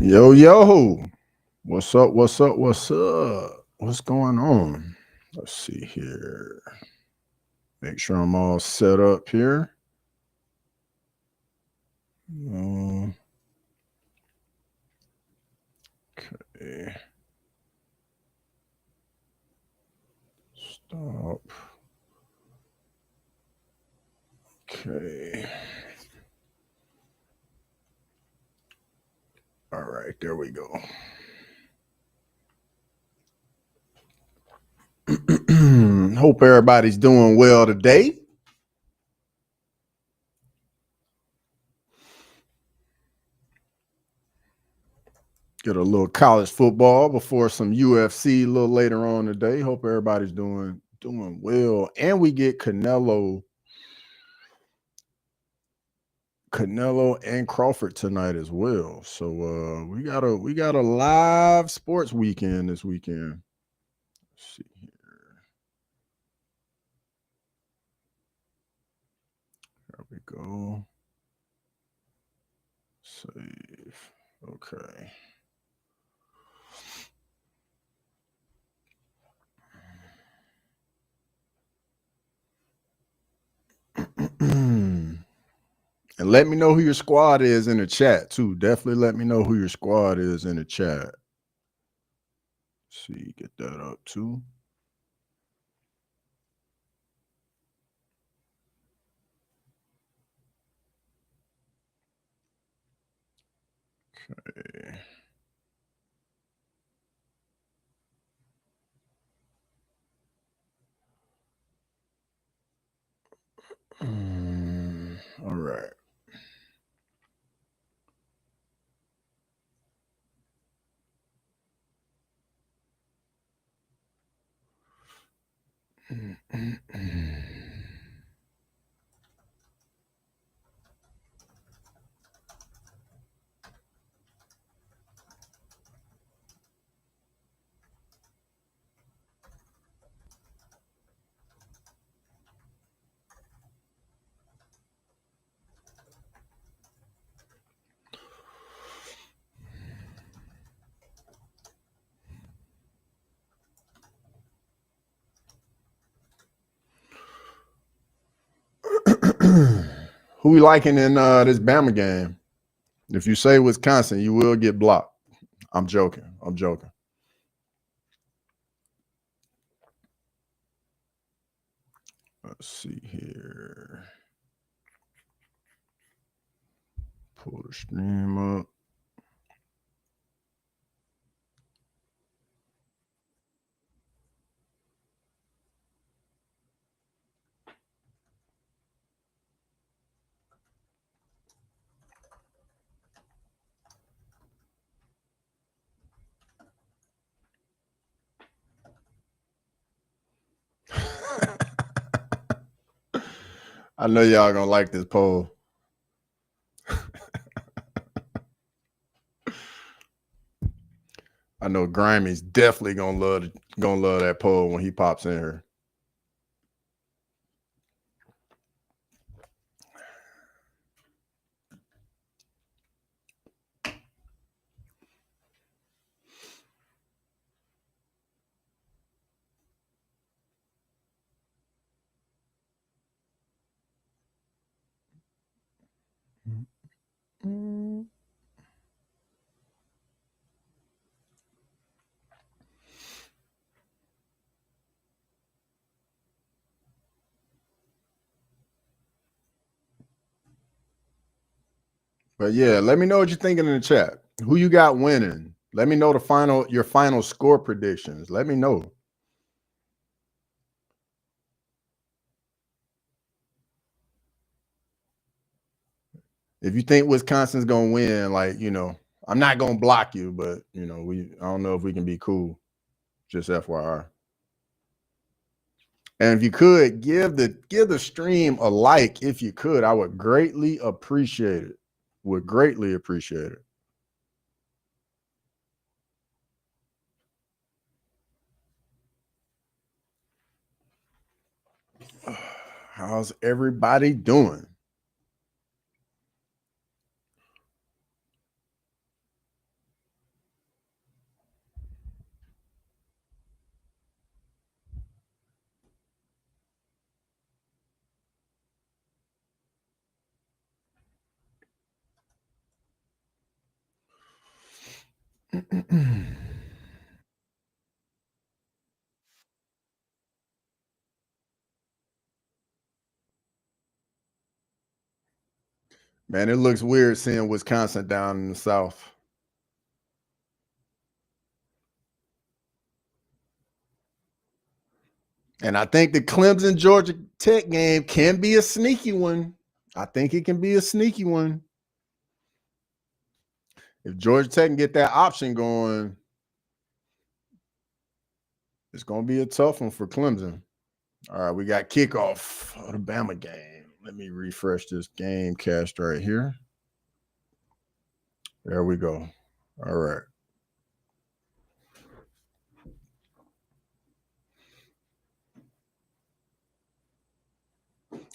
Yo, yo. What's up? What's up? What's up? What's going on? Let's see here. Make sure I'm all set up here. Okay. Stop. Okay. All right, there we go. Hope everybody's doing well today. Get a little college football before some UFC a little later on today. Hope everybody's doing well. And we get Canelo and Crawford tonight as well. So we got a live sports weekend this weekend. Let's see here. There we go. Save. Okay. And let me know who your squad is in the chat too. Definitely let me know who your squad is in the chat. Let's see, get that up too. Okay. All right. Who we liking in this Bama game? If you say Wisconsin, you will get blocked. I'm joking. Let's see here. Pull the stream up. I know y'all gonna like this poll. I know Grimey's definitely gonna love that poll when he pops in here. But yeah, let me know what you're thinking in the chat. Who you got winning? Let me know your final score predictions. Let me know. If you think Wisconsin's gonna win, I'm not gonna block you, but I don't know if we can be cool. Just FYI. And if you could give the stream a like, if you could, I would greatly appreciate it. Would greatly appreciate it. How's everybody doing? Man, it looks weird seeing Wisconsin down in the South. And I think the Clemson Georgia Tech game can be a sneaky one. I think it can be a sneaky one. If Georgia Tech can get that option going, it's going to be a tough one for Clemson. All right, we got kickoff of the Bama game. Let me refresh this game cast right here. There we go. All right.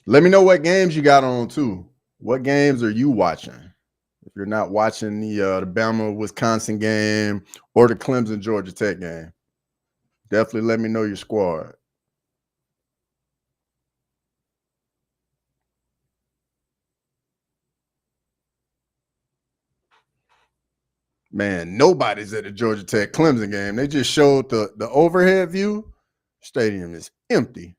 Let me know what games you got on too. What games are you watching? If you're not watching the Bama Wisconsin game or the Clemson Georgia Tech game, definitely let me know your squad. Man, nobody's at the Georgia Tech Clemson game. They just showed the overhead view. Stadium is empty.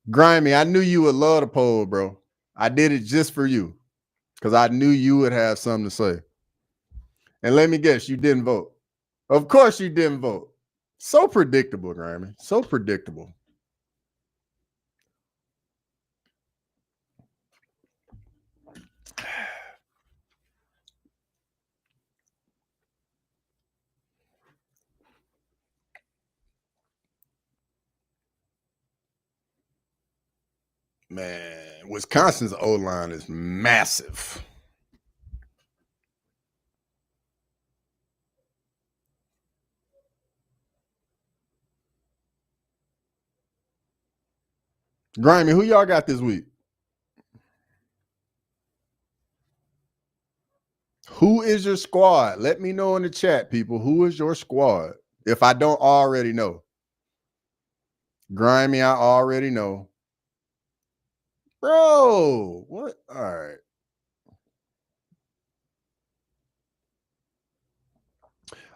Grimy, I knew you would love the poll, bro. I did it just for you because I knew you would have something to say. And let me guess, you didn't vote. Of course you didn't vote. So predictable, Grimy. So predictable. Man, Wisconsin's O-line is massive. Grimy, who y'all got this week? Who is your squad? Let me know in the chat, people. Who is your squad? If I don't already know. Grimy, I already know. Bro, what? All right.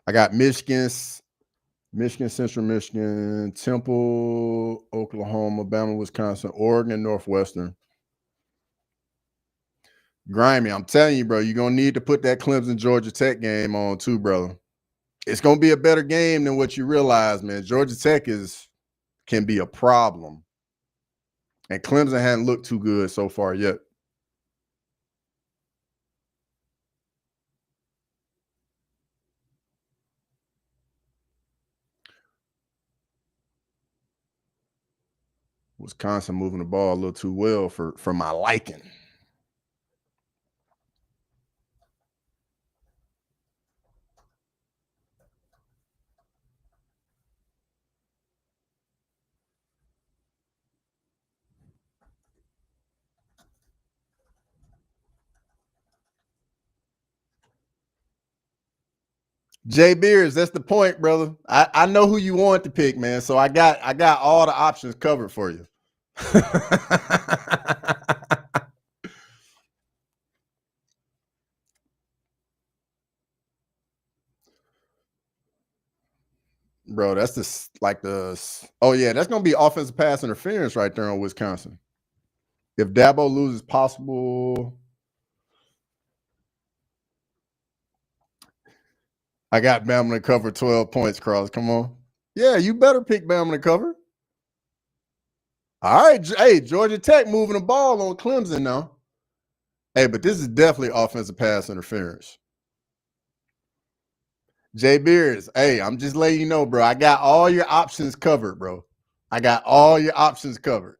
I got Michigan, Central Michigan, Temple, Oklahoma, Bama, Wisconsin, Oregon, Northwestern. Grimy, I'm telling you, bro, you're going to need to put that Clemson Georgia Tech game on too, brother. It's going to be a better game than what you realize, man. Georgia Tech can be a problem. And Clemson hadn't looked too good so far yet. Wisconsin moving the ball a little too well for my liking. Jay Beers, that's the point, brother. I know who you want to pick, man. So I got all the options covered for you. Bro, that's oh yeah, that's gonna be offensive pass interference right there on Wisconsin. If Dabo loses possible, I got Bama to cover 12 points, Cross. Come on. Yeah, you better pick Bama to cover. All right. Hey, Georgia Tech moving the ball on Clemson now. Hey, but this is definitely offensive pass interference. Jay Beers, hey, I'm just letting you know, bro. I got all your options covered, bro. I got all your options covered.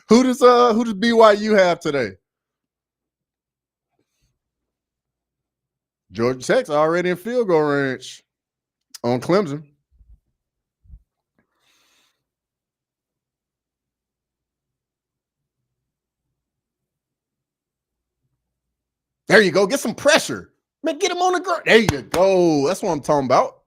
Who does BYU have today? Georgia Tech's already in field goal range on Clemson. There you go. Get some pressure. Man, get him on the ground. There you go. That's what I'm talking about.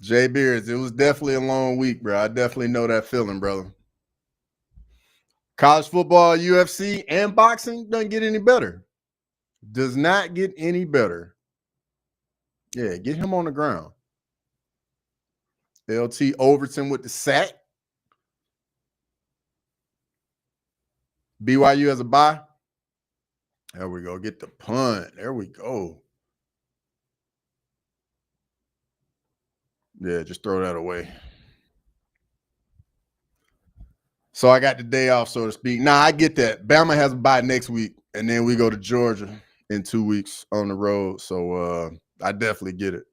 Jay Beers, it was definitely a long week, bro. I definitely know that feeling, brother. College football, UFC, and boxing doesn't get any better. Does not get any better. Yeah, get him on the ground. LT Overton with the sack. BYU as a bye. There we go. Get the punt. There we go. Yeah, just throw that away. So I got the day off, so to speak. Nah, I get that. Bama has a bye next week, and then we go to Georgia in 2 weeks on the road. So I definitely get it.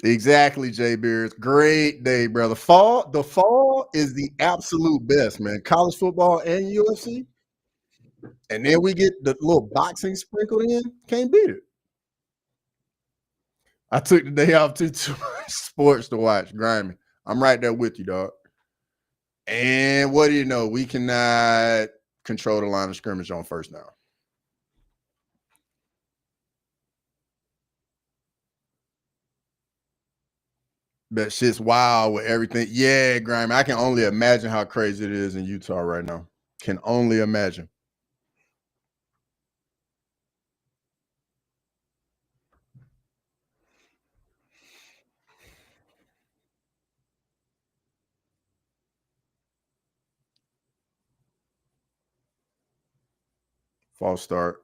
Exactly, Jay Beers. Great day, brother. The fall is the absolute best, man. College football and UFC. And then we get the little boxing sprinkled in. Can't beat it. I took the day off too much sports to watch. Grimy. I'm right there with you, dog. And what do you know? We cannot control the line of scrimmage on first down. That shit's wild with everything. Yeah, Grimy. I can only imagine how crazy it is in Utah right now. Can only imagine. False start.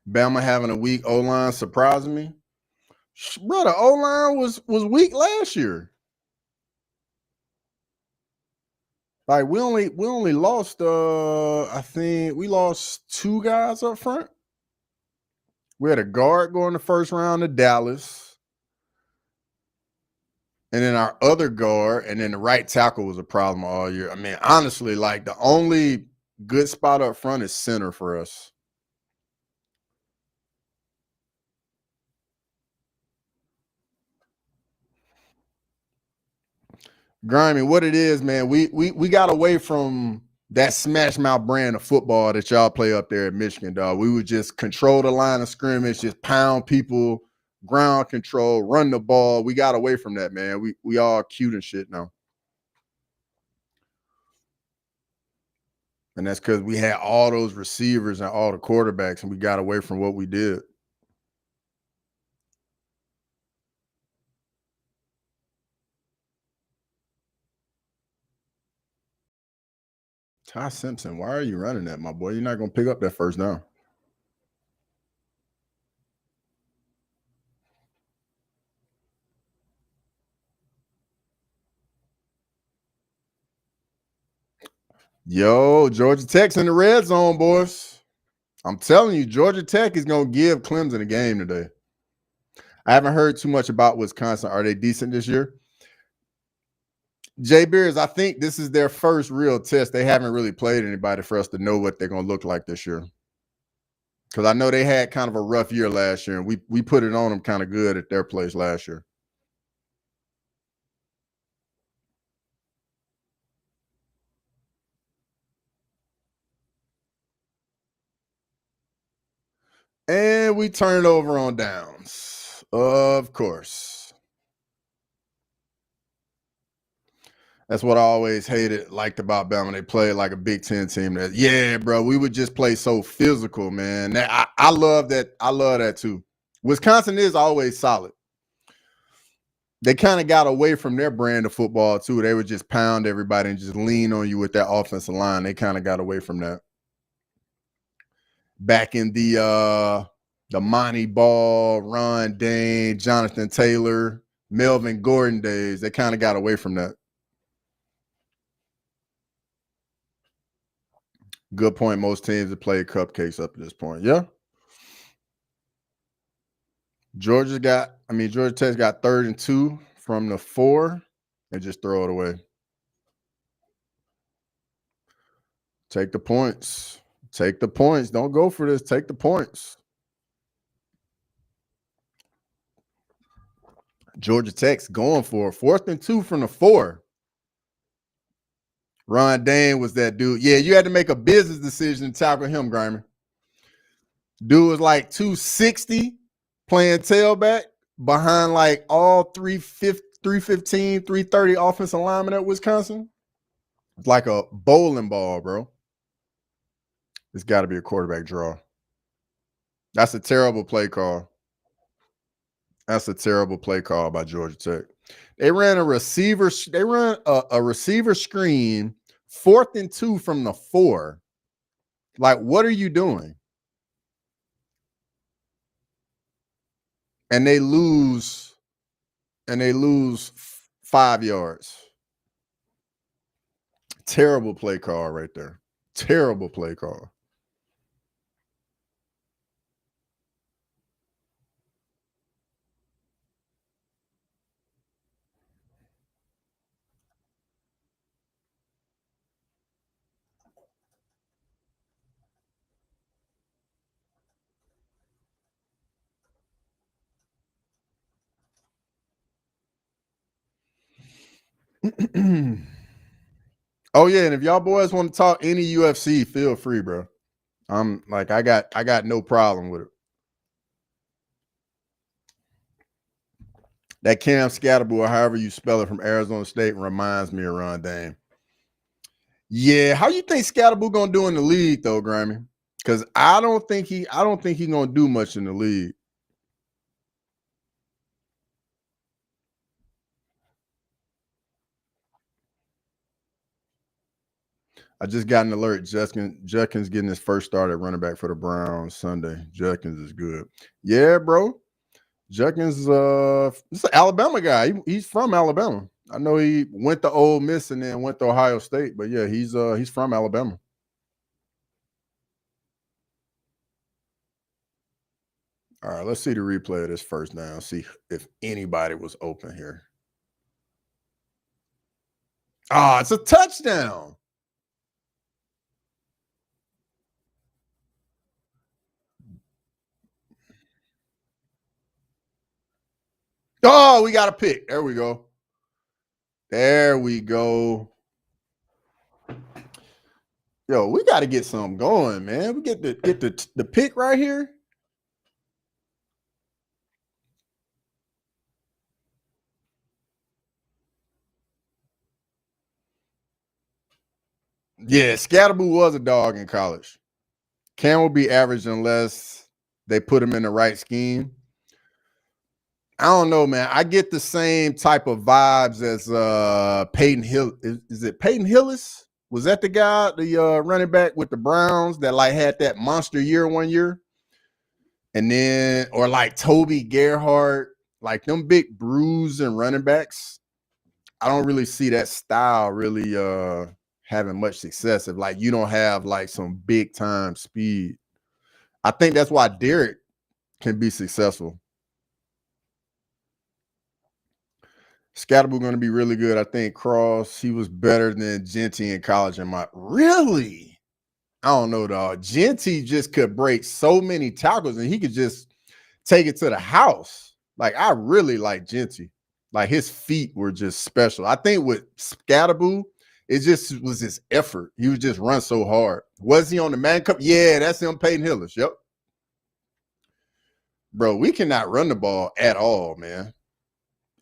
Bama having a weak O line surprising me. Bro, the O line was weak last year. Like we only lost I think we lost 2 guys up front. We had a guard going the first round to Dallas. And then our other guard, and then the right tackle was a problem all year. I mean, honestly, like the only good spot up front is center for us. Grimy, what it is, man, we got away from that smash mouth brand of football that y'all play up there at Michigan, dog. We would just control the line of scrimmage, just pound people, ground control, run the ball. We got away from that, man. We all cute and shit now. And that's because we had all those receivers and all the quarterbacks, and we got away from what we did. Ty Simpson, why are you running that, my boy? You're not going to pick up that first down. Yo, Georgia Tech's in the red zone, boys. I'm telling you, Georgia Tech is going to give Clemson a game today. I haven't heard too much about Wisconsin. Are they decent this year? Jay Beers, I think this is their first real test. They haven't really played anybody for us to know what they're going to look like this year. Because I know they had kind of a rough year last year, and we put it on them kind of good at their place last year. And we turn it over on downs. Of course. That's what I always liked about Bama. They played like a Big Ten team. Yeah, bro, we would just play so physical, man. I love that. I love that too. Wisconsin is always solid. They kind of got away from their brand of football too. They would just pound everybody and just lean on you with that offensive line. They kind of got away from that. Back in the Monty Ball, Ron Dane, Jonathan Taylor, Melvin Gordon days, they kind of got away from that. Good point. Most teams have played cupcakes up to this point. Yeah. Georgia Tech's got 3rd and 2 from the 4. and just throw it away. Take the points. Take the points. Don't go for this. Take the points. Georgia Tech's going for it. 4th and 2 from the 4. Ron Dane was that dude. Yeah, you had to make a business decision to tackle him, Grimer. Dude was like 260 playing tailback behind like all 315, 330 offensive linemen at Wisconsin. It's like a bowling ball, bro. It's got to be a quarterback draw. That's a terrible play call. That's a terrible play call by Georgia Tech. They ran a receiver. They run a receiver screen, 4th and 2 from the 4. Like, what are you doing? And they lose. And they lose 5 yards. Terrible play call right there. Terrible play call. Oh yeah, and if y'all boys want to talk any UFC, feel free, bro. I'm like, I got no problem with it. That Cam Scatterbull, or however you spell it, from Arizona State reminds me of Ron Dane. Yeah, how you think Scatterbull gonna do in the league though, Grammy? Because I don't think he's gonna do much in the league. I just got an alert. Judkins getting his first start at running back for the Browns Sunday. Judkins is good. Yeah, bro. Judkins is this is an Alabama guy. He's from Alabama. I know he went to Ole Miss and then went to Ohio State, but yeah, he's from Alabama. All right, let's see the replay of this first down. See if anybody was open here. Ah, it's a touchdown. Oh, we got a pick. There we go. There we go. Yo, we got to get something going, man. We get the pick right here. Yeah, Scatterboo was a dog in college. Cam will be average unless they put him in the right scheme. I don't know, man. I get the same type of vibes as Peyton Hill. Is it Peyton Hillis? Was that the guy, the running back with the Browns that like had that monster year one year? And then, or like Toby Gerhardt, like them big bruising running backs. I don't really see that style really having much success if like you don't have like some big time speed. I think that's why Derek can be successful. Scatterbull going to be really good. I think Cross, he was better than Genty in college. Really? I don't know, dog. Genty just could break so many tackles and he could just take it to the house. Like, I really like Genty. Like, his feet were just special. I think with Scatterbull, it just was his effort. He would just run so hard. Was he on the Man Cup? Yeah, that's him, Peyton Hillis. Yep. Bro, we cannot run the ball at all, man.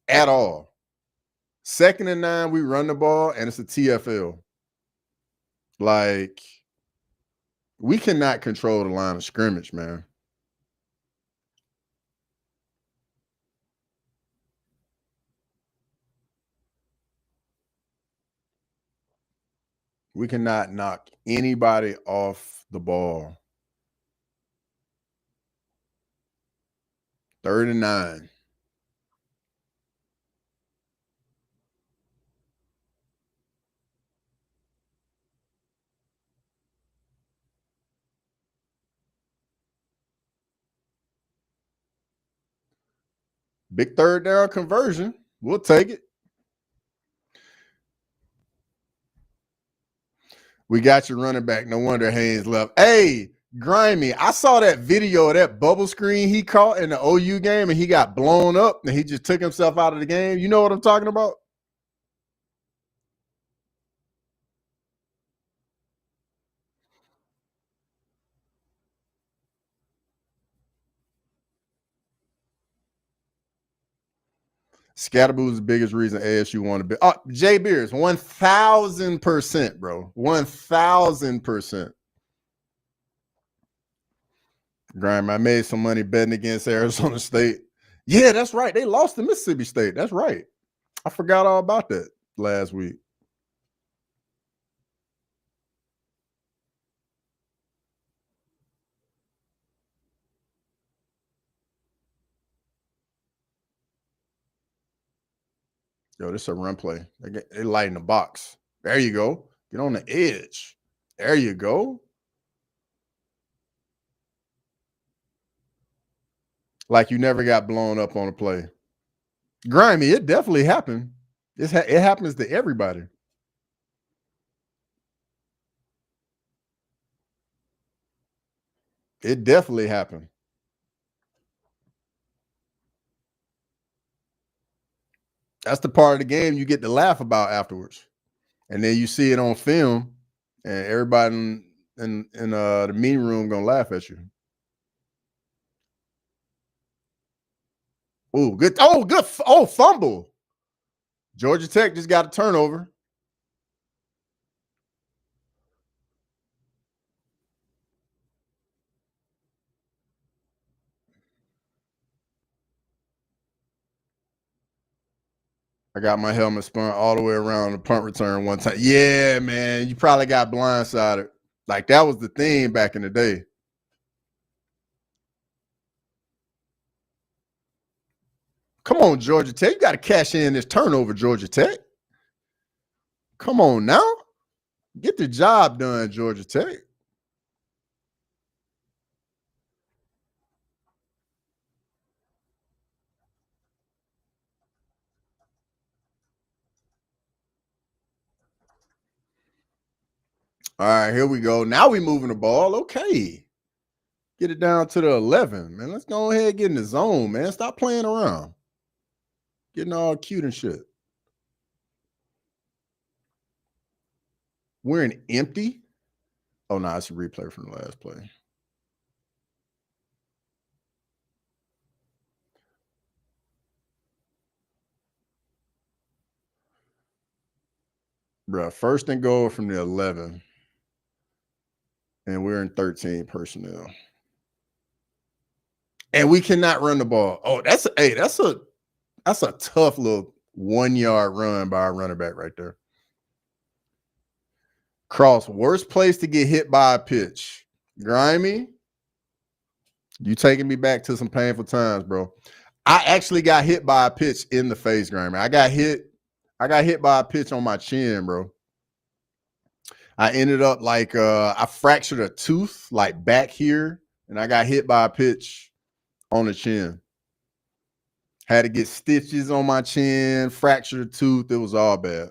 At all. 2nd and 9, we run the ball, and it's a TFL. Like, we cannot control the line of scrimmage, man. We cannot knock anybody off the ball. 3rd and 9. Big 3rd down conversion. We'll take it. We got your running back. No wonder Haynes left. Hey, Grimy, I saw that video of that bubble screen he caught in the OU game, and he got blown up, and he just took himself out of the game. You know what I'm talking about? Scatterboo is the biggest reason ASU won to be. Oh, Jay Beers, 1,000%, bro. 1,000%. Grime, I made some money betting against Arizona State. Yeah, that's right. They lost to Mississippi State. That's right. I forgot all about that last week. Yo, this is a run play. They light in the box. There you go. Get on the edge. There you go. Like you never got blown up on a play. Grimy, it definitely happened. It happens to everybody. It definitely happened. That's the part of the game you get to laugh about afterwards. And then you see it on film, and everybody in the meeting room gonna laugh at you. Oh, good. Oh, good. Oh, fumble. Georgia Tech just got a turnover. I got my helmet spun all the way around the punt return one time. Yeah, man. You probably got blindsided. Like that was the thing back in the day. Come on, Georgia Tech. You got to cash in this turnover, Georgia Tech. Come on now. Get the job done, Georgia Tech. All right, here we go. Now we moving the ball. Okay. Get it down to the 11, man. Let's go ahead and get in the zone, man. Stop playing around. Getting all cute and shit. We're in empty. Oh, no, it's a replay from the last play. Bro, first and goal from the 11. And we're in 13 personnel. And we cannot run the ball. Oh, that's a tough little 1 yard run by our running back right there. Cross, worst place to get hit by a pitch. Grimy, you taking me back to some painful times, bro. I actually got hit by a pitch in the face, Grimy. I got hit by a pitch on my chin, bro. I ended up like I fractured a tooth like back here, and I got hit by a pitch on the chin. Had to get stitches on my chin, fractured a tooth. It was all bad.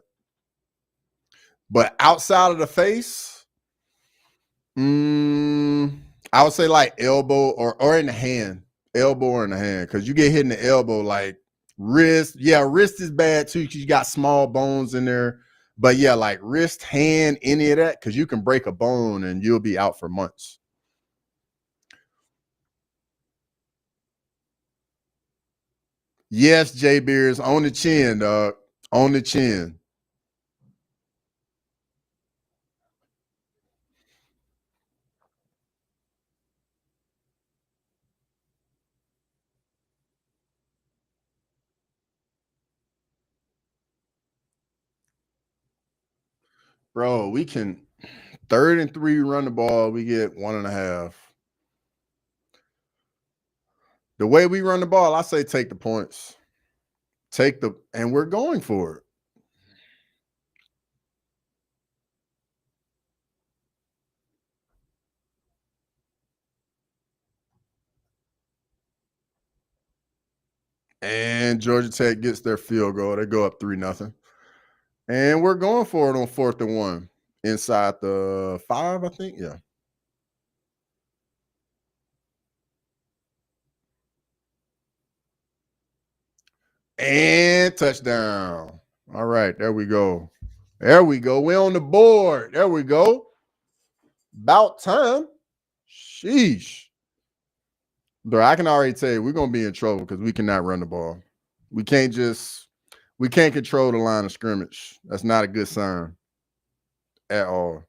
But outside of the face, I would say like elbow or in the hand, elbow or in the hand, because you get hit in the elbow, like wrist. Yeah, wrist is bad too because you got small bones in there. But yeah, like wrist, hand, any of that, because you can break a bone and you'll be out for months. Yes, Jay Beers, on the chin, dog. On the chin. Bro, we can 3rd and 3 run the ball, we get 1.5. The way we run the ball, I say take the points. And we're going for it. And Georgia Tech gets their field goal. They go up 3-0. And we're going for it on 4th and 1. inside the 5, I think. Yeah. And touchdown. All right, there we go. There we go. We're on the board. There we go. About time. Sheesh. Bro, I can already tell you we're gonna be in trouble because we cannot run the ball. We can't control the line of scrimmage. That's not a good sign at all.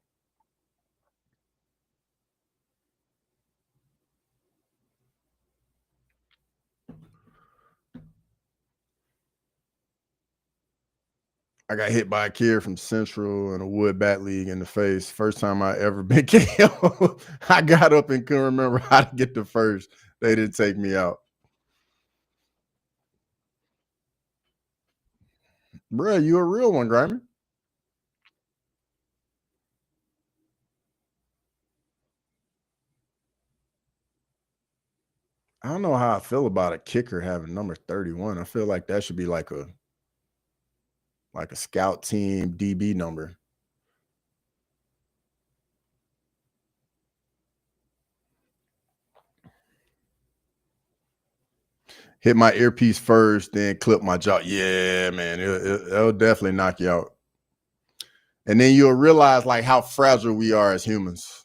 I got hit by a kid from Central in a wood bat league in the face. First time I ever been KO. I got up and couldn't remember how to get the first. They didn't take me out. Bruh, you a real one, Grimy. I don't know how I feel about a kicker having number 31. I feel like that should be like a scout team DB number. Hit my earpiece first, then clip my jaw. Yeah, man, it'll definitely knock you out. And then you'll realize like how fragile we are as humans.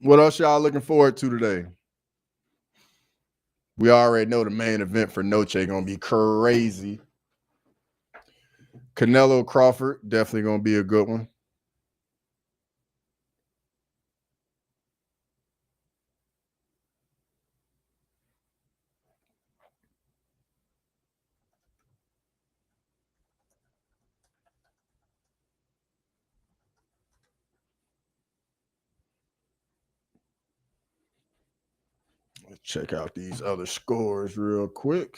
What else y'all looking forward to today? We already know the main event for Noche gonna be crazy. Canelo Crawford, definitely gonna be a good one. Let's check out these other scores real quick.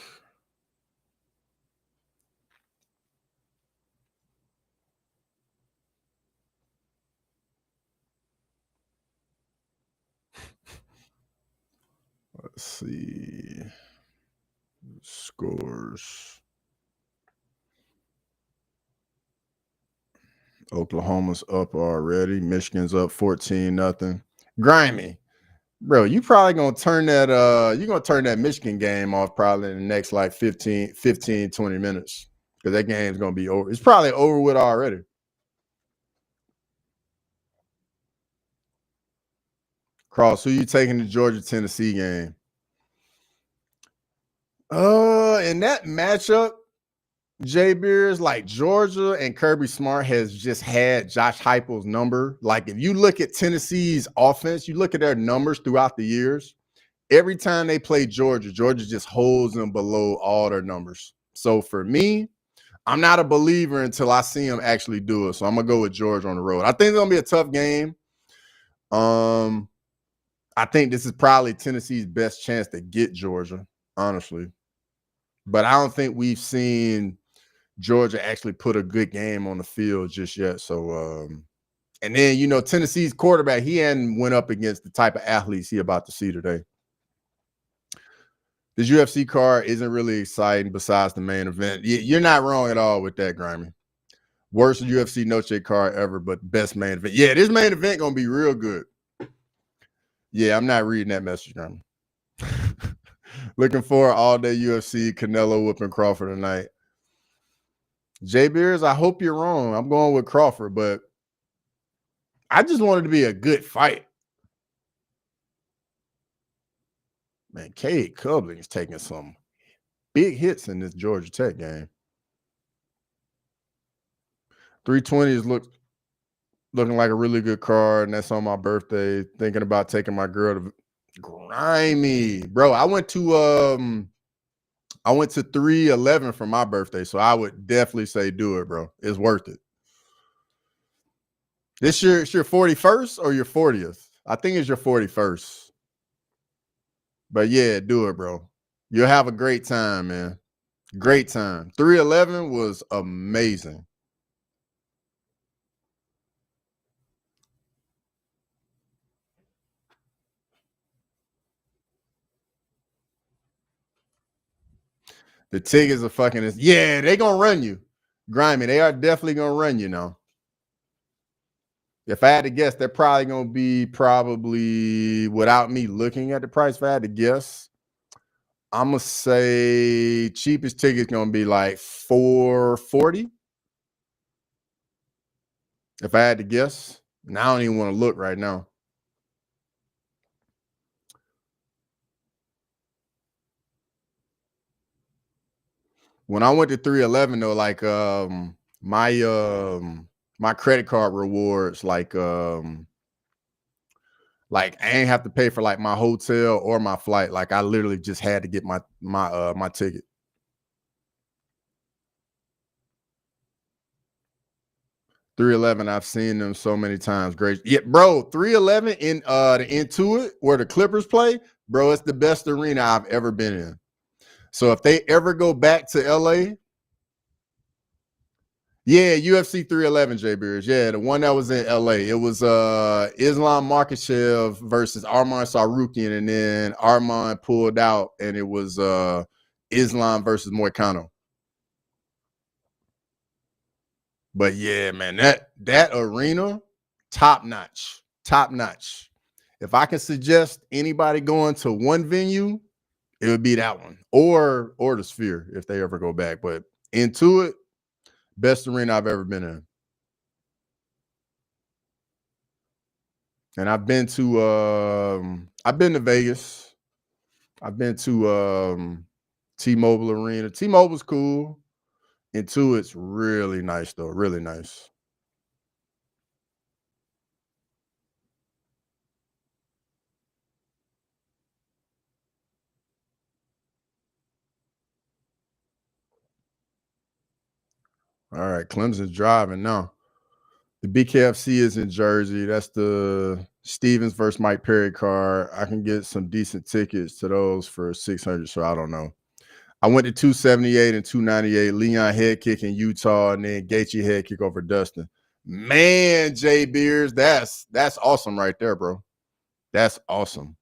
Let's see. Scores. Oklahoma's up already. Michigan's up 14-0. Grimy. Bro, you probably gonna turn that you're gonna turn that Michigan game off probably in the next like 15, 20 minutes. Because that game's gonna be over. It's probably over with already. Cross, who you taking the Georgia-Tennessee game? In that matchup, Jay Beers, like Georgia and Kirby Smart has just had Josh Heupel's number. Like if you look at Tennessee's offense, you look at their numbers throughout the years. Every time they play Georgia, Georgia just holds them below all their numbers. So for me, I'm not a believer until I see them actually do it. So I'm gonna go with Georgia on the road. I think it's gonna be a tough game. I think this is probably Tennessee's best chance to get Georgia, honestly. But I don't think we've seen Georgia actually put a good game on the field just yet. So, and then, you know, Tennessee's quarterback, he hadn't went up against the type of athletes he about to see today. This UFC card isn't really exciting besides the main event. You're not wrong at all with that, Grimy. Worst UFC Noche card ever, but best main event. Yeah, this main event going to be real good. Yeah, I'm not reading that message, Grimy. Looking forward all day UFC, Canelo whooping Crawford tonight. Jay Beers, I hope you're wrong. I'm going with Crawford, but I just wanted to be a good fight. Man, Cade Cubling is taking some big hits in this Georgia Tech game. 320 is looking like a really good card, and that's on my birthday. Thinking about taking my girl to Grimy. Bro, I went to 311 for my birthday, so I would definitely say do it, bro. It's worth it. This it's your 41st or your 40th? I think it's your 41st. But yeah, do it, bro. You'll have a great time, man. Great time. 311 was amazing. The tickets are fucking, yeah, they gonna run you. Grimy, they are definitely gonna run you now. If I had to guess, they're probably gonna be without me looking at the price. If I had to guess, I'm gonna say cheapest ticket's gonna be like $440. If I had to guess, and I don't even want to look right now. When I went to 311 though, like my credit card rewards, like I ain't have to pay for like my hotel or my flight. Like I literally just had to get my ticket. .311, I've seen them so many times. Great. Yeah, bro, .311 in the Intuit where the Clippers play, bro, it's the best arena I've ever been in. So if they ever go back to LA, yeah, UFC 311, J Beers. Yeah, the one that was in LA. It was Islam Makhachev versus Arman Sarukian, and then Arman pulled out, and it was Islam versus Moicano. But yeah, man, that arena, top notch, top notch. If I can suggest anybody going to one venue, it would be that one, or the Sphere if they ever go back. But Intuit, best arena I've ever been in. And I've been to Vegas. I've been to T-Mobile Arena. T-Mobile's cool. Intuit's really nice though, really nice. All right, Clemson's driving now. The BKFC is in Jersey. That's the Stevens versus Mike Perry card. I can get some decent tickets to those for 600. So I don't know. I went to 278 and 298. Leon head kick in Utah, and then Gaethje head kick over Dustin. Man, Jay Beers, that's awesome right there, bro. That's awesome.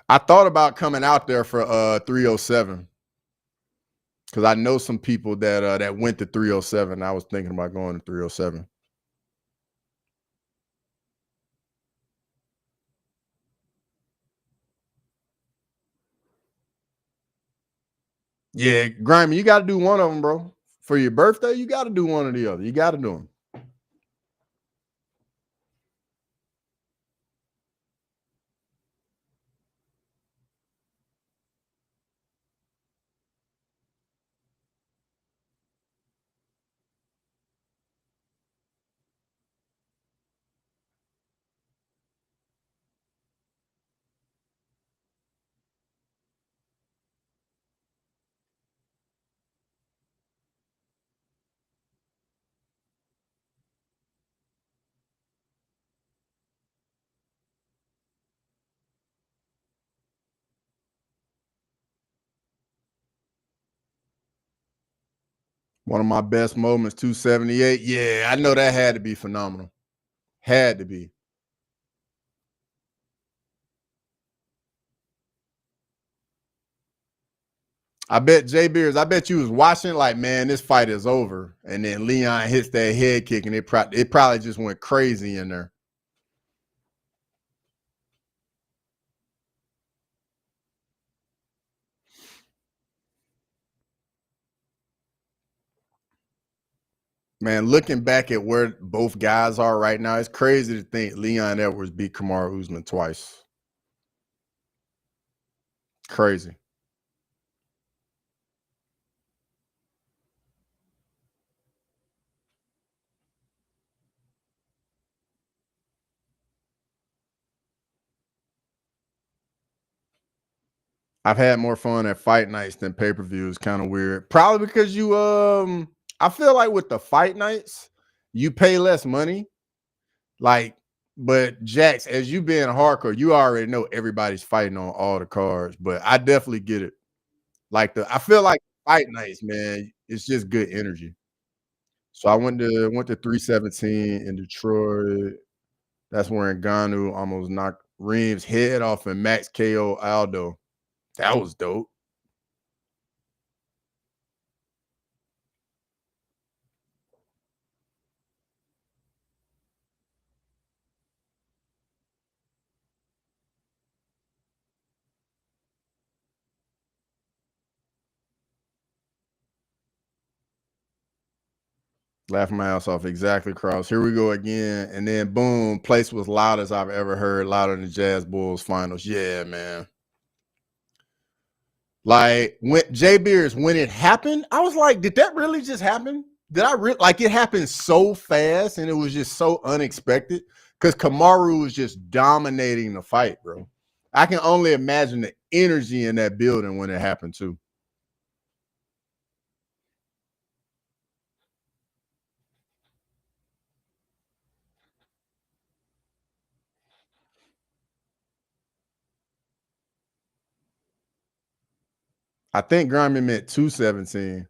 I thought about coming out there for 307 because I know some people that went to 307. I was thinking about going to 307. Yeah, Grimy, you got to do one of them, bro. For your birthday, you got to do one or the other. You got to do them. One of my best moments, 278. Yeah, I know that had to be phenomenal. Had to be. I bet Jay Beers, I bet you was watching like, man, this fight is over. And then Leon hits that head kick and it probably just went crazy in there. Man, looking back at where both guys are right now, it's crazy to think Leon Edwards beat Kamaru Usman twice. Crazy. I've had more fun at fight nights than pay-per-views. Kind of weird. Probably because you I feel like with the fight nights, you pay less money. Like, but Jax, as you being hardcore, you already know everybody's fighting on all the cards. But I definitely get it. I feel like fight nights, man. It's just good energy. So I went to 317 in Detroit. That's where Ngannou almost knocked Reem's head off and Max KO Aldo. That was dope. Laughing my ass off. Exactly, Cross. Here we go again. And then boom, place was loud as I've ever heard, louder than Jazz Bulls finals. Yeah, man. Like when Jay Beers, when it happened, I was like, did that really just happen? Did I like it happened so fast and it was just so unexpected? Because Kamaru was just dominating the fight, bro. I can only imagine the energy in that building when it happened too. I think Grimy meant 217.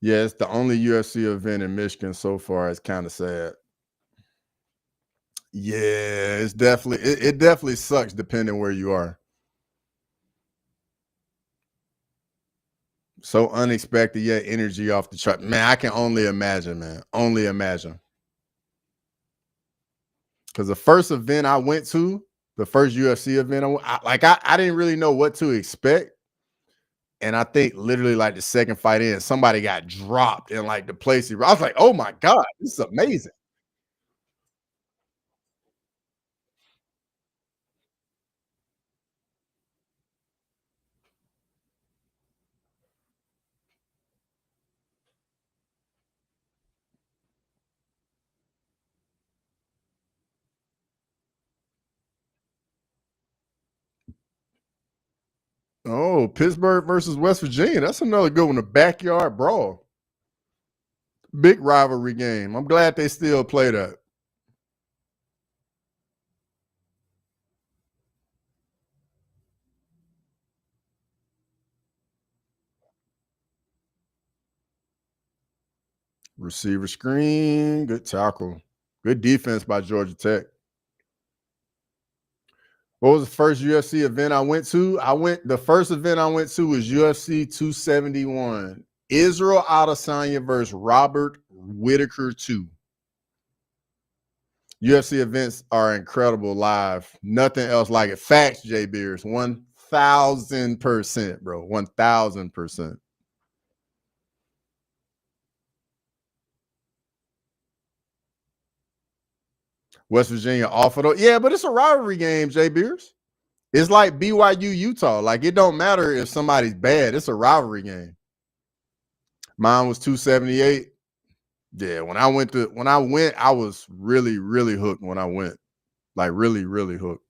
Yeah, it's the only UFC event in Michigan so far. It's kind of sad. Yeah, it's definitely it definitely sucks depending where you are. So unexpected, yeah, energy off the chart. Man, I can only imagine, man. Only imagine. Because the first event I went to, the first UFC event, I didn't really know what to expect. And I think literally like the second fight in, somebody got dropped in like the place. I was like, oh my God, this is amazing. Oh, Pittsburgh versus West Virginia. That's another good one. A backyard brawl. Big rivalry game. I'm glad they still play that. Receiver screen. Good tackle. Good defense by Georgia Tech. What was the first UFC event I went to? The first event I went to was UFC 271. Israel Adesanya versus Robert Whitaker 2. UFC events are incredible live. Nothing else like it. Facts, Jay Beers. 1000%, bro. 1000%. West Virginia off of it. Yeah, but it's a rivalry game, Jay Beers. It's like BYU Utah. Like it don't matter if somebody's bad. It's a rivalry game. Mine was 278. Yeah, when I went, I was really, really hooked when I went. Like really, really hooked.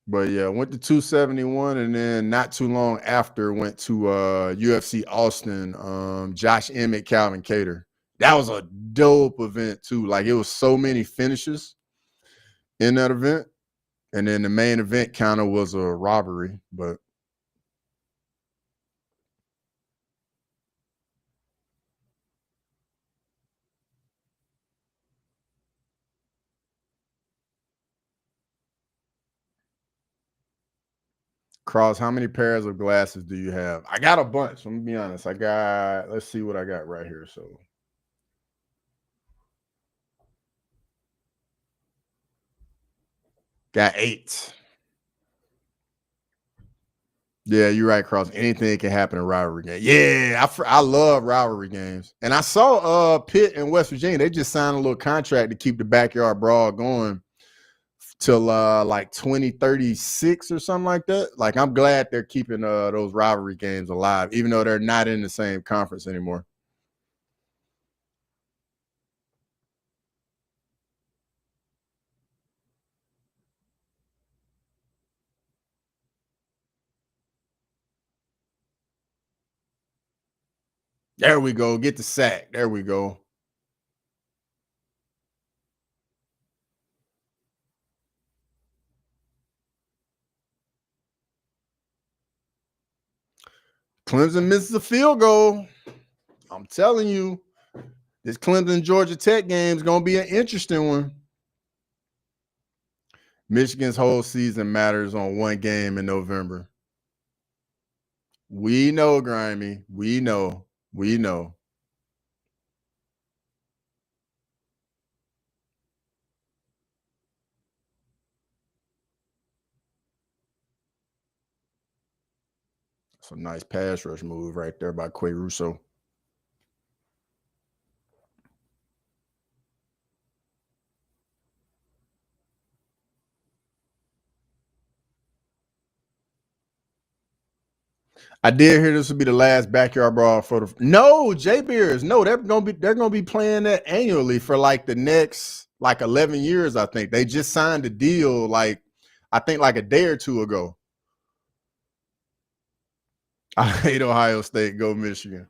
But yeah, went to 271 and then not too long after went to UFC Austin, Josh Emmett, Calvin Cater. That was a dope event too. Like it was so many finishes in that event. And then the main event kind of was a robbery, but Cross, how many pairs of glasses do you have? I got a bunch. Let me be honest. Let's see what I got right here. So got 8. Yeah, you're right, Cross. Anything can happen in rivalry game. Yeah, I love rivalry games. And I saw Pitt and West Virginia. They just signed a little contract to keep the backyard brawl going till like 2036 or something like that. Like, I'm glad they're keeping those rivalry games alive, even though they're not in the same conference anymore. There we go. Get the sack. There we go. Clemson misses a field goal. I'm telling you, this Clemson Georgia Tech game is going to be an interesting one. Michigan's whole season matters on one game in November. We know, Grimy. We know. We know. It's a nice pass rush move right there by Quay Russo. I did hear this would be the last backyard brawl for the J Beers. No, they're gonna be playing that annually for like the next like 11 years. I think they just signed a deal like I think like a day or two ago. I hate Ohio State. Go Michigan.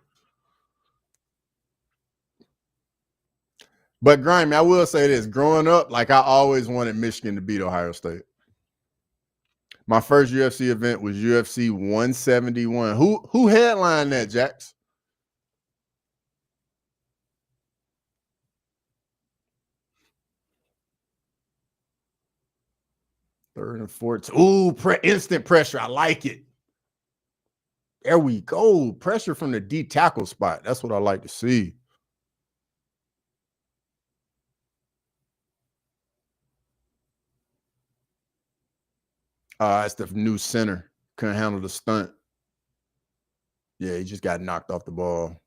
But Grimy, I will say this: growing up, like I always wanted Michigan to beat Ohio State. My first UFC event was UFC 171. Who headlined that, Jax? Third and fourth. Ooh, instant pressure. I like it. There we go. Pressure from the D tackle spot. That's what I like to see. It's the new center. Couldn't handle the stunt. Yeah, he just got knocked off the ball.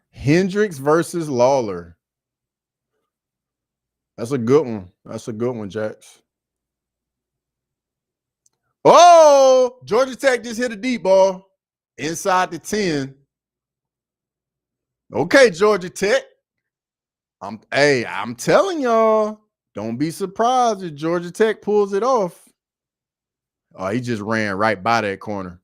Hendricks versus Lawler. That's a good one. That's a good one, Jax. Oh, Georgia Tech just hit a deep ball inside the 10. Okay, Georgia Tech. I'm telling y'all, don't be surprised if Georgia Tech pulls it off. Oh, he just ran right by that corner.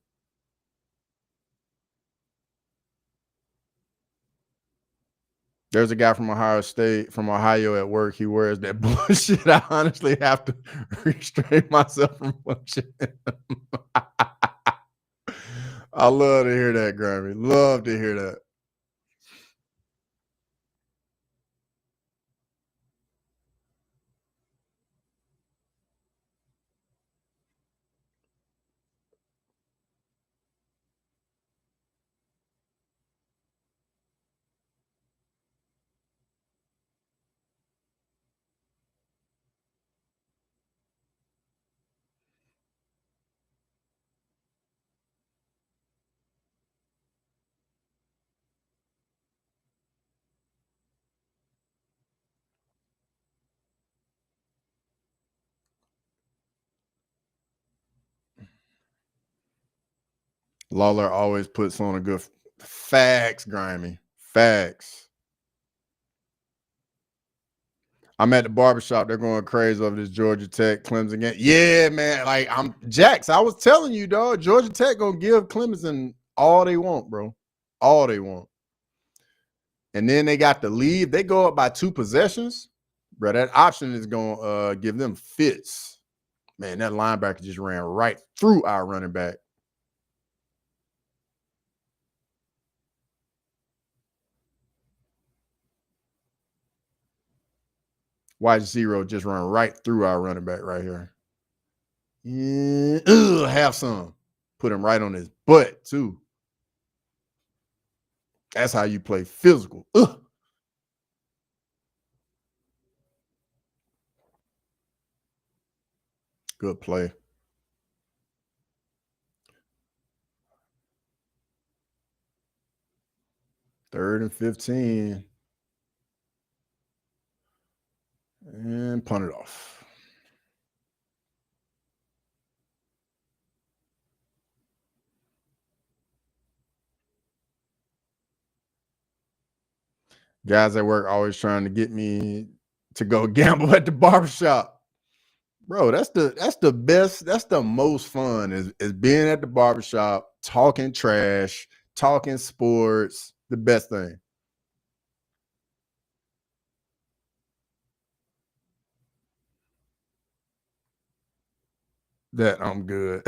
There's a guy from Ohio State, from Ohio at work. He wears that bullshit. I honestly have to restrain myself from punching him. I love to hear that, Grammy. Love to hear that. Lawler always puts on a good facts, Grimy. Facts. I'm at the barbershop. They're going crazy over this Georgia Tech Clemson game. Yeah, man. Like I'm Jax. I was telling you, dog. Georgia Tech gonna give Clemson all they want, bro. All they want. And then they got the lead. They go up by 2 possessions, bro. That option is gonna give them fits. Man, that linebacker just ran right through our running back. Wide 0 just run right through our running back right here. Yeah, have some. Put him right on his butt, too. That's how you play physical. Ugh. Good play. Third 3rd and 15. And punt it off. Guys at work always trying to get me to go gamble at the barbershop. Bro, that's the best, that's the most fun is being at the barbershop, talking trash, talking sports, the best thing. That I'm good.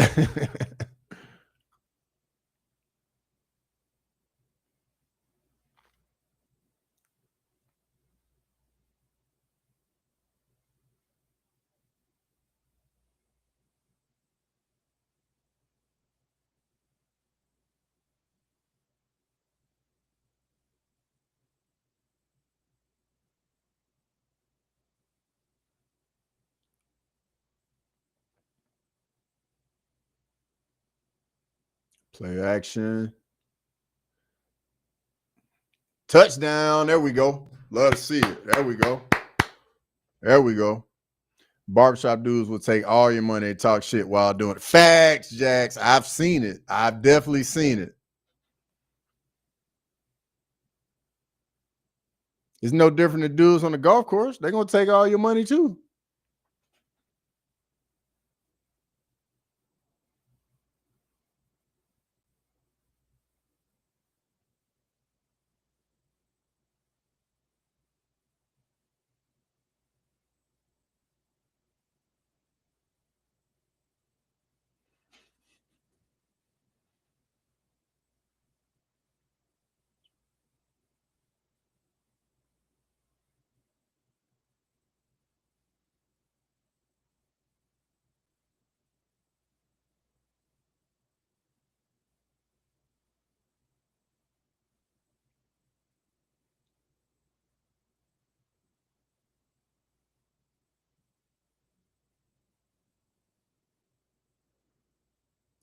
Play action. Touchdown. There we go. Love to see it. There we go. There we go. Barbershop dudes will take all your money and talk shit while doing it. Facts, Jax. I've seen it. I've definitely seen it. It's no different than dudes on the golf course. They're going to take all your money too.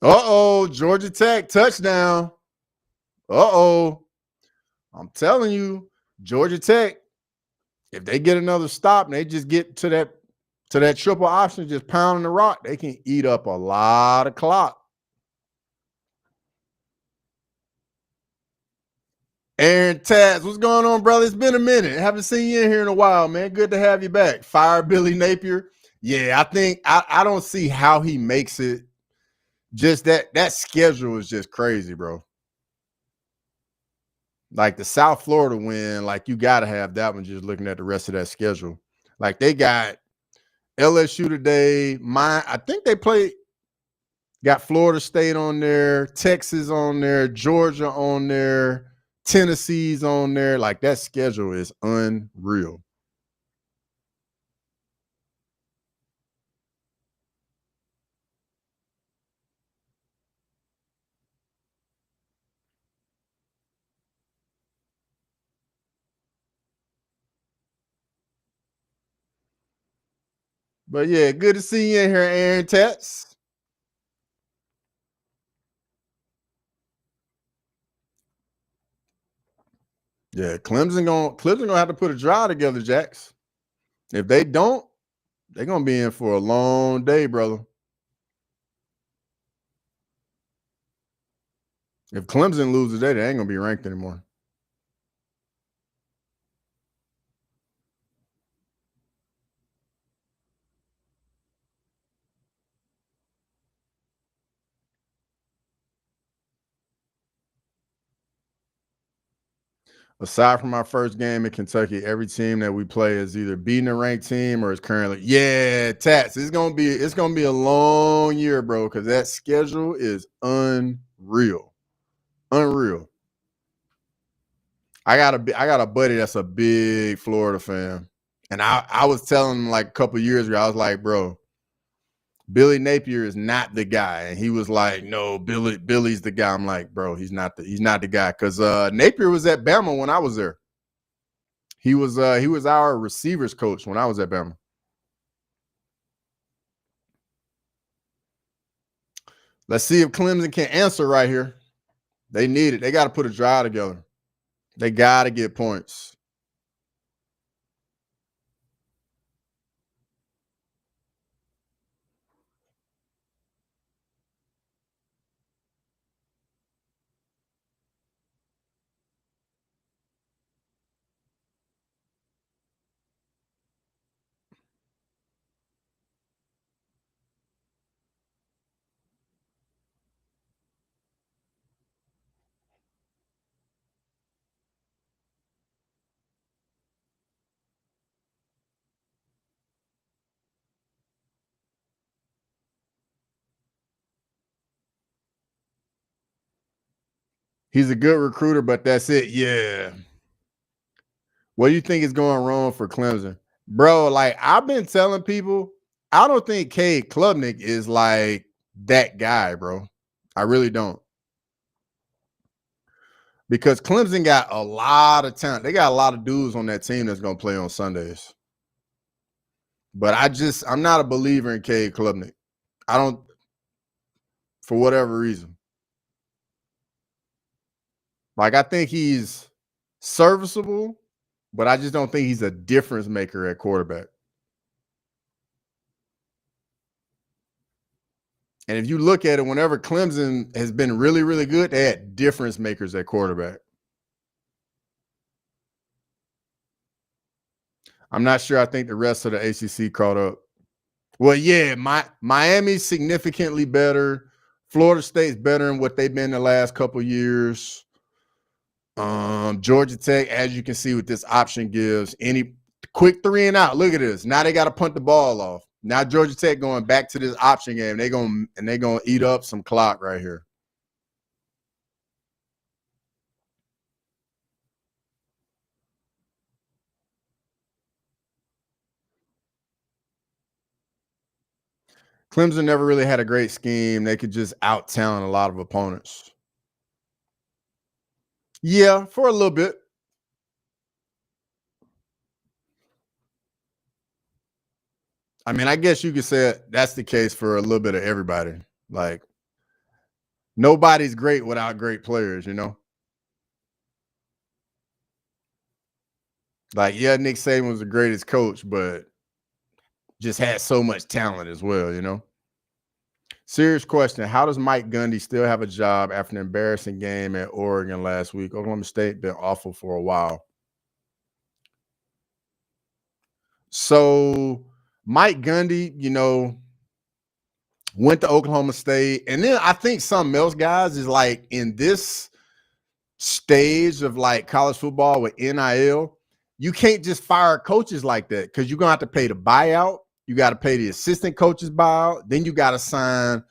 Uh-oh, Georgia Tech touchdown. Uh-oh. I'm telling you, Georgia Tech, if they get another stop and they just get to that triple option, just pounding the rock, they can eat up a lot of clock. Aaron Taz, what's going on, brother? It's been a minute. Haven't seen you in here in a while, man. Good to have you back. Fire Billy Napier. Yeah, I think I don't see how he makes it. Just that schedule is just crazy, bro. Like the South Florida win, like you got to have that one just looking at the rest of that schedule. Like they got LSU today. I think they got Florida State on there, Texas on there, Georgia on there, Tennessee's on there. Like that schedule is unreal. But yeah, good to see you in here, Aaron Tats. Yeah, Clemson gonna have to put a drive together, Jax. If they don't, they're gonna be in for a long day, brother. If Clemson loses today, they ain't gonna be ranked anymore. Aside from our first game in Kentucky, every team that we play is either beating a ranked team or is currently. Yeah, Tats. It's gonna be a long year, bro, because that schedule is unreal. Unreal. I got a buddy that's a big Florida fan. And I was telling him like a couple years ago, I was like, bro, Billy Napier is not the guy. And he was like, no, Billy's the guy. I'm like, bro, he's not the guy. Because Napier was at Bama when I was there. He was our receivers coach when I was at Bama. Let's see if Clemson can answer right here. They need it. They got to put a drive together. They got to get points. He's a good recruiter, but that's it. Yeah. What do you think is going wrong for Clemson? Bro, like I've been telling people, I don't think Cade Klubnik is like that guy, bro. I really don't. Because Clemson got a lot of talent. They got a lot of dudes on that team that's going to play on Sundays. But I'm not a believer in Cade Klubnik. I don't, for whatever reason. Like, I think he's serviceable, but I just don't think he's a difference maker at quarterback. And if you look at it, whenever Clemson has been really, really good, they had difference makers at quarterback. I'm not sure. I think the rest of the ACC caught up. Well, yeah, Miami's significantly better. Florida State's better than what they've been the last couple years. Georgia Tech, as you can see with this option, gives any quick 3 and out. Look at this. Now they got to punt the ball off. Now Georgia Tech going back to this option game. They're gonna eat up some clock right here. Clemson never really had a great scheme. They could just out talent a lot of opponents. Yeah, for a little bit. I mean, I guess you could say that's the case for a little bit of everybody. Like, nobody's great without great players, you know? Like, yeah, Nick Saban was the greatest coach, but just had so much talent as well, you know? Serious question. How does Mike Gundy still have a job after an embarrassing game at Oregon last week? Oklahoma State been awful for a while. So Mike Gundy, you know, went to Oklahoma State. And then I think something else, guys, is like in this stage of like college football with NIL, you can't just fire coaches like that because you're going to have to pay the buyout. You got to pay the assistant coaches buyout. Then you got to sign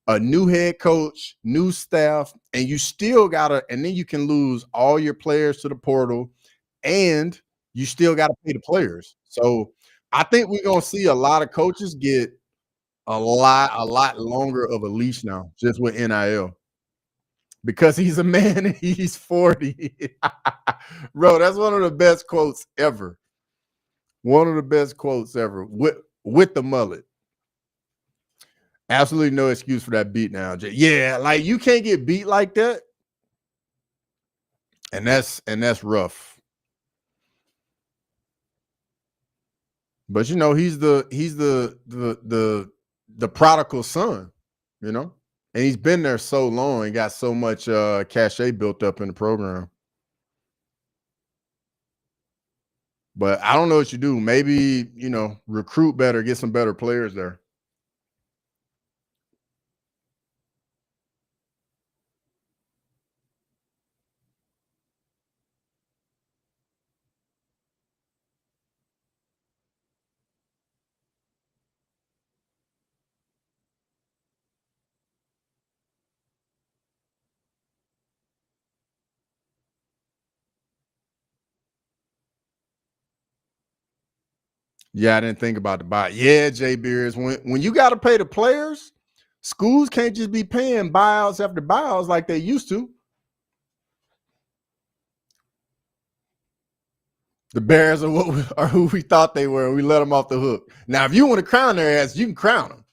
a new head coach, new staff, and you still got to, and then you can lose all your players to the portal and you still got to pay the players. So I think we're going to see a lot of coaches get a lot longer of a leash now just with NIL. Because he's a man and he's 40. Bro, that's one of the best quotes ever. One of the best quotes ever with the mullet. Absolutely no excuse for that beat now, Jay. Yeah, like you can't get beat like that. And that's rough. But you know, he's the prodigal son, you know? And he's been there so long and got so much cachet built up in the program. But I don't know what you do. Maybe, you know, recruit better, get some better players there. Yeah, I didn't think about the buy. Yeah, Jay Beers. When you got to pay the players, schools can't just be paying buyouts after buyouts like they used to. The Bears are who we thought they were. We let them off the hook. Now, if you want to crown their ass, you can crown them.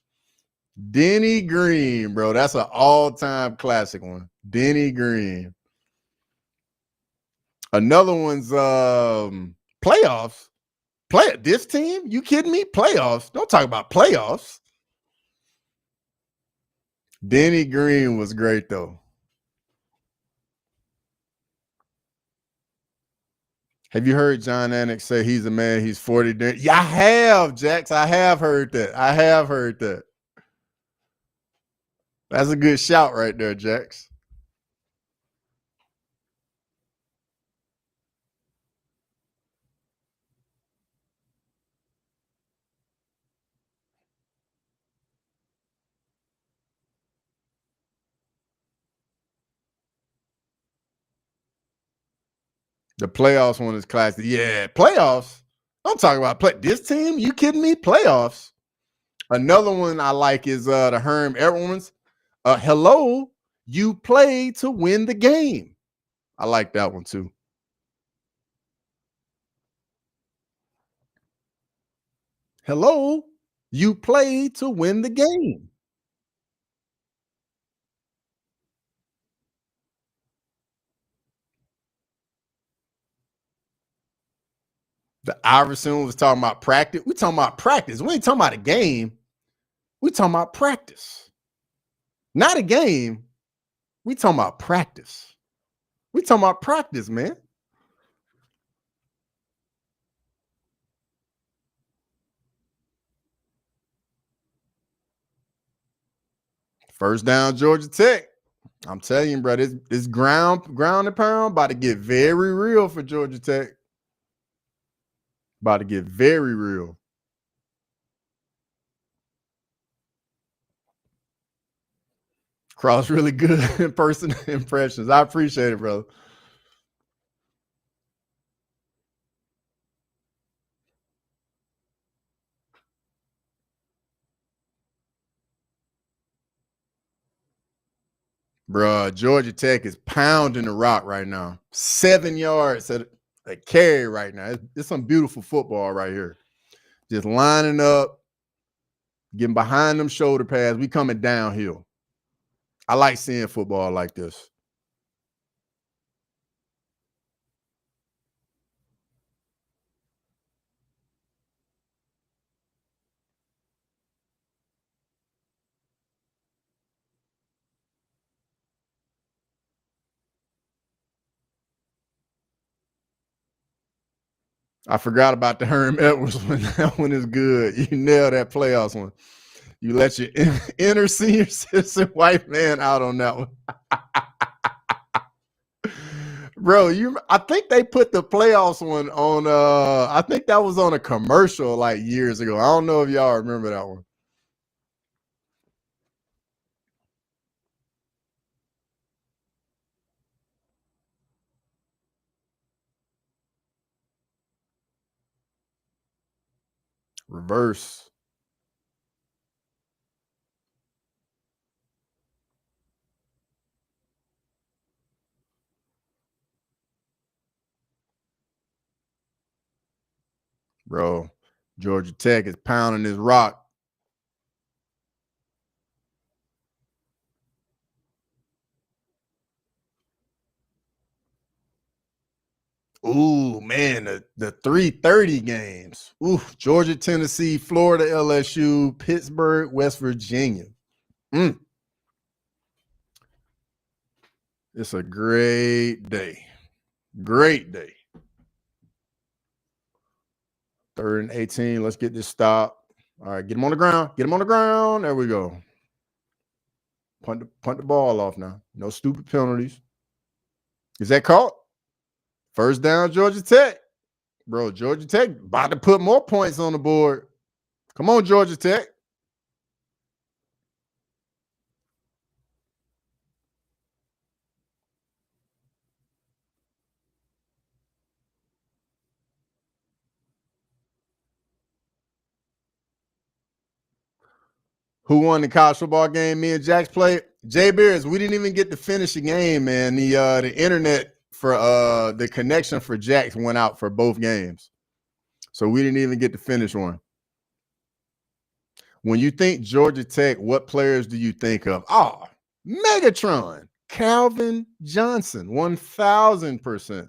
Denny Green, bro. That's an all-time classic one. Denny Green. Another one's playoffs. This team? You kidding me? Playoffs? Don't talk about playoffs. Denny Green was great though. Have you heard John Anik say he's a man? He's 40. Yeah, I have, Jax. I have heard that. I have heard that. That's a good shout right there, Jax. The playoffs one is classic. Yeah, playoffs. Don't talk about this team. You kidding me? Playoffs. Another one I like is the Herm Edwards. Hello, you play to win the game. I like that one too. Hello, you play to win the game. The Iverson was talking about practice. We talking about practice. We ain't talking about a game. We talking about practice. Not a game. We talking about practice. We talking about practice, man. First down, Georgia Tech. I'm telling you, bro, this ground and pound about to get very real for Georgia Tech. About to get very real. Cross really good in person impressions. I appreciate it, brother. Bruh, Georgia Tech is pounding the rock right now. 7 yards at a carry right now. It's some beautiful football right here. Just lining up, getting behind them shoulder pads. We coming downhill. I like seeing football like this. I forgot about the Herm Edwards one. That one is good. You nailed that playoffs one. You let your inner senior citizen white man out on that one. Bro, I think they put the playoffs one on I think that was on a commercial like years ago. I don't know if y'all remember that one. Reverse. Bro, Georgia Tech is pounding this rock. Ooh, man, the 3:30 games. Ooh, Georgia, Tennessee, Florida, LSU, Pittsburgh, West Virginia. It's a great day. Great day. 3rd and 18. Let's get this stop. All right, get him on the ground. Get him on the ground. There we go. Punt the ball off now. No stupid penalties. Is that caught? First down, Georgia Tech. Bro, Georgia Tech about to put more points on the board. Come on, Georgia Tech. Who won the college football game me and Jax played? Jay Beers. We didn't even get to finish the game, man. The internet for the connection for Jax went out for both games. So we didn't even get to finish one. When you think Georgia Tech, what players do you think of? Oh, Megatron, Calvin Johnson, 1000%.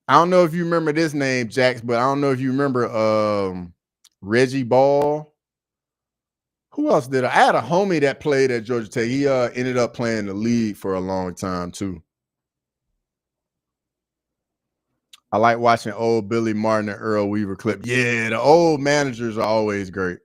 I don't know if you remember this name, Jax, but I don't know if you remember Reggie Ball. Who else did I had a homie that played at Georgia Tech. He ended up playing the league for a long time too. I like watching old Billy Martin and Earl Weaver clip. Yeah, the old managers are always great.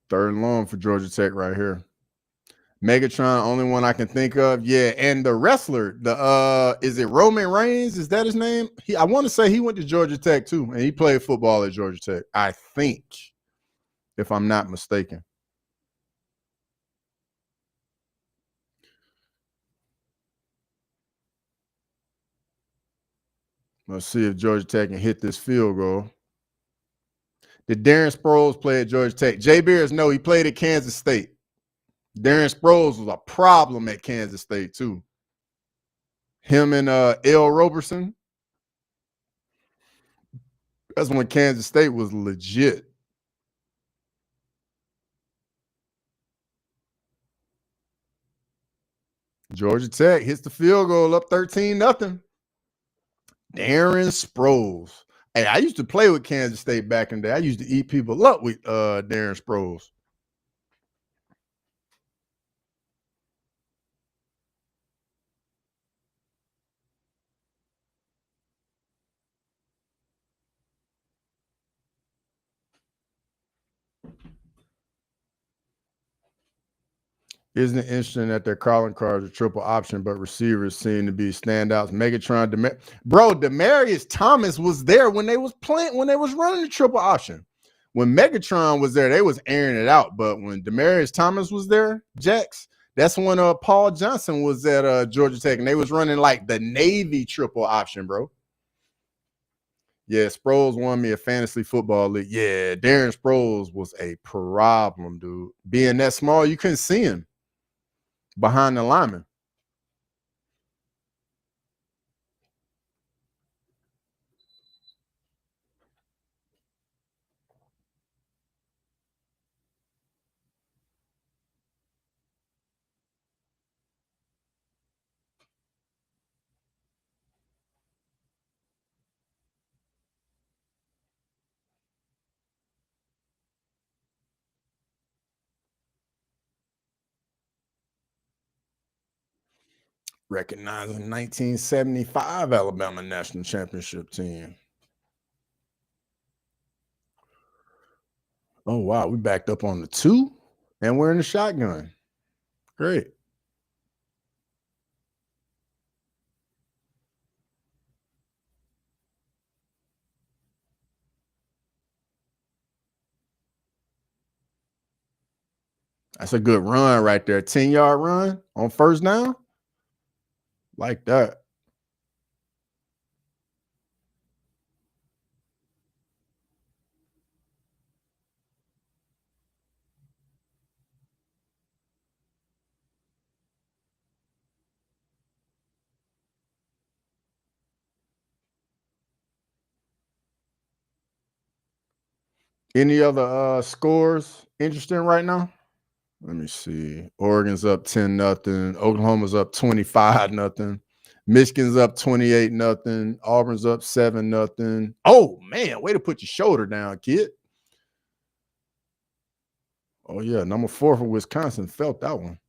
Third and long for Georgia Tech right here. Megatron, only one I can think of. Yeah, and the wrestler, the is it Roman Reigns? Is that his name? I want to say he went to Georgia Tech too, and he played football at Georgia Tech. I think, if I'm not mistaken. Let's see if Georgia Tech can hit this field goal. Did Darren Sproles play at Georgia Tech? Jay Beers, no, he played at Kansas State. Darren Sproles was a problem at Kansas State too. Him and L. Roberson. That's when Kansas State was legit. Georgia Tech hits the field goal up 13-0. Darren Sproles. Hey, I used to play with Kansas State back in the day. I used to eat people up with Darren Sproles. Isn't it interesting that their calling cards are triple option, but receivers seem to be standouts? Megatron, Demarius Thomas was there when they was playing, when they was running the triple option. When Megatron was there, they was airing it out. But when Demarius Thomas was there, Jax, that's when Paul Johnson was at Georgia Tech, and they was running like the Navy triple option, bro. Yeah, Sproles won me a fantasy football league. Yeah, Darren Sproles was a problem, dude. Being that small, you couldn't see him behind the lineman. Recognizing 1975 Alabama National Championship team. Oh, wow. We backed up on the 2 and we're in the shotgun. Great. That's a good run right there. 10-yard run on first down. Like that. Any other scores interesting right now? Let me see. Oregon's up 10-0. Oklahoma's up 25-0. Michigan's up 28-0. Auburn's up 7-0. Oh man, way to put your shoulder down, kid. Oh yeah, number 4 for Wisconsin felt that one.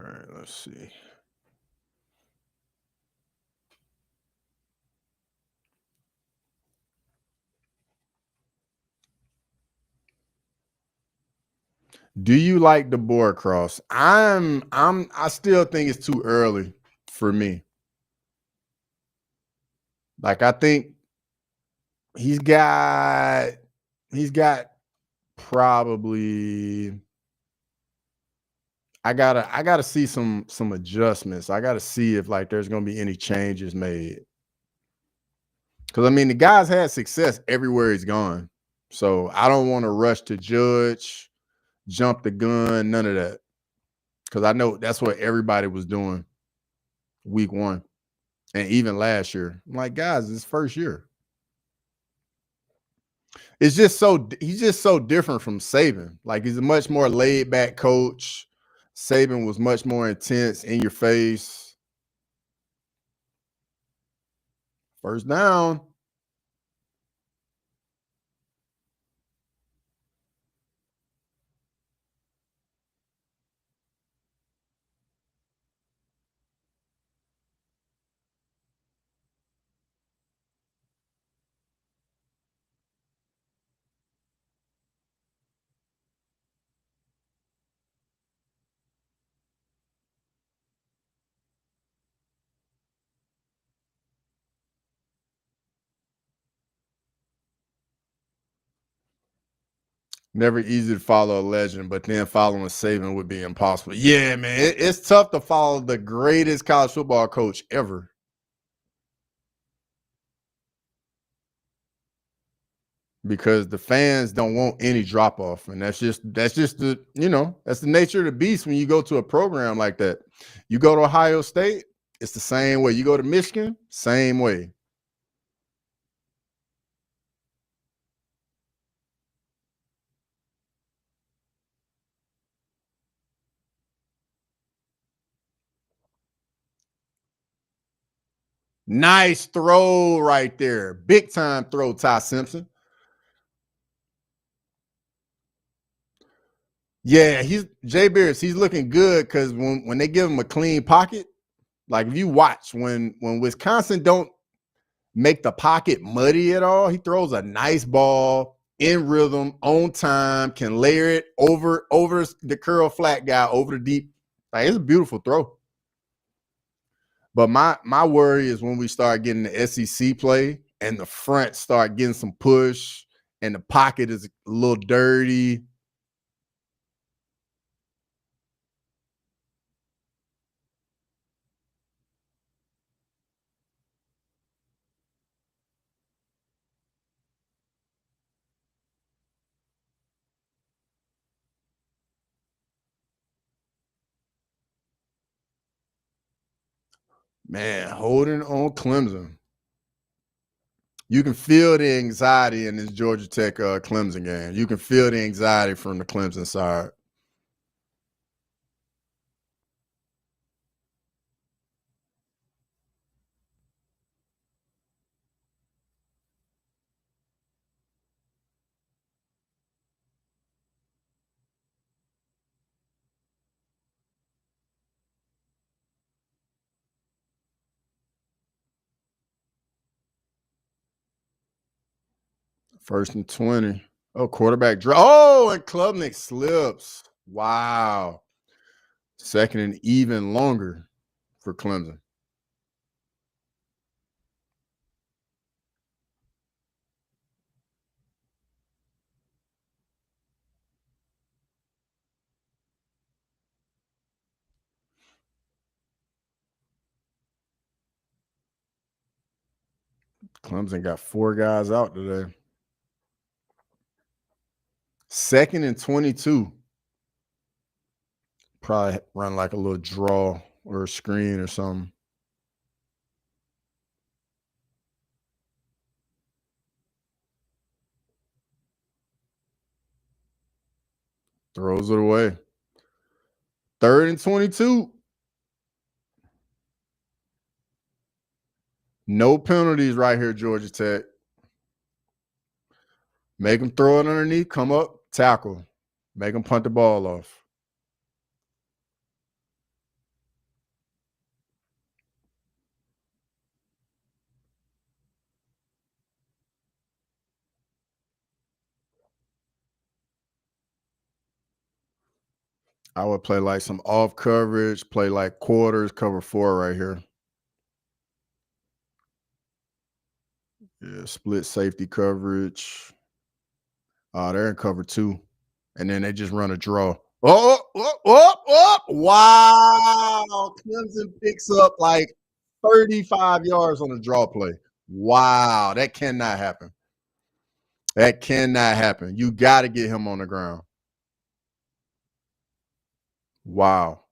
All right, let's see. Do you like the board cross? I still think it's too early for me. Like I think he's got probably I gotta see some adjustments. I gotta see if like there's gonna be any changes made. Because I mean, the guy's had success everywhere he's gone. So I don't want to rush to judge, jump the gun, none of that. Because I know that's what everybody was doing week one and even last year. I'm like, guys, it's first year. It's just he's just so different from Saban. Like he's a much more laid back coach. Saban was much more intense, in your face. First down. Never easy to follow a legend, but then following Saban would be impossible. Yeah, man, it's tough to follow the greatest college football coach ever. Because the fans don't want any drop off, and that's just the that's the nature of the beast when you go to a program like that. You go to Ohio State, it's the same way. You go to Michigan, same way. Nice throw right there, big time throw, Ty Simpson. Yeah, he's Jay Beers. He's looking good because when they give him a clean pocket, like if you watch when Wisconsin don't make the pocket muddy at all, he throws a nice ball in rhythm, on time, can layer it over the curl flat guy, over the deep. Like it's a beautiful throw. But my worry is when we start getting the SEC play and the front start getting some push and the pocket is a little dirty. Man, holding on Clemson. You can feel the anxiety in this Georgia Tech Clemson game. You can feel the anxiety from the Clemson side. First and 20. Oh, quarterback draw. Oh, and Klubnik slips. Wow. Second and even longer for Clemson. Clemson got 4 guys out today. Second and 22. Probably run like a little draw or a screen or something. Throws it away. Third and 22. No penalties right here, Georgia Tech. Make them throw it underneath, come up, tackle. Make them punt the ball off. I would play like some off coverage, play like quarters, cover 4 right here. Yeah, split safety coverage. They're in cover 2. And then they just run a draw. Oh, oh, oh, oh. Wow. Clemson picks up like 35 yards on a draw play. Wow, that cannot happen. That cannot happen. You got to get him on the ground. Wow.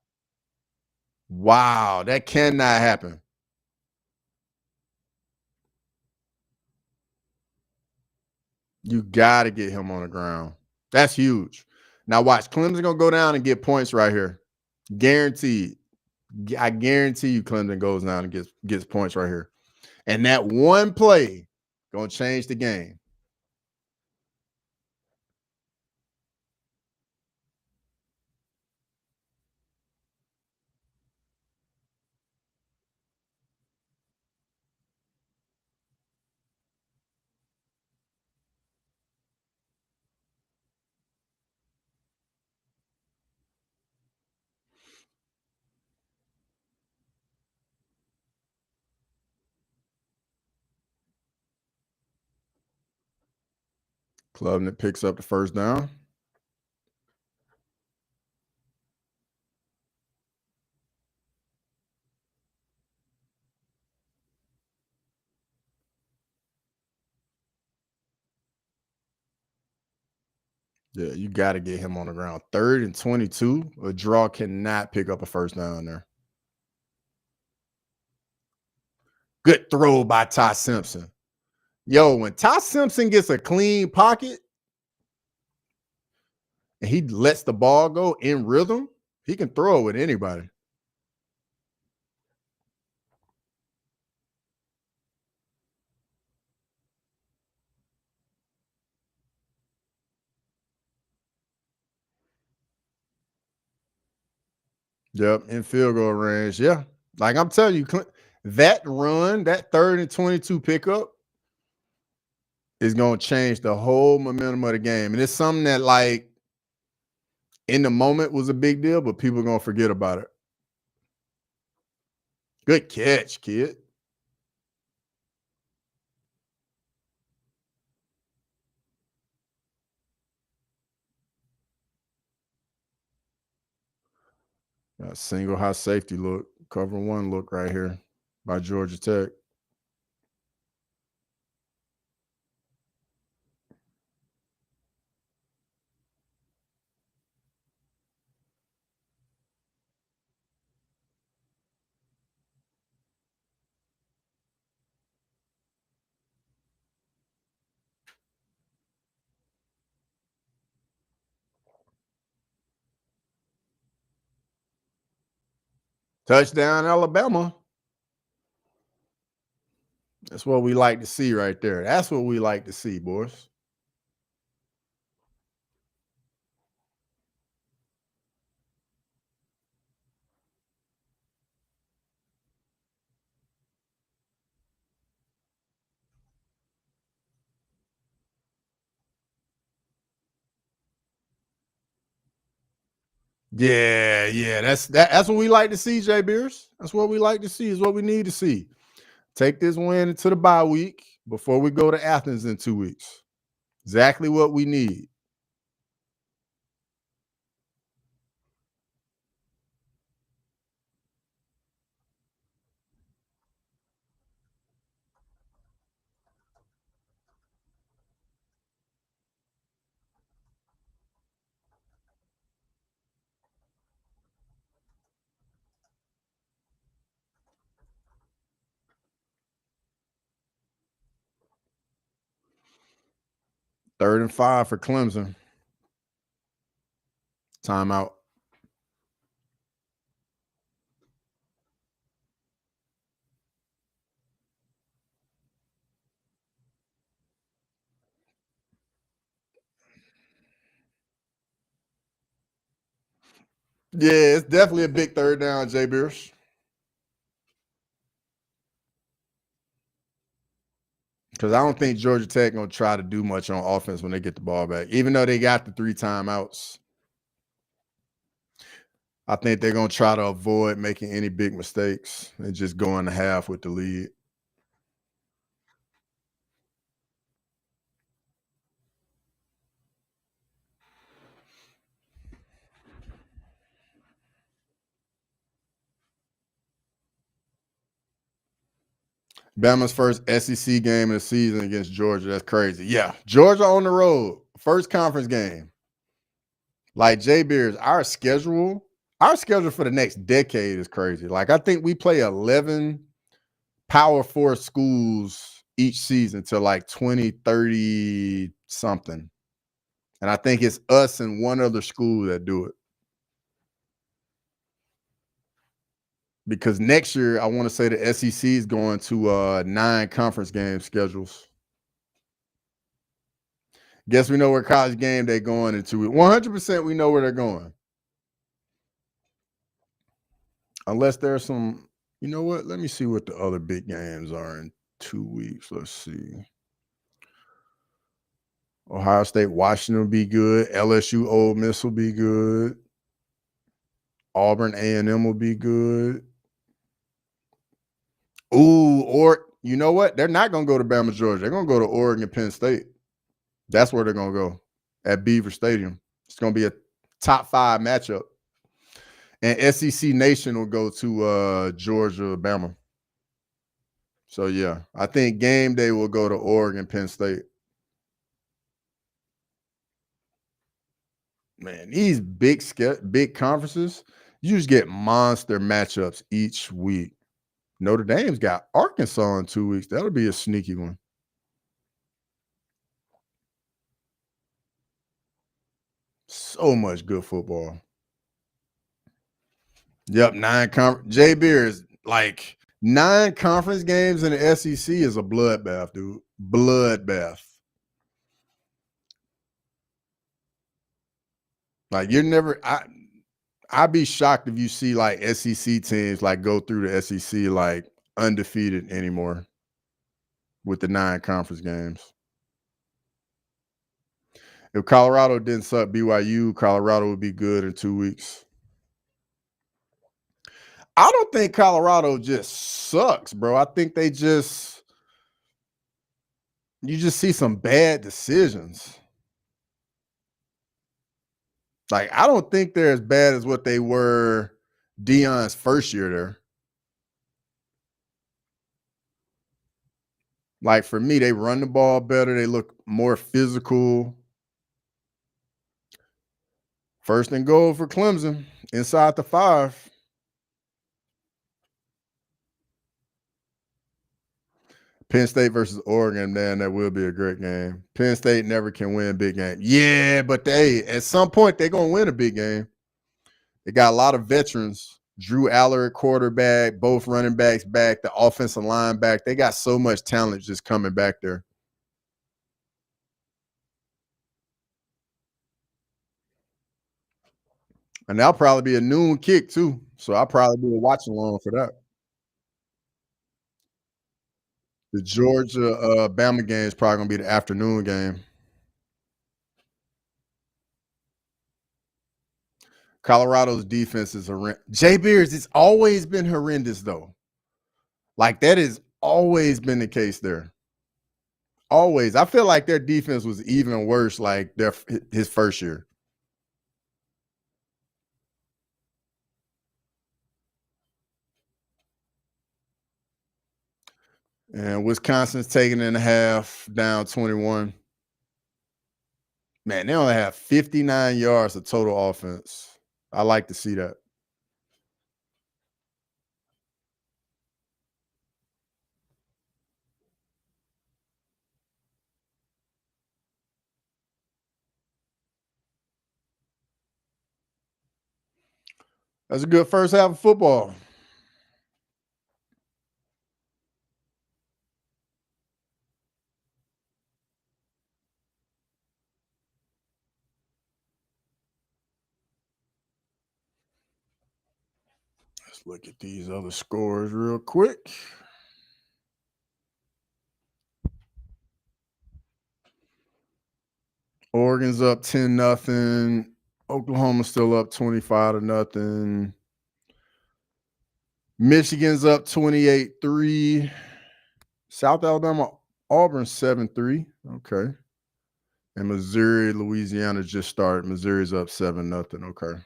Wow, that cannot happen. You got to get him on the ground. That's huge. Now watch, Clemson gonna go down and get points right here. Guaranteed. I guarantee you Clemson goes down and gets points right here. And that one play gonna change the game. Klubnik picks up the first down. Yeah, you got to get him on the ground. 3rd and 22. A draw cannot pick up a first down there. Good throw by Ty Simpson. Yo, when Ty Simpson gets a clean pocket and he lets the ball go in rhythm, he can throw it with anybody. Yep, in field goal range. Yeah. Like I'm telling you, that run, that 3rd and 22 pickup is going to change the whole momentum of the game. And it's something that, like, in the moment was a big deal, but people are going to forget about it. Good catch, kid. Single high safety look, cover one look right here by Georgia Tech. Touchdown, Alabama. That's what we like to see right there. That's what we like to see, boys. Yeah, yeah. That's what we like to see, Jay Beers. That's what we like to see, is what we need to see. Take this win into the bye week before we go to Athens in 2 weeks. Exactly what we need. Third and 5 for Clemson. Timeout. Yeah, it's definitely a big third down, Jay Beers. Because I don't think Georgia Tech gonna try to do much on offense when they get the ball back. Even though they got the 3 timeouts, I think they're gonna try to avoid making any big mistakes and just go in the half with the lead. Bama's first SEC game of the season against Georgia. That's crazy. Yeah, Georgia on the road, first conference game. Like Jay Beers, our schedule for the next decade is crazy. Like I think we play 11 Power Four schools each season to like 2030 something. And I think it's us and one other school that do it. Because next year, I want to say the SEC is going to 9 conference game schedules. Guess we know where college game day going into it. 100% we know where they're going. Unless there's some, you know what? Let me see what the other big games are in 2 weeks. Let's see. Ohio State, Washington will be good. LSU, Ole Miss will be good. Auburn, A&M will be good. Ooh, or you know what? They're not going to go to Bama, Georgia. They're going to go to Oregon, Penn State. That's where they're going to go at Beaver Stadium. It's going to be a top 5 matchup. And SEC Nation will go to Georgia, Bama. So, yeah, I think game day will go to Oregon, Penn State. Man, these big conferences, you just get monster matchups each week. Notre Dame's got Arkansas in 2 weeks. That'll be a sneaky one. So much good football. Yep, 9 Jay Beers, like 9 conference games in the SEC is a bloodbath, dude. Bloodbath. Like you're never I'd be shocked if you see like SEC teams like go through the SEC like undefeated anymore with the 9 conference games. If Colorado didn't suck BYU, Colorado would be good in 2 weeks. I don't think Colorado just sucks, bro. I think you just see some bad decisions. Like, I don't think they're as bad as what they were Deion's first year there. Like, for me, they run the ball better. They look more physical. First and goal for Clemson inside the 5. Penn State versus Oregon, man, that will be a great game. Penn State never can win a big game. Yeah, but at some point, they're going to win a big game. They got a lot of veterans. Drew Aller at quarterback, both running backs back, the offensive line back. They got so much talent just coming back there. And that'll probably be a noon kick too. So I'll probably be a watch along for that. The Georgia Bama game is probably gonna be the afternoon game. Colorado's defense is horrendous. Jay Beers, it's always been horrendous though. Like that has always been the case there. Always. I feel like their defense was even worse like his first year. And Wisconsin's taking in a half, down 21. Man, they only have 59 yards of total offense. I like to see that. That's a good first half of football. Let's look at these other scores real quick. Oregon's up 10-0. Oklahoma's still up 25-0. Michigan's up 28-3. South Alabama, Auburn 7-3. Okay. And Missouri, Louisiana just started. Missouri's up 7-0. Okay.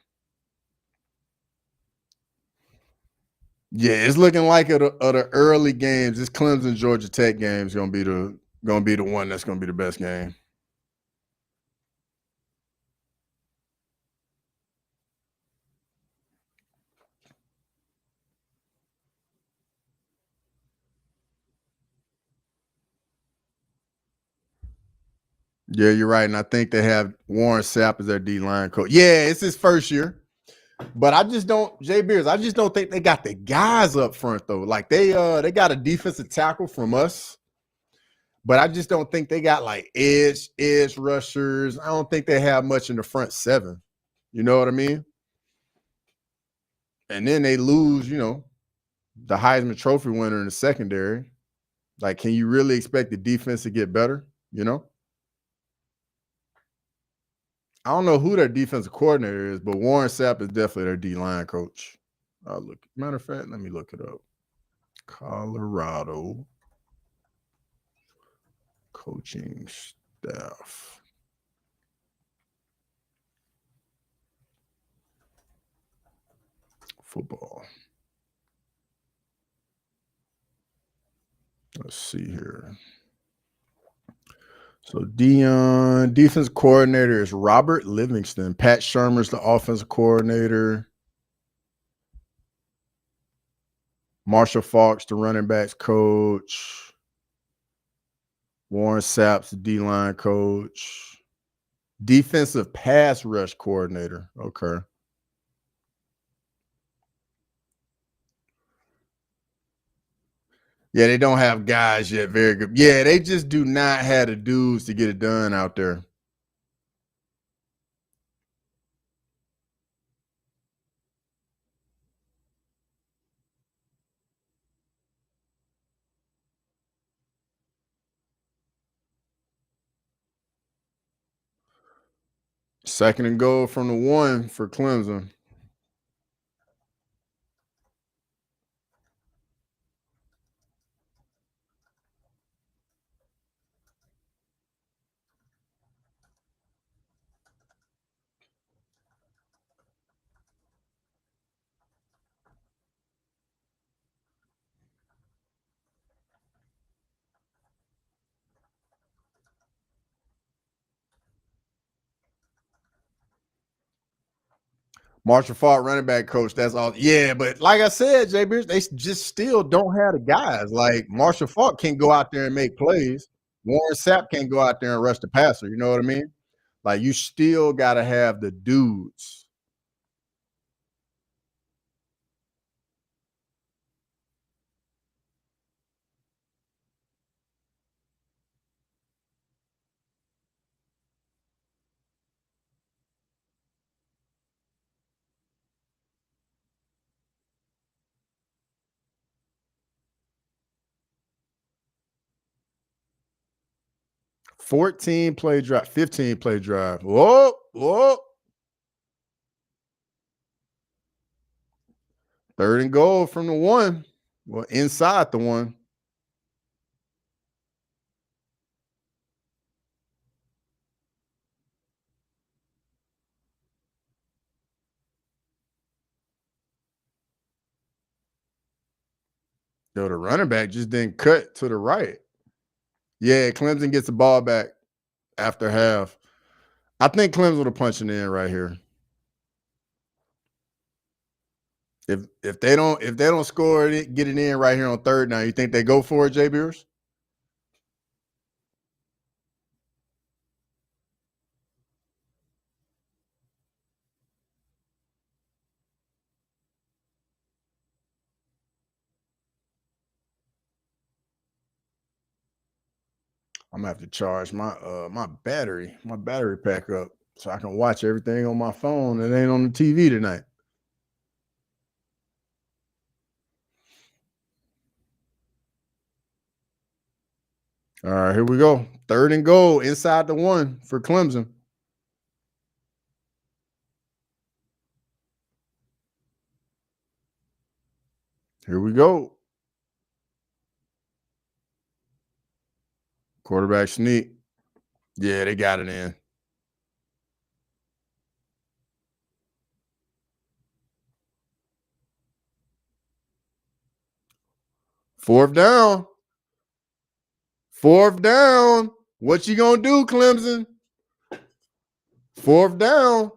Yeah, it's looking like of the early games, this Clemson Georgia Tech game is gonna be the one that's gonna be the best game. Yeah, you're right. And I think they have Warren Sapp as their D line coach. Yeah, it's his first year. But I just don't, Jay Beers, I just don't think they got the guys up front though. Like they got a defensive tackle from us, but I just don't think they got like edge rushers. I don't think they have much in the front seven. You know what I mean? And then they lose, the Heisman Trophy winner in the secondary. Like, can you really expect the defense to get better? You know? I don't know who their defensive coordinator is, but Warren Sapp is definitely their D line coach. Look, matter of fact, let me look it up. Colorado coaching staff. Football. Let's see here. So Dion, defense coordinator is Robert Livingston. Pat Shermer's the offensive coordinator. Marshall Faulk's the running backs coach. Warren Sapp's the D-line coach. Defensive pass rush coordinator. Okay. Yeah, they don't have guys yet. Very good. Yeah, they just do not have the dudes to get it done out there. Second and goal from the 1 for Clemson. Marshall Faulk, running back coach. That's all. Yeah, but like I said, Jay Beers, they just still don't have the guys. Like Marshall Faulk can't go out there and make plays. Warren Sapp can't go out there and rush the passer. You know what I mean? Like you still got to have the dudes. 14 play drive, 15 play drive. Whoa, whoa. Third and goal from the 1. Well, inside the 1. Yo, the running back just didn't cut to the right. Yeah, Clemson gets the ball back after half. I think Clemson will punch it in right here. If they don't score it, get it in right here on third down, you think they go for it, Jay Beers? I'm gonna have to charge my battery pack up so I can watch everything on my phone that ain't on the TV tonight. All right, here we go. Third and goal inside the 1 for Clemson. Here we go. Quarterback sneak. Yeah, they got it in. Fourth down. Fourth down. What you gonna do, Clemson? Fourth down.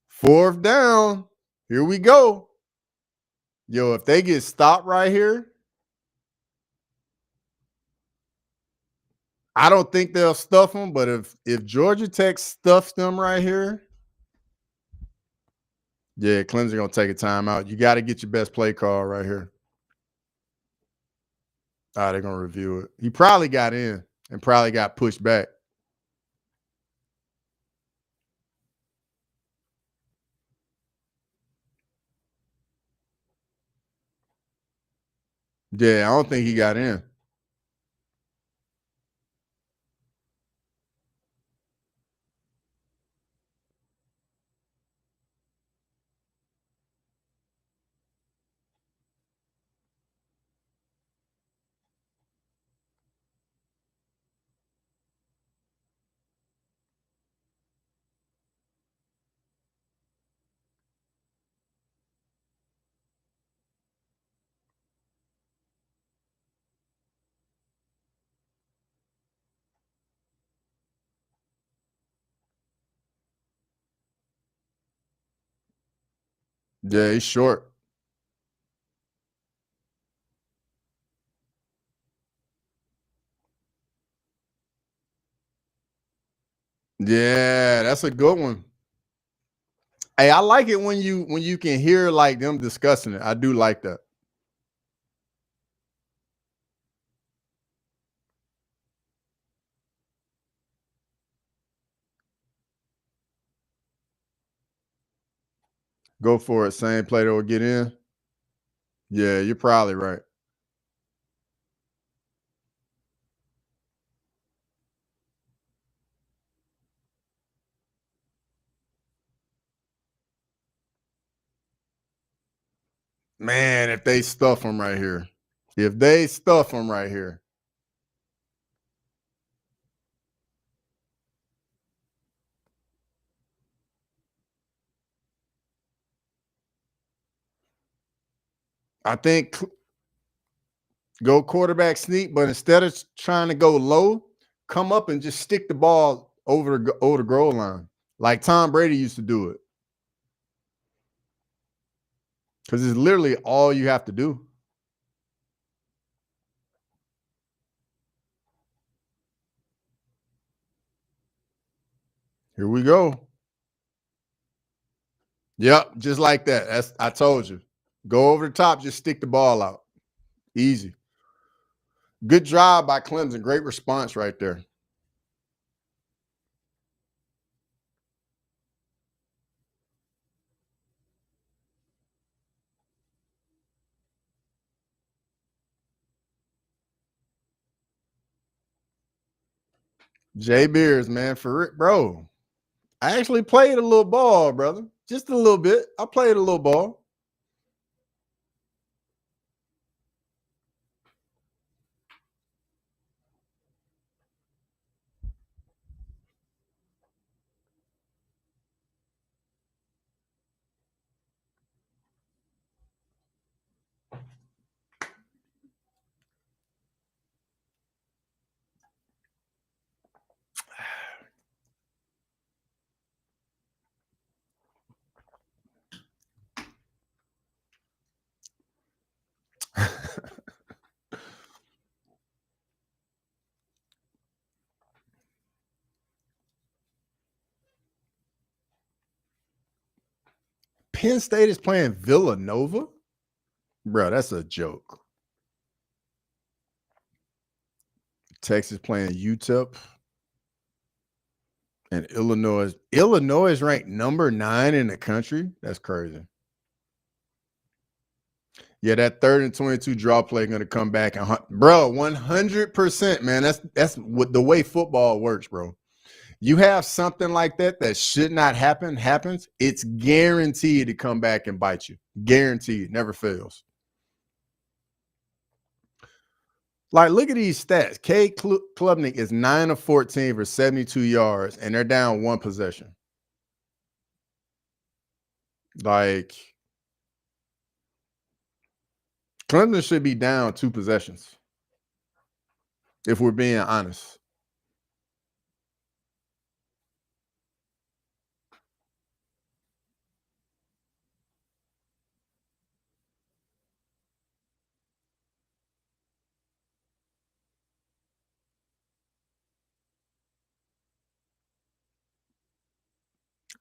Fourth down. Here we go. Yo, if they get stopped right here, I don't think they'll stuff them. But if Georgia Tech stuffs them right here, yeah, Clemson gonna take a timeout. You got to get your best play call right here. They're gonna review it. He probably got in and probably got pushed back. Yeah, I don't think he got in. Yeah, he's short. Yeah, that's a good one. Hey, I like it when you can hear like them discussing it. I do like that. Go for it. Same play that will get in. Yeah, you're probably right. Man, if they stuff him right here. If they stuff him right here. I think go quarterback sneak, but instead of trying to go low, come up and just stick the ball over the goal line. Like Tom Brady used to do it. Because it's literally all you have to do. Here we go. Yep, just like that. I told you. Go over the top, just stick the ball out. Easy. Good job by Clemson. Great response right there. Jay Beers, man, for it, bro. I actually played a little ball, brother. Just a little bit. I played a little ball. Penn State is playing Villanova? Bro, that's a joke. Texas playing UTEP. And Illinois. Illinois is ranked number 9 in the country. That's crazy. Yeah, that 3rd and 22 draw play going to come back and bro, 100%, man. That's what the way football works, bro. You have something like that should not happen, happens. It's guaranteed to come back and bite you. Guaranteed, never fails. Like, look at these stats. Cade Klubnik is 9 of 14 for 72 yards, and they're down 1 possession. Like, Clemson should be down 2 possessions, if we're being honest.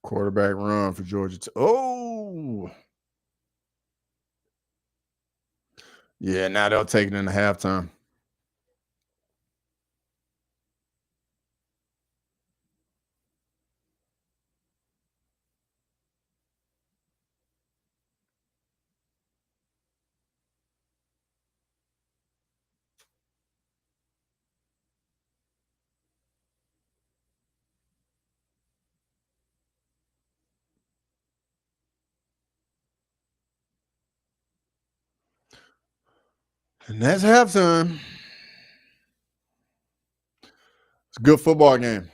Quarterback run for Georgia. Oh, yeah. Now they'll take it in the halftime. And that's halftime. It's a good football game.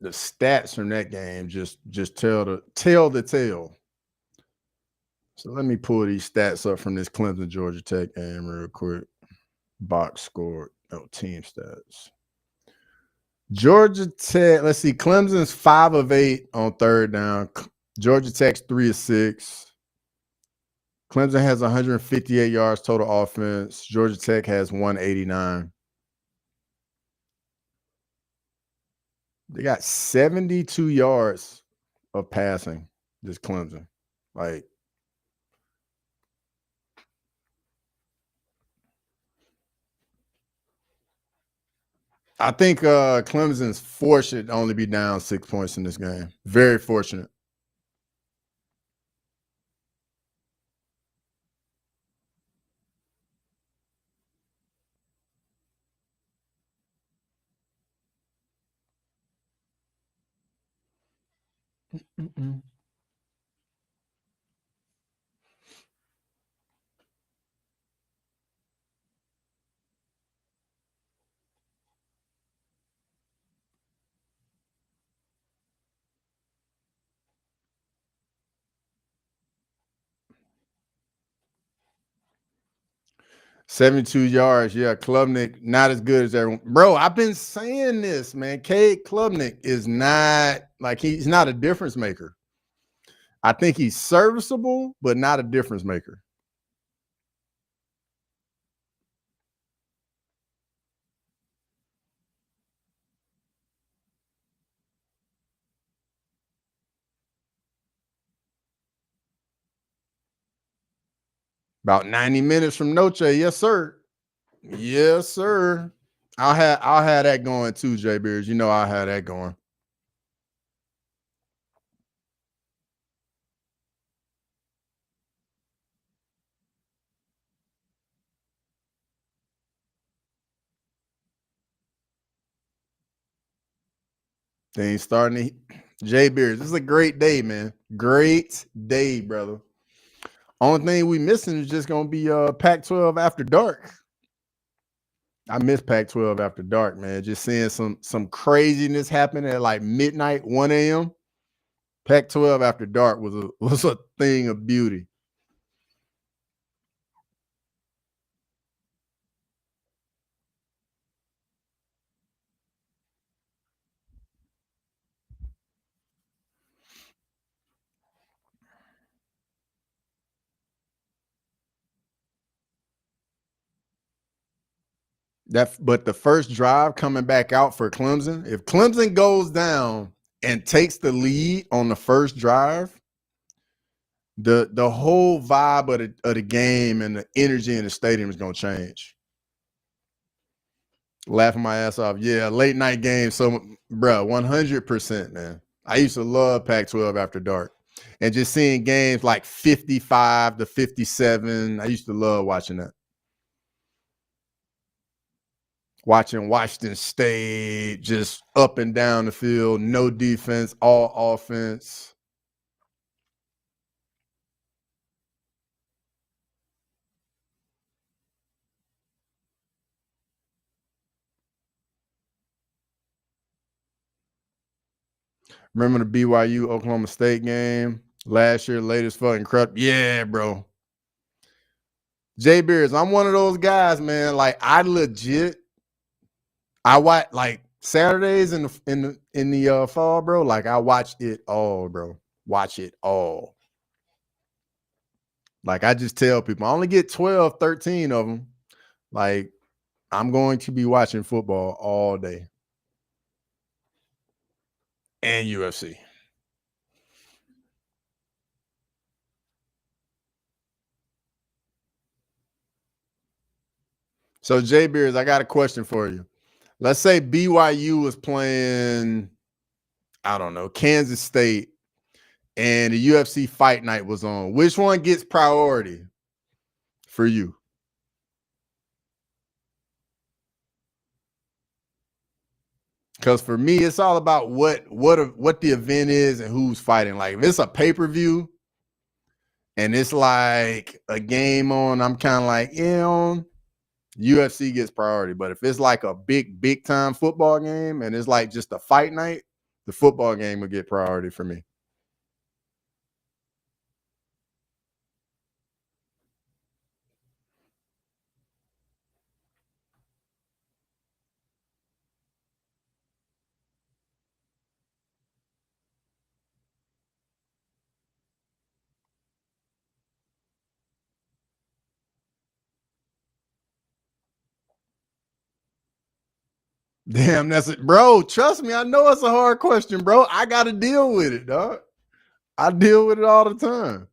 The stats from that game just tell the tale. So let me pull these stats up from this Clemson Georgia Tech game real quick. Box score, no team stats. Georgia Tech, let's see. Clemson's 5 of 8 on third down. Georgia Tech's 3 of 6. Clemson has 158 yards total offense. Georgia Tech has 189. They got 72 yards of passing, this Clemson. Like, I think Clemson's fortunate to only be down 6 points in this game. Very fortunate. Mm-mm. 72 yards. Yeah, Klubnik, not as good as everyone. Bro, I've been saying this, man. Cade Klubnik is not, like, he's not a difference maker. I think he's serviceable, but not a difference maker. About 90 minutes from Noche. Yes, sir. Yes, sir. I'll have that going too, Jay Beers. You know I'll have that going. Things starting to Jay Beers. This is a great day, man. Great day, brother. Only thing we missing is just gonna be Pac-12 after dark. I miss Pac-12 after dark, man. Just seeing some craziness happen at like midnight, 1 a.m. Pac-12 after dark was a thing of beauty. But the first drive coming back out for Clemson, if Clemson goes down and takes the lead on the first drive, the whole vibe of the game and the energy in the stadium is gonna change. Laughing my ass off. Yeah, late night game. So, bro, 100%, man. I used to love Pac-12 after dark. And just seeing games like 55 to 57. I used to love watching that. Watching Washington State just up and down the field, no defense, all offense. Remember the BYU Oklahoma State game last year? Latest fucking crap. Yeah, bro. Jay Beers, I'm one of those guys, man. Like I watch like Saturdays in the fall, bro. Like I watch it all, bro. Watch it all. Like I just tell people, I only get 12, 13 of them. Like I'm going to be watching football all day. And UFC. So Jay Beers, I got a question for you. Let's say BYU was playing, I don't know, Kansas State, and the UFC fight night was on. Which one gets priority for you? Because for me, it's all about what the event is and who's fighting. Like if it's a pay-per-view and it's like a game on, I'm kind of like, UFC gets priority. But if it's like a big time football game and it's like just a fight night, the football game will get priority for me. Damn, that's it, bro. Trust me, I know it's a hard question, bro. I got to deal with it, dog. I deal with it all the time.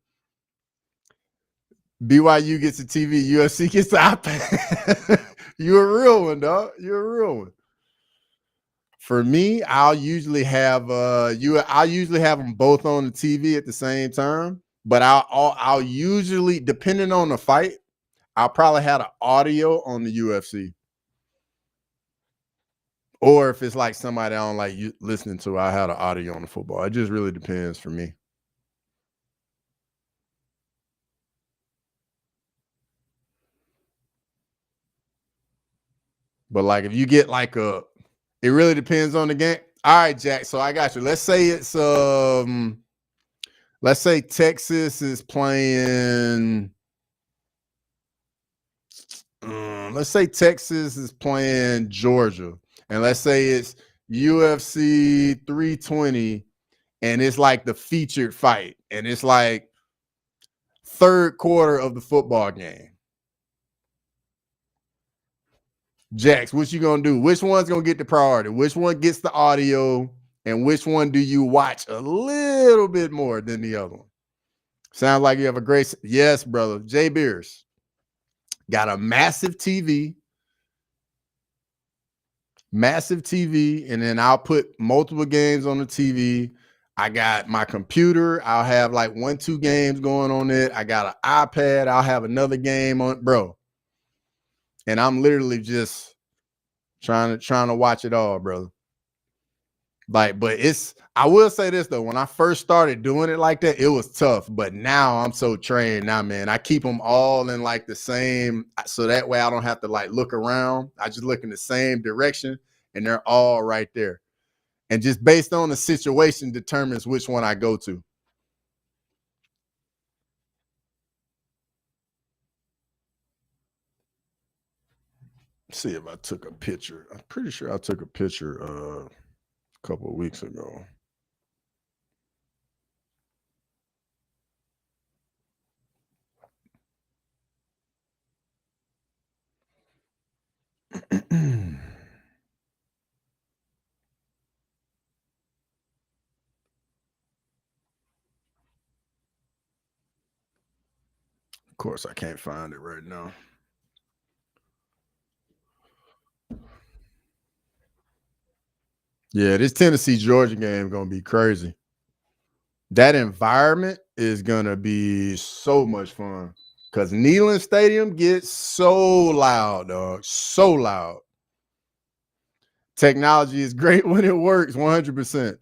BYU gets the TV, UFC gets the iPad. You're a real one, dog. You're a real one. For me, I'll usually have them both on the TV at the same time. But I'll usually, depending on the fight, I'll probably have the audio on the UFC. Or if it's like somebody I don't like you listening to, I have the audio on the football. It just really depends for me. But like if you get like it really depends on the game. All right, Jack. So I got you. Let's say Texas is playing. Let's say Texas is playing Georgia, and let's say it's UFC 320, and it's like the featured fight, and it's like third quarter of the football game. Jax, what you gonna do? Which one's gonna get the priority? Which one gets the audio? And which one do you watch a little bit more than the other one? Sounds like you have a great, yes, brother. Jay Beers got a massive TV, and then I'll put multiple games on the TV. I got my computer. I'll have like 1-2 games going on it. I got an iPad. I'll have another game on, bro. And I'm literally just trying to watch it all, brother. Like, but I will say this though, when I first started doing it like that, it was tough. But now I'm so trained now, man. I keep them all in like the same, so that way I don't have to like look around. I just look in the same direction and they're all right there. And just based on the situation determines which one I go to. See if I took a picture. I'm pretty sure I took a picture a couple of weeks ago. Of course, I can't find it right now. Yeah, this Tennessee Georgia game gonna be crazy. That environment is gonna be so much fun because Neyland Stadium gets so loud, dog. So loud. Technology is great when it works, 100%.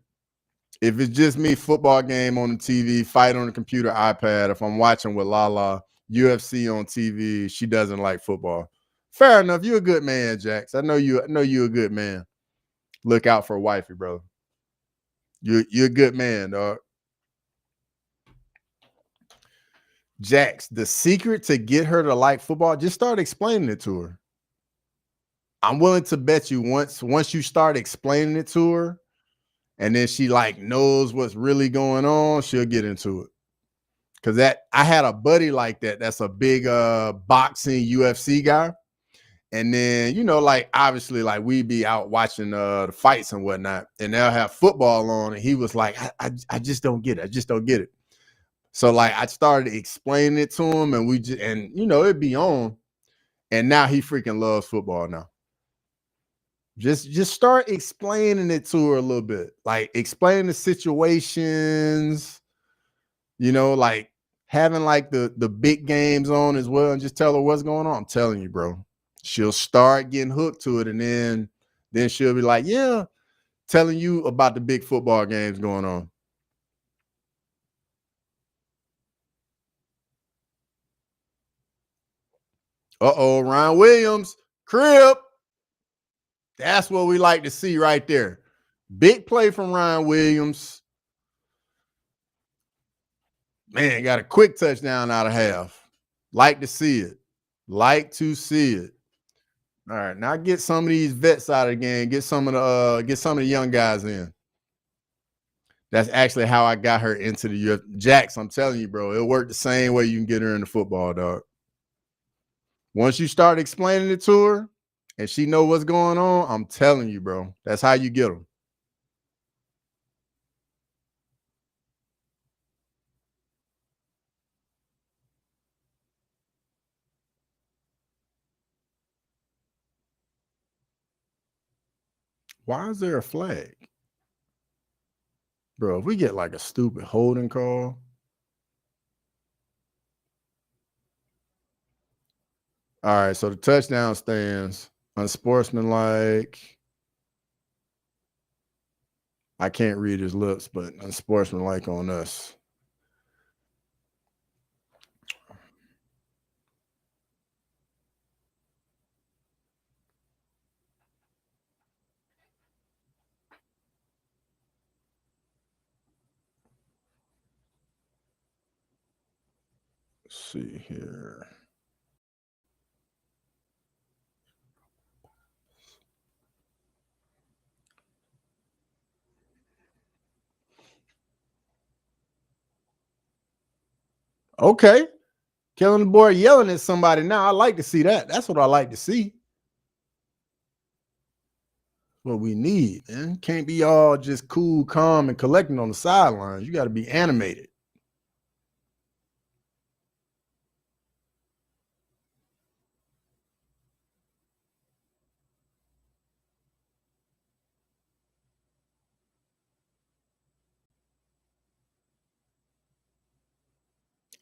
If it's just me, football game on the TV, fight on the computer, iPad. If I'm watching with Lala, UFC on TV, she doesn't like football. Fair enough. You're a good man, Jax. I know you're a good man. Look out for wifey, bro. You're a good man, dog. Jax, the secret to get her to like football, just start explaining it to her. I'm willing to bet you once you start explaining it to her, and then she like knows what's really going on, she'll get into it. Cause that I had a buddy like that. That's a big boxing UFC guy. And then, like obviously, like we'd be out watching the fights and whatnot, and they'll have football on, and he was like, I just don't get it. I just don't get it. So like I started explaining it to him, and it'd be on, and now he freaking loves football now. Just start explaining it to her a little bit. Like explain the situations, like having like the big games on as well, and just tell her what's going on. I'm telling you, bro. She'll start getting hooked to it, and then she'll be like, yeah, telling you about the big football games going on. Uh-oh, Ryan Williams, crib. That's what we like to see right there. Big play from Ryan Williams. Man, got a quick touchdown out of half. Like to see it. Like to see it. All right, now get some of these vets out of the game. Get some of the young guys in. That's actually how I got her into the UFC. Jax, I'm telling you, bro, it'll work the same way you can get her into football, dog. Once you start explaining it to her and she know what's going on, I'm telling you, bro, that's how you get them. Why is there a flag? Bro, if we get like a stupid holding call. All right, so the touchdown stands. Unsportsmanlike. I can't read his lips, but unsportsmanlike on us. Let's see here. Okay. Killing the boy yelling at somebody now. I like to see that. That's what I like to see. What we need, man. Can't be all just cool, calm, and collecting on the sidelines. You got to be animated.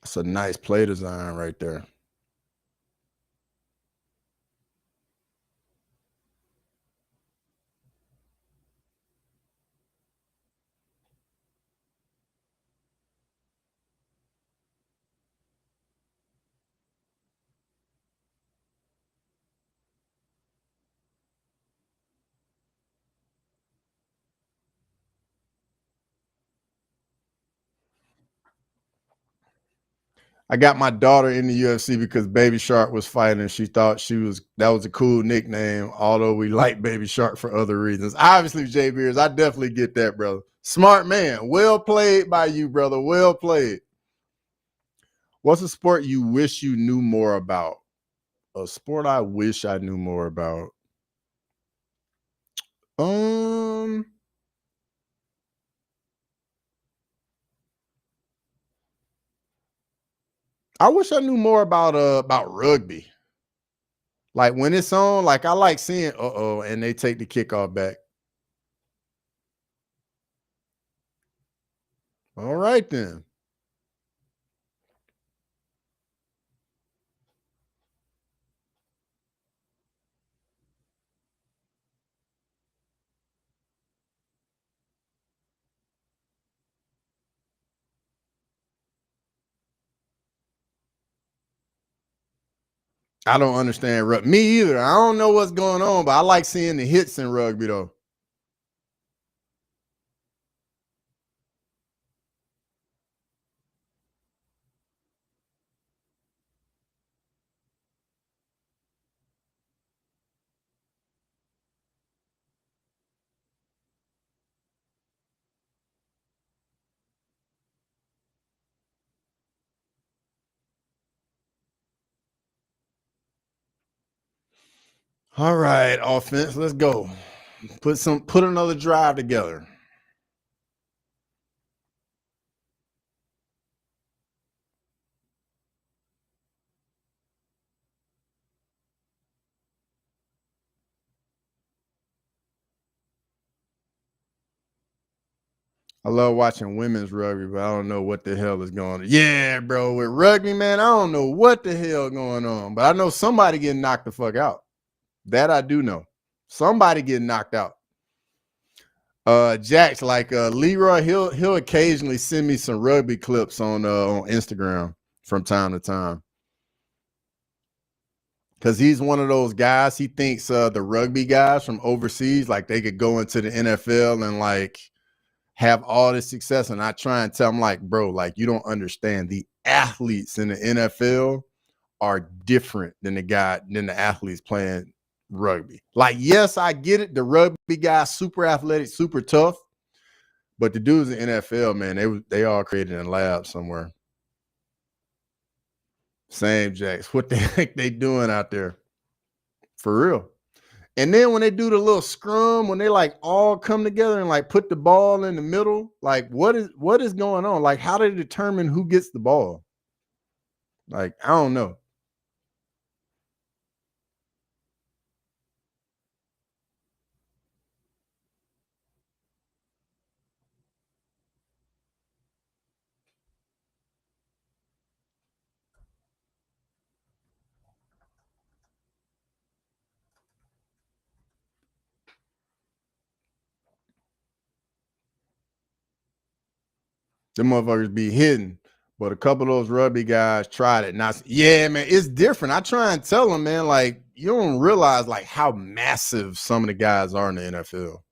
That's a nice play design right there. I got my daughter in the UFC because Baby Shark was fighting. She thought that was a cool nickname, although we like Baby Shark for other reasons. Obviously, Jay Beers, I definitely get that, brother. Smart man. Well played by you, brother. Well played. What's a sport you wish you knew more about? A sport I wish I knew more about. Um, I wish I knew more about rugby. Like when it's on, like I like seeing and they take the kickoff back. All right then. I don't understand rugby. Me either. I don't know what's going on, but I like seeing the hits in rugby though. All right, offense, let's go. Put another drive together. I love watching women's rugby, but I don't know what the hell is going on. Yeah, bro, with rugby, man, I don't know what the hell going on, but I know somebody getting knocked the fuck out. That I do know. Somebody getting knocked out. Jax, like Leroy, he'll occasionally send me some rugby clips on Instagram from time to time. Because he's one of those guys, he thinks the rugby guys from overseas, like they could go into the NFL and like have all this success. And I try and tell him, like, bro, like you don't understand. The athletes in the NFL are different than the athletes playing rugby. Like, yes, I get it. The rugby guys, super athletic, super tough. But the dudes in the NFL, man, they all created in a lab somewhere. Same Jacks. What the heck they doing out there? For real. And then when they do the little scrum, when they like all come together and like put the ball in the middle, like what is going on? Like how do they determine who gets the ball? Like, I don't know. Them motherfuckers be hidden. But a couple of those rugby guys tried it. Not, yeah, man, it's different. I try and tell them, man, like you don't realize like how massive some of the guys are in the NFL.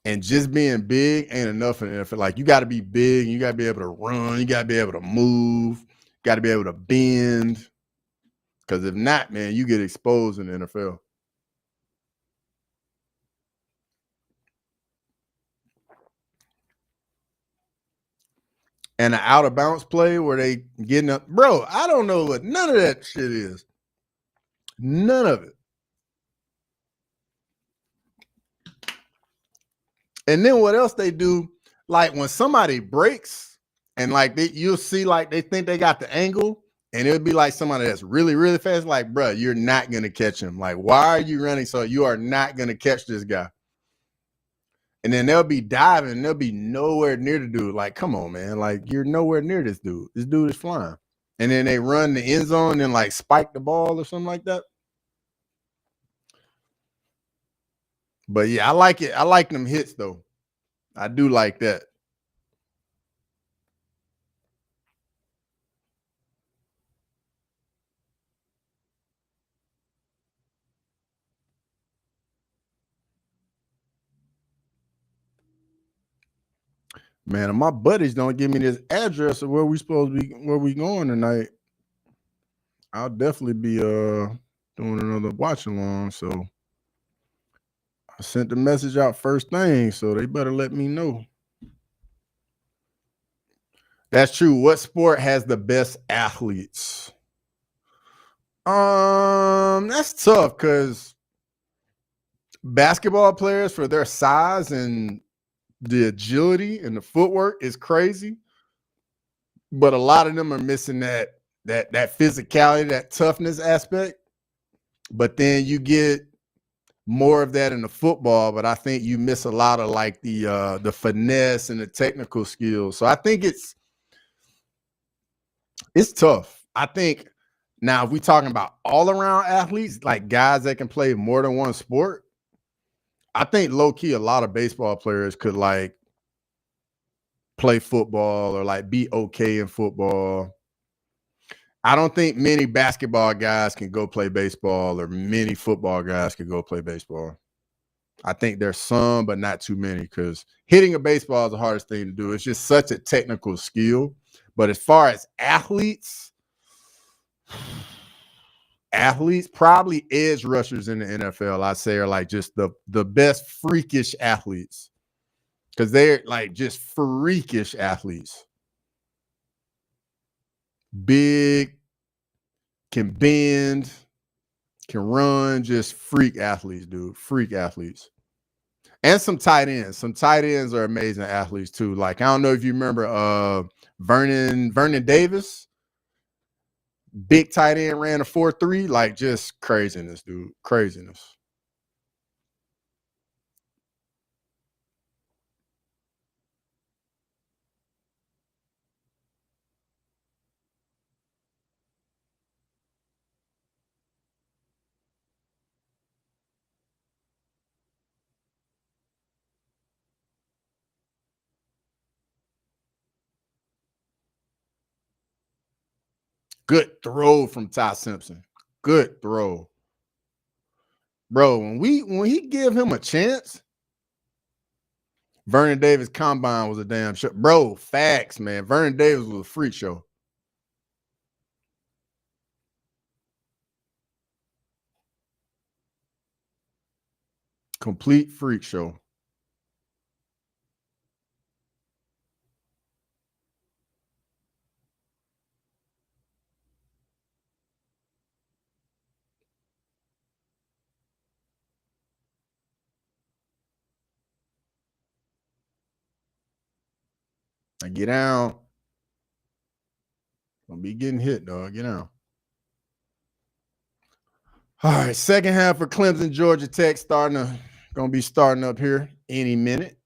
And just being big ain't enough in the NFL. Like you got to be big, you got to be able to run, you got to be able to move, got to be able to bend. Because if not, man, you get exposed in the NFL. And an out of bounds play where they getting up, bro. I don't know what none of that shit is. None of it. And then what else they do? Like when somebody breaks and like you'll see like they think they got the angle, and it'll be like somebody that's really, really fast. Like, bro, you're not gonna catch him. Like, why are you running? So you are not gonna catch this guy. And then they'll be diving, and they'll be nowhere near the dude. Like, come on, man. Like, you're nowhere near this dude. This dude is flying. And then they run the end zone and like spike the ball or something like that. But yeah, I like it. I like them hits though. I do like that. Man, and my buddies don't give me this address of where we supposed to be, where we going tonight. I'll definitely be doing another watch along. So I sent the message out first thing, so they better let me know. That's true. What sport has the best athletes? That's tough because basketball players for their size and the agility and the footwork is crazy. But a lot of them are missing that physicality, that toughness aspect. But then you get more of that in the football, but I think you miss a lot of like the finesse and the technical skills. So I think it's tough. I think now if we're talking about all around athletes, like guys that can play more than one sport, I think low key a lot of baseball players could like play football or like be okay in football. I don't think many basketball guys can go play baseball or many football guys can go play baseball. I think there's some, but not too many because hitting a baseball is the hardest thing to do. It's just such a technical skill. But as far as athletes, probably edge rushers in the NFL, I'd say are like just the best freakish athletes because they're like just freakish athletes. Big, can bend, can run, just freak athletes, dude. Freak athletes. And some tight ends. Some tight ends are amazing athletes too. Like, I don't know if you remember Vernon Davis, big tight end, ran a 4.3. Like, just craziness, dude. Craziness. Good throw from Ty Simpson. Good throw. Bro, when he give him a chance, Vernon Davis combine was a damn show. Bro, facts, man. Vernon Davis was a freak show. Complete freak show. Now get down. Don't be getting hit, dog. Get down. All right, second half for Clemson, Georgia Tech gonna be starting up here any minute.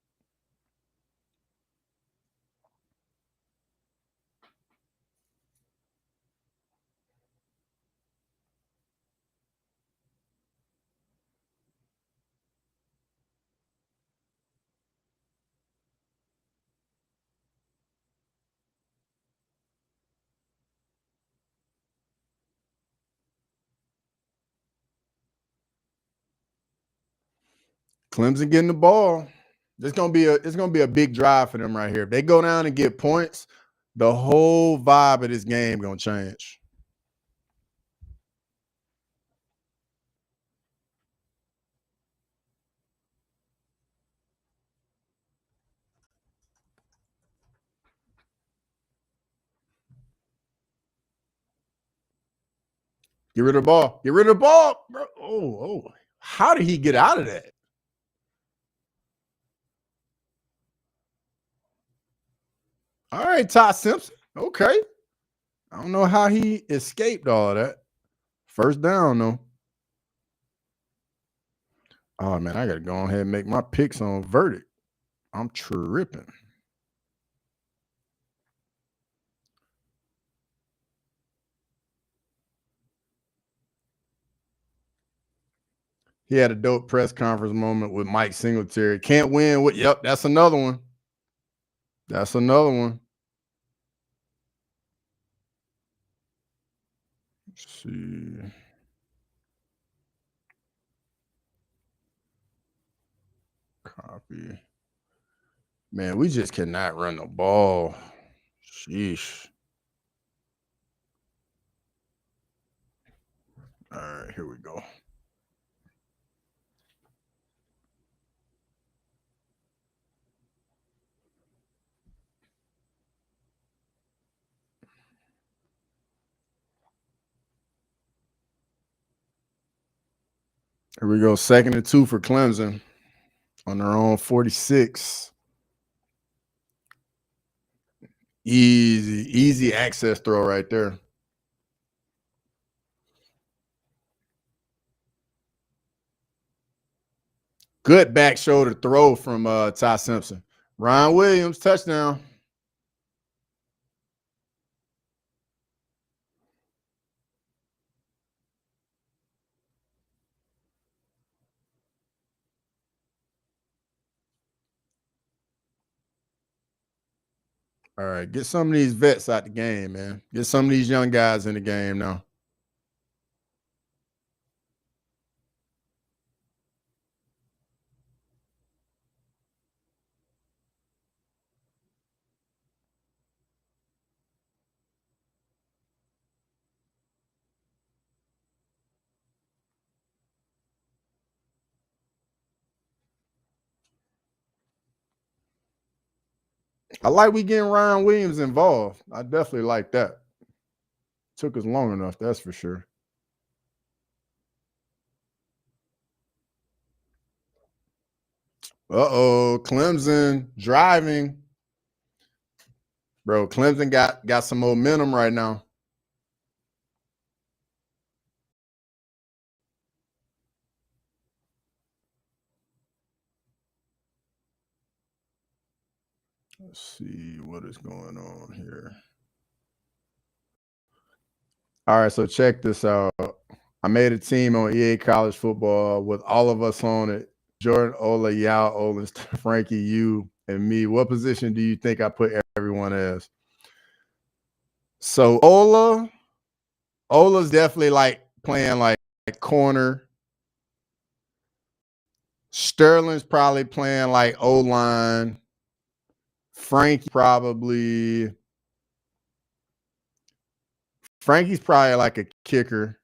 Clemson getting the ball. It's gonna be a big drive for them right here. If they go down and get points, the whole vibe of this game gonna change. Get rid of the ball. Get rid of the ball. Bro. Oh. How did he get out of that? All right, Ty Simpson. Okay. I don't know how he escaped all that. First down, though. Oh, man, I got to go ahead and make my picks on verdict. I'm tripping. He had a dope press conference moment with Mike Singletary. Can't win with, yep, that's another one. That's another one. Let's see. Copy. Man, we just cannot run the ball. Sheesh. All right, here we go. Here we go. 2nd and 2 for Clemson on their own 46. Easy access throw right there. Good back shoulder throw from Ty Simpson. Ryan Williams, touchdown. All right, get some of these vets out the game, man. Get some of these young guys in the game now. I like we getting Ryan Williams involved. I definitely like that. Took us long enough, that's for sure. Uh-oh, Clemson driving. Bro, Clemson got some momentum right now. Let's see what is going on here. All right, so check this out. I made a team on EA College Football with all of us on it. Jordan, Ola, Yao, Olin, Frankie, you, and me. What position do you think I put everyone as? So Ola's definitely like playing like corner. Sterling's probably playing like O-line. Frankie's probably like a kicker.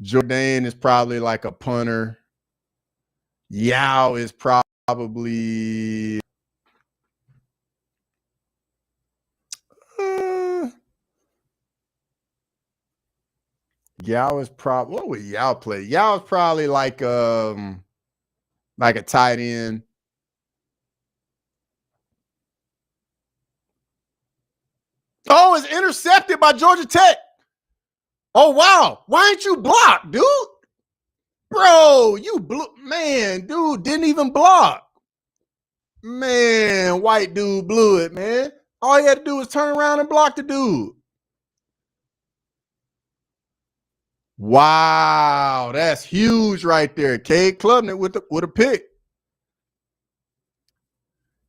Jordan is probably like a punter. Yao is probably Yao is probably, what would Yao play? Yao is probably like a tight end. Oh, it's intercepted by Georgia Tech. Oh, wow. Why ain't you blocked, dude? Bro, you blew, man, dude didn't even block. Man, white dude blew it, man. All he had to do was turn around and block the dude. Wow, that's huge right there. Cade Klubnik with a pick.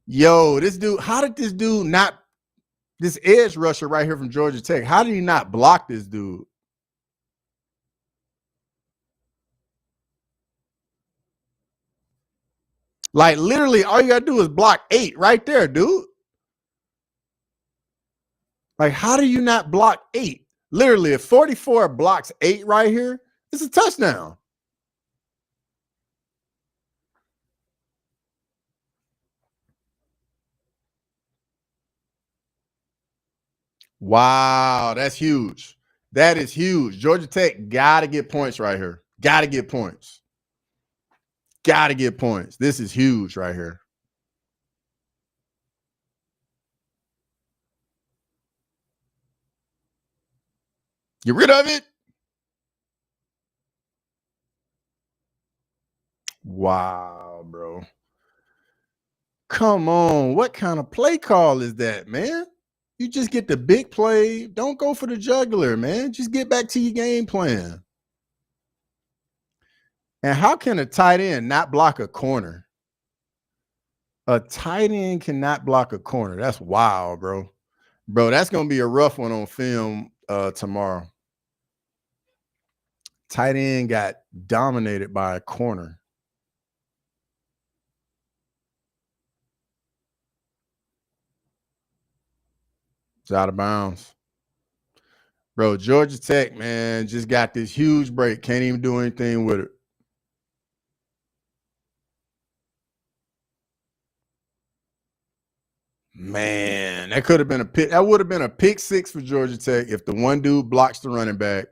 Yo, this dude, how did this dude not, this edge rusher right here from Georgia Tech, how did he not block this dude? Like literally, all you gotta do is block 8 right there, dude. Like, how do you not block 8? Literally, if 44 blocks 8 right here, it's a touchdown. Wow, that's huge. That is huge. Georgia Tech got to get points right here. Got to get points. Got to get points. This is huge right here. Get rid of it. Wow, bro. Come on. What kind of play call is that, man? You just get the big play. Don't go for the jugular, man. Just get back to your game plan. And how can a tight end not block a corner? A tight end cannot block a corner. That's wild, bro. Bro, that's going to be a rough one on film tomorrow. Tight end got dominated by a corner. It's out of bounds. Bro, Georgia Tech, man, just got this huge break. Can't even do anything with it. Man, that could have been a pick. That would have been a pick 6 for Georgia Tech if the one dude blocks the running back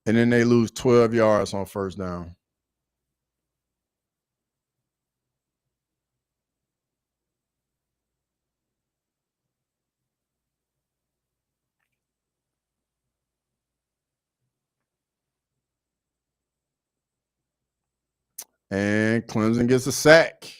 and then they lose 12 yards on first down. And Clemson gets a sack.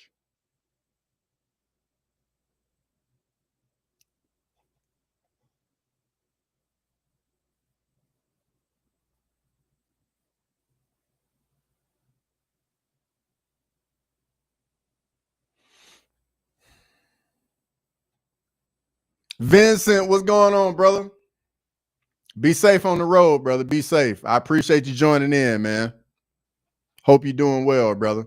Vincent, what's going on, brother? Be safe on the road, brother. Be safe. I appreciate you joining in, man. Hope you're doing well, brother.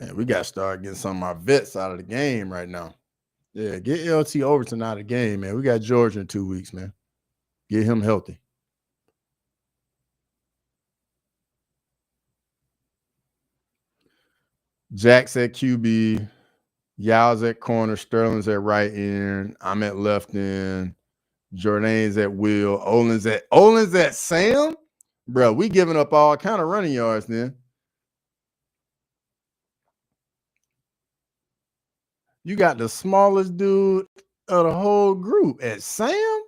Man, we got to start getting some of our vets out of the game right now. Yeah, get LT Overton out of the game, man. We got Georgia in 2 weeks, man. Get him healthy. Jack's at QB. Yao's at corner. Sterling's at right end. I'm at left end. Jordan's at Will. Olin's at Sam. Bro, we giving up all kind of running yards then. You got the smallest dude of the whole group at Sam.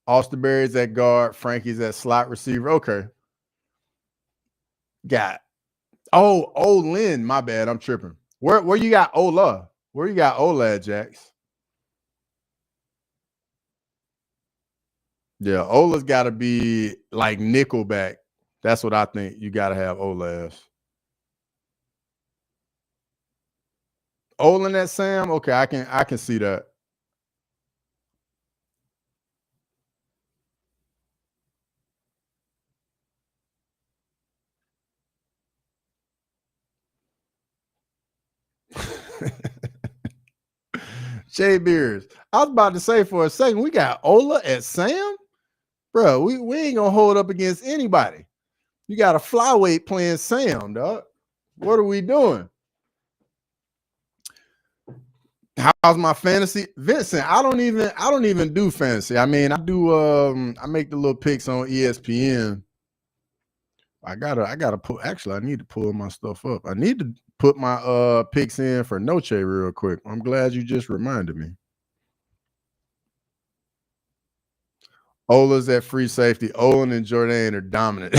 Austin Berry's at guard. Frankie's at slot receiver. Okay. Got Lynn. My bad. I'm tripping. Where you got Ola? Where you got Ola at, Jax? Yeah, Ola's got to be like nickelback. That's what I think you got to have Ola as. Olin at Sam? Okay, I can see that. Jay Beers. I was about to say for a second, we got Ola at Sam? Bro, we ain't going to hold up against anybody. You got a flyweight playing Sam, dog. What are we doing? How's my fantasy? Vincent, I don't even do fantasy. I mean, I do I make the little picks on ESPN. I gotta put actually I need to pull my stuff up. I need to put my picks in for Noche real quick. I'm glad you just reminded me. Ola's at free safety. Olin and Jordan are dominant.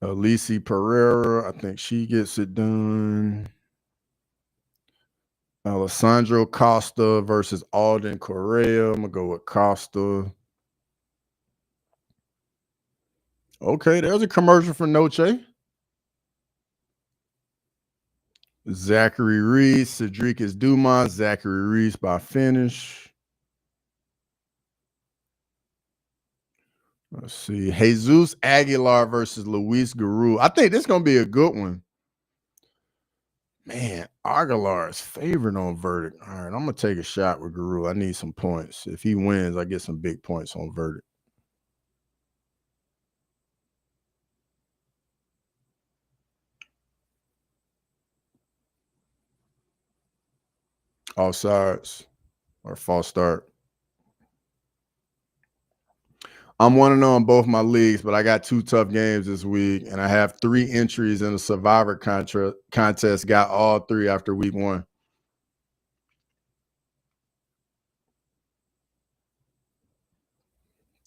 Alicia Pereira, I think she gets it done. Alessandro Costa versus Alden Correa. I'm gonna go with Costa. Okay, there's a commercial for Noche. Zachary Reese, Cedricus Dumas, Zachary Reese by finish. Let's see. Jesus Aguilar versus Luis Guru. I think this is going to be a good one. Man, Aguilar is favored on verdict. All right, I'm going to take a shot with Guru. I need some points. If he wins, I get some big points on verdict. Offsides or false start. I'm 1-0 on both my leagues, but I got 2 tough games this week, and I have 3 entries in a Survivor contest. Got all 3 after week 1.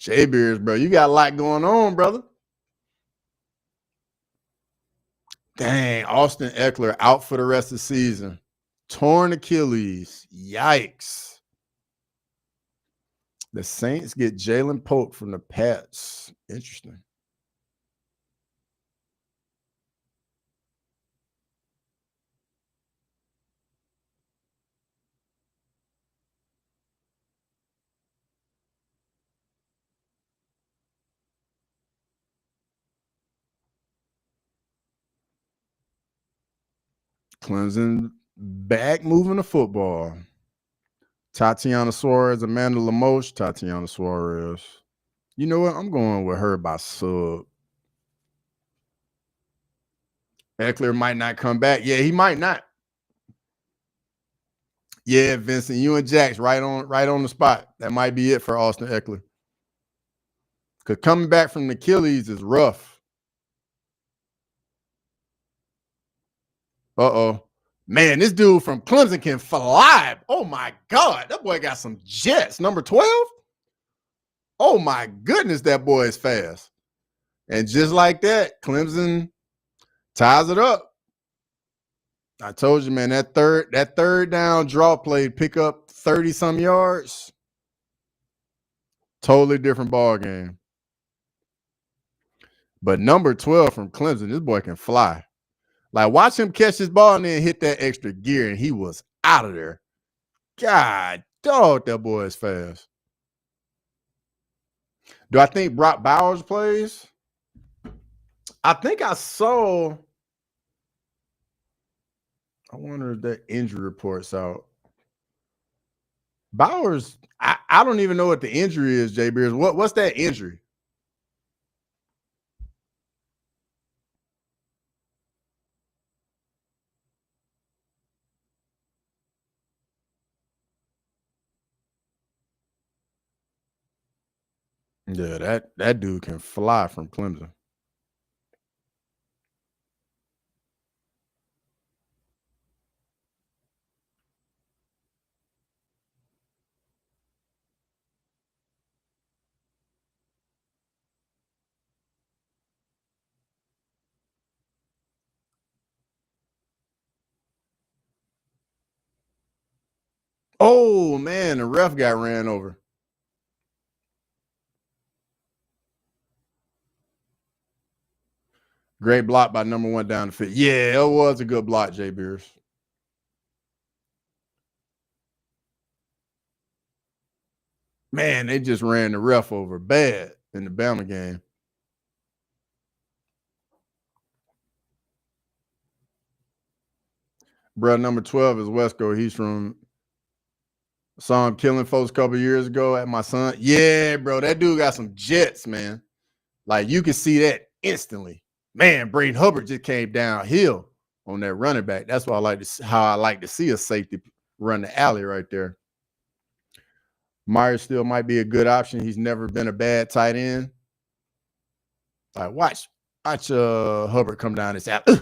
Jay Beers, bro, you got a lot going on, brother. Dang, Austin Eckler out for the rest of the season. Torn Achilles. Yikes. The Saints get Jalen Polk from the Pats. Interesting. Clemson back moving the football. Tatiana Suarez, Amanda Lamoche, Tatiana Suarez. You know what? I'm going with her by sub. Eckler might not come back. Yeah, he might not. Yeah, Vincent, you and Jax right on the spot. That might be it for Austin Eckler. Because coming back from the Achilles is rough. Uh-oh. Man, this dude from Clemson can fly. Oh, my God. That boy got some jets. Number 12? Oh, my goodness, that boy is fast. And just like that, Clemson ties it up. I told you, man, that third down draw play, pick up 30-some yards. Totally different ball game. But number 12 from Clemson, this boy can fly. Like, watch him catch his ball and then hit that extra gear, and he was out of there. God Dog, that boy is fast. Do I think Brock Bowers plays? I think I saw. I wonder if that injury report's out. Bowers, I don't even know what the injury is, Jay Beers. What's that injury? Yeah, that dude can fly from Clemson. Oh man, the ref got ran over. Great block by number one down the field. Yeah, it was a good block, Jay Beers. Man, they just ran the ref over bad in the Bama game. Bro, number 12 is Wesco. He's from saw him killing folks a couple years ago at my son. Yeah, bro, that dude got some jets, man. Like you can see that instantly. Man, Braden Hubbard just came downhill on that running back. That's why I like to see a safety run the alley right there. Myers still might be a good option. He's never been a bad tight end. Like watch Hubbard come down this alley.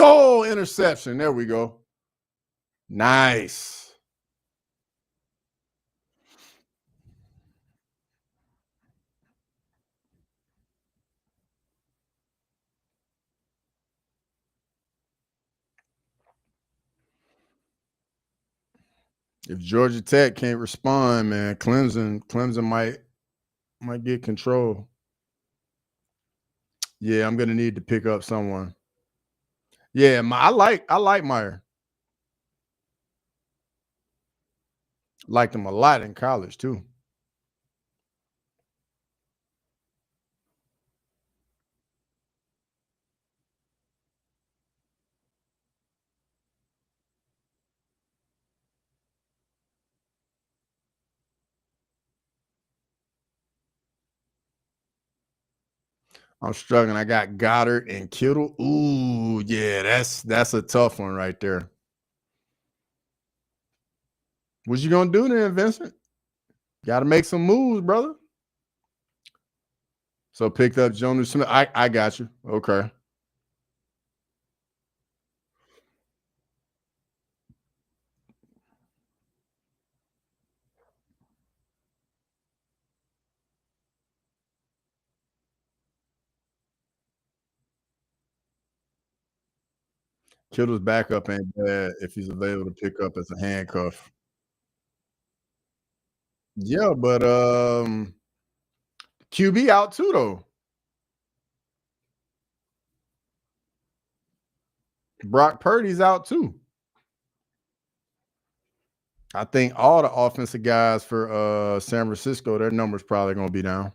Oh, interception. There we go. Nice. If Georgia Tech can't respond, man, Clemson might get control. Yeah, I'm gonna need to pick up someone. Yeah, I like Meyer. Liked him a lot in college too. I'm struggling. I got Goddard and Kittle. Ooh, yeah, that's a tough one right there. What you gonna do then, Vincent? Got to make some moves, brother. So picked up Jonu Smith. I got you. Okay. Kittle's backup ain't bad if he's available to pick up as a handcuff. Yeah, but QB out too though. Brock Purdy's out too. I think all the offensive guys for San Francisco, their numbers probably gonna be down.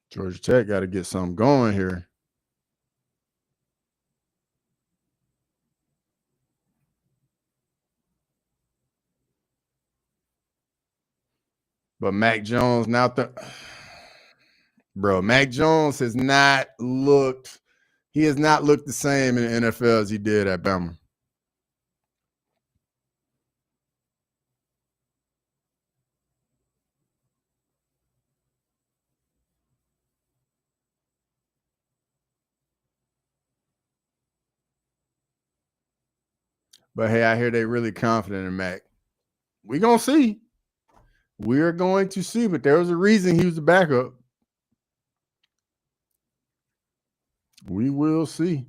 Georgia Tech got to get something going here. But Mac Jones now, bro, Mac Jones has not looked. He has not looked the same in the NFL as he did at Bama. But hey, I hear they really confident in Mac. We're going to see. We're going to see, but there was a reason he was the backup. We will see.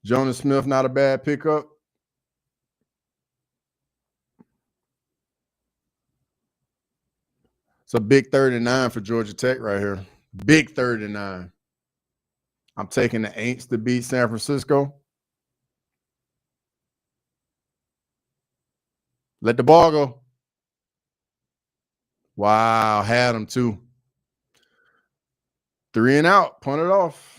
Jonas Smith, not a bad pickup. It's a big 39 for Georgia Tech right here. Big 39. I'm taking the Aints to beat San Francisco. Let the ball go. Wow, had him too. 3 and out, punt it off.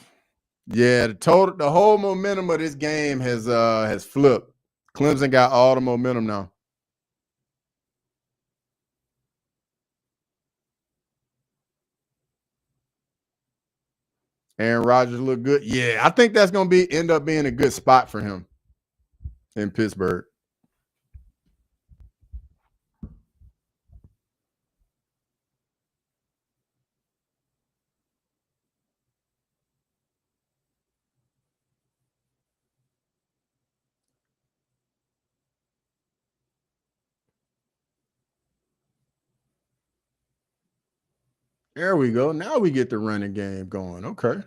Yeah, the whole momentum of this game has flipped. Clemson got all the momentum now. Aaron Rodgers look good. Yeah, I think that's gonna end up being a good spot for him in Pittsburgh. There we go. Now we get the running game going. Okay.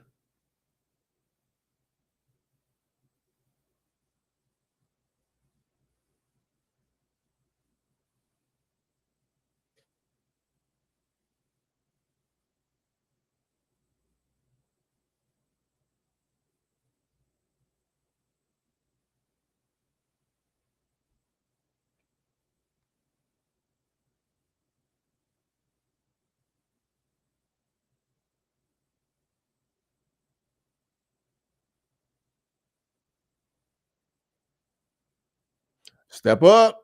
Step up.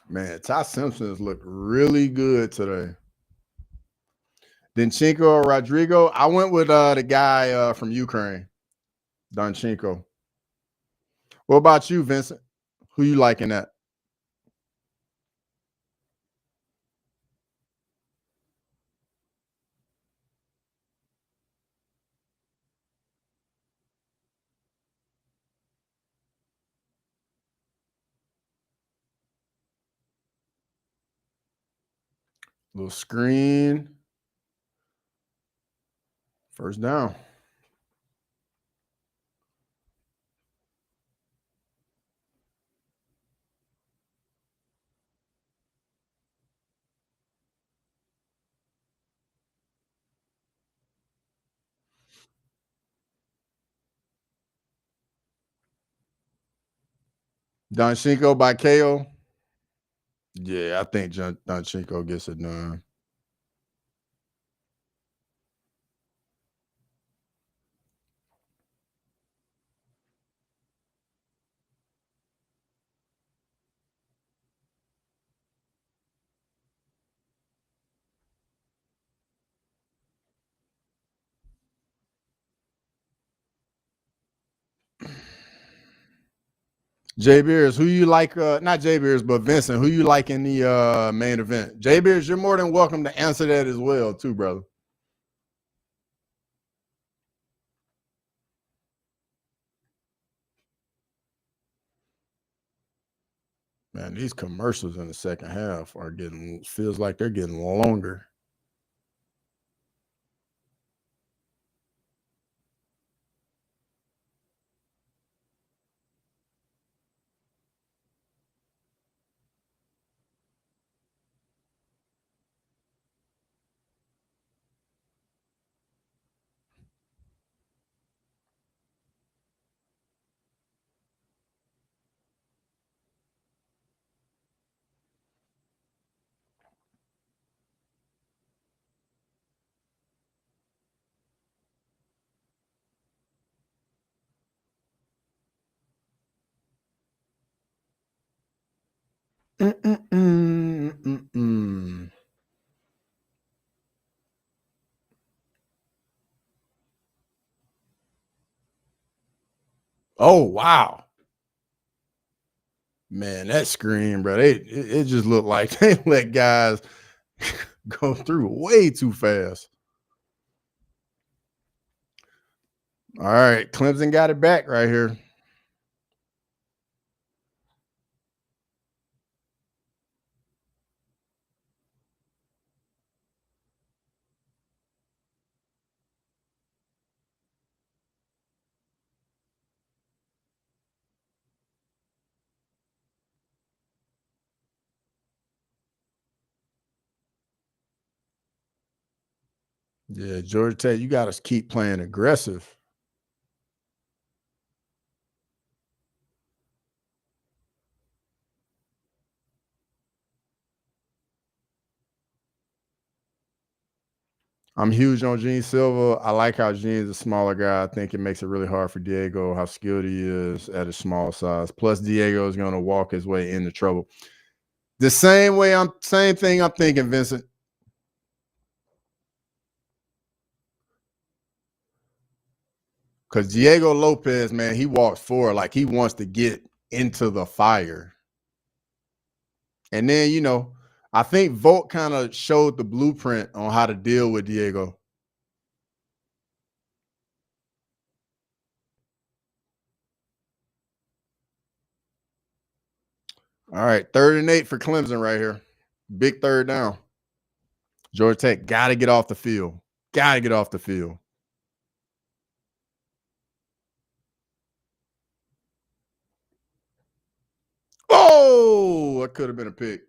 Man, Ty Simpson's looked really good today. Danchenko or Rodrigo? I went with the guy from Ukraine, Danchenko. What about you, Vincent? Who you liking that? Little screen. First down. Danchenko by KO. Yeah, I think Danchenko gets it done. Jay Beers, who you like? Not Jay Beers, but Vincent, who you like in the main event? Jay Beers, you're more than welcome to answer that as well, too, brother. Man, these commercials in the second half are feels like they're getting longer. Oh, wow. Man, that screen, bro, it just looked like they let guys go through way too fast. All right, Clemson got it back right here. Yeah, Georgia Tech, you got to keep playing aggressive. I'm huge on Gene Silva. I like how Gene's a smaller guy. I think it makes it really hard for Diego how skilled he is at a small size. Plus, Diego is going to walk his way into trouble. The same thing I'm thinking, Vincent. Because Diego Lopez, man, he walks forward like he wants to get into the fire. And then, I think Volt kind of showed the blueprint on how to deal with Diego. All right, 3rd and 8 for Clemson right here. Big third down. Georgia Tech got to get off the field. Got to get off the field. Oh, that could have been a pick.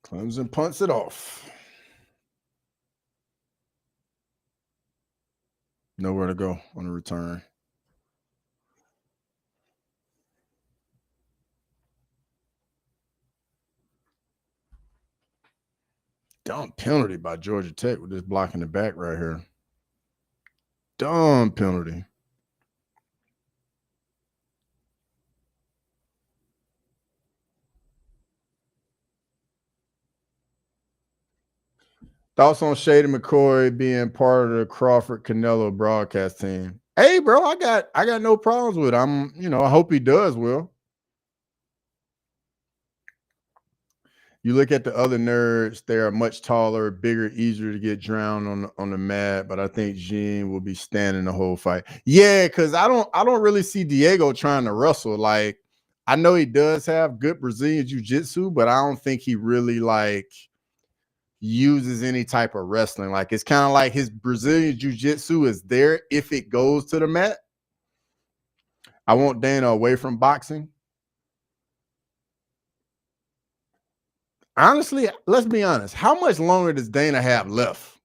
Clemson punts it off. Nowhere to go on the return. Dumb penalty by Georgia Tech with this blocking the back right here. Dumb penalty. Thoughts on Shady McCoy being part of the Crawford Canelo broadcast team? Hey, bro, I got no problems with it. I hope he does well. You look at the other nerds; they are much taller, bigger, easier to get drowned on the mat. But I think Gene will be standing the whole fight. Yeah, because I don't really see Diego trying to wrestle. Like, I know he does have good Brazilian jiu-jitsu, but I don't think he really uses any type of wrestling. Like, it's kind of like his Brazilian jiu-jitsu is there if it goes to the mat. I want Dana away from boxing. Honestly, let's be honest. How much longer does Dana have left?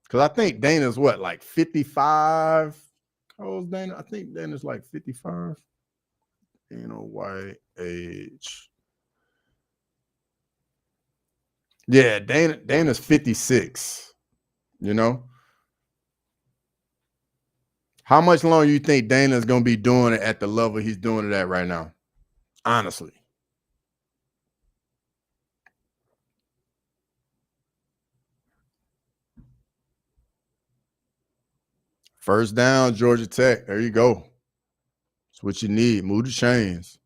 Because I think Dana's what, like 55? How old is Dana? I think Dana's like 55. White age. Yeah, Dana's 56. How much longer you think Dana's gonna be doing it at the level he's doing it at right now? Honestly. First down, Georgia Tech. There you go. That's what you need. Move the chains.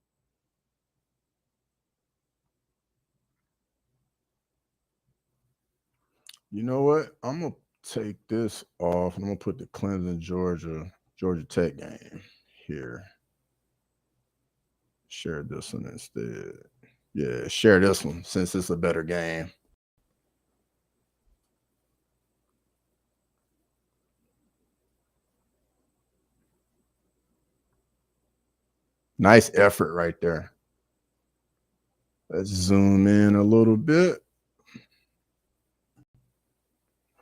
You know what? I'm gonna take this off and I'm gonna put the Clemson Georgia Tech game here. Share this one instead. Yeah, share this one since it's a better game. Nice effort right there. Let's zoom in a little bit.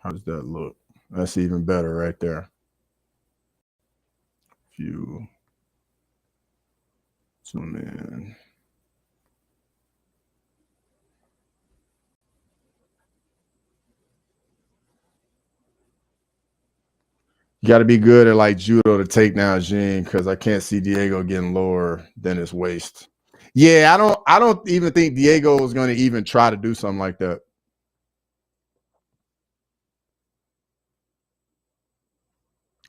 How does that look? That's even better right there. Few. Zoom in. You got to be good at like judo to take down Jing, because I can't see Diego getting lower than his waist. Yeah, I don't even think Diego is going to even try to do something like that.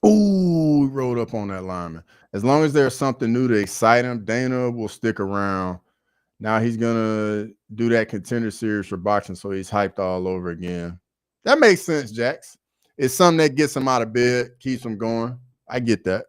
Ooh, rolled up on that lineman. As long as there's something new to excite him, Dana will stick around. Now he's gonna do that contender series for boxing, so he's hyped all over again. That makes sense, Jax. It's something that gets him out of bed, keeps him going. I get that.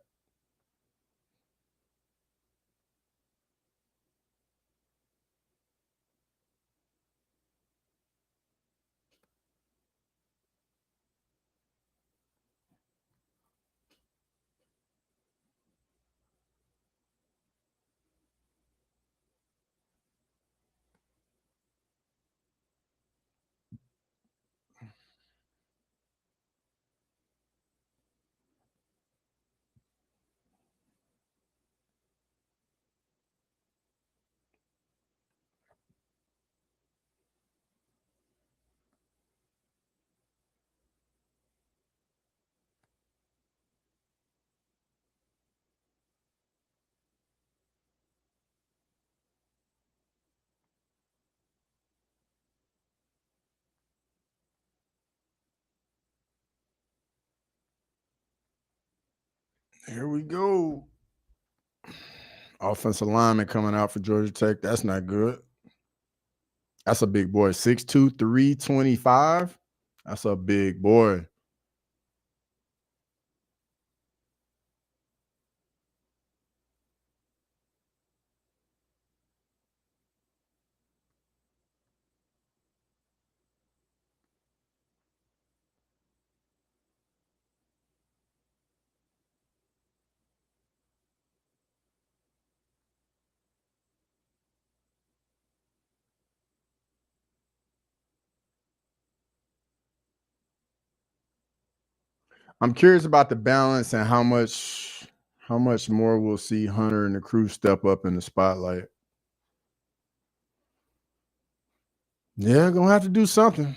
Here we go. Offensive lineman coming out for Georgia Tech. That's not good. That's a big boy. 6'2", 325. That's a big boy. I'm curious about the balance and how much more we'll see Hunter and the crew step up in the spotlight. Yeah, gonna have to do something.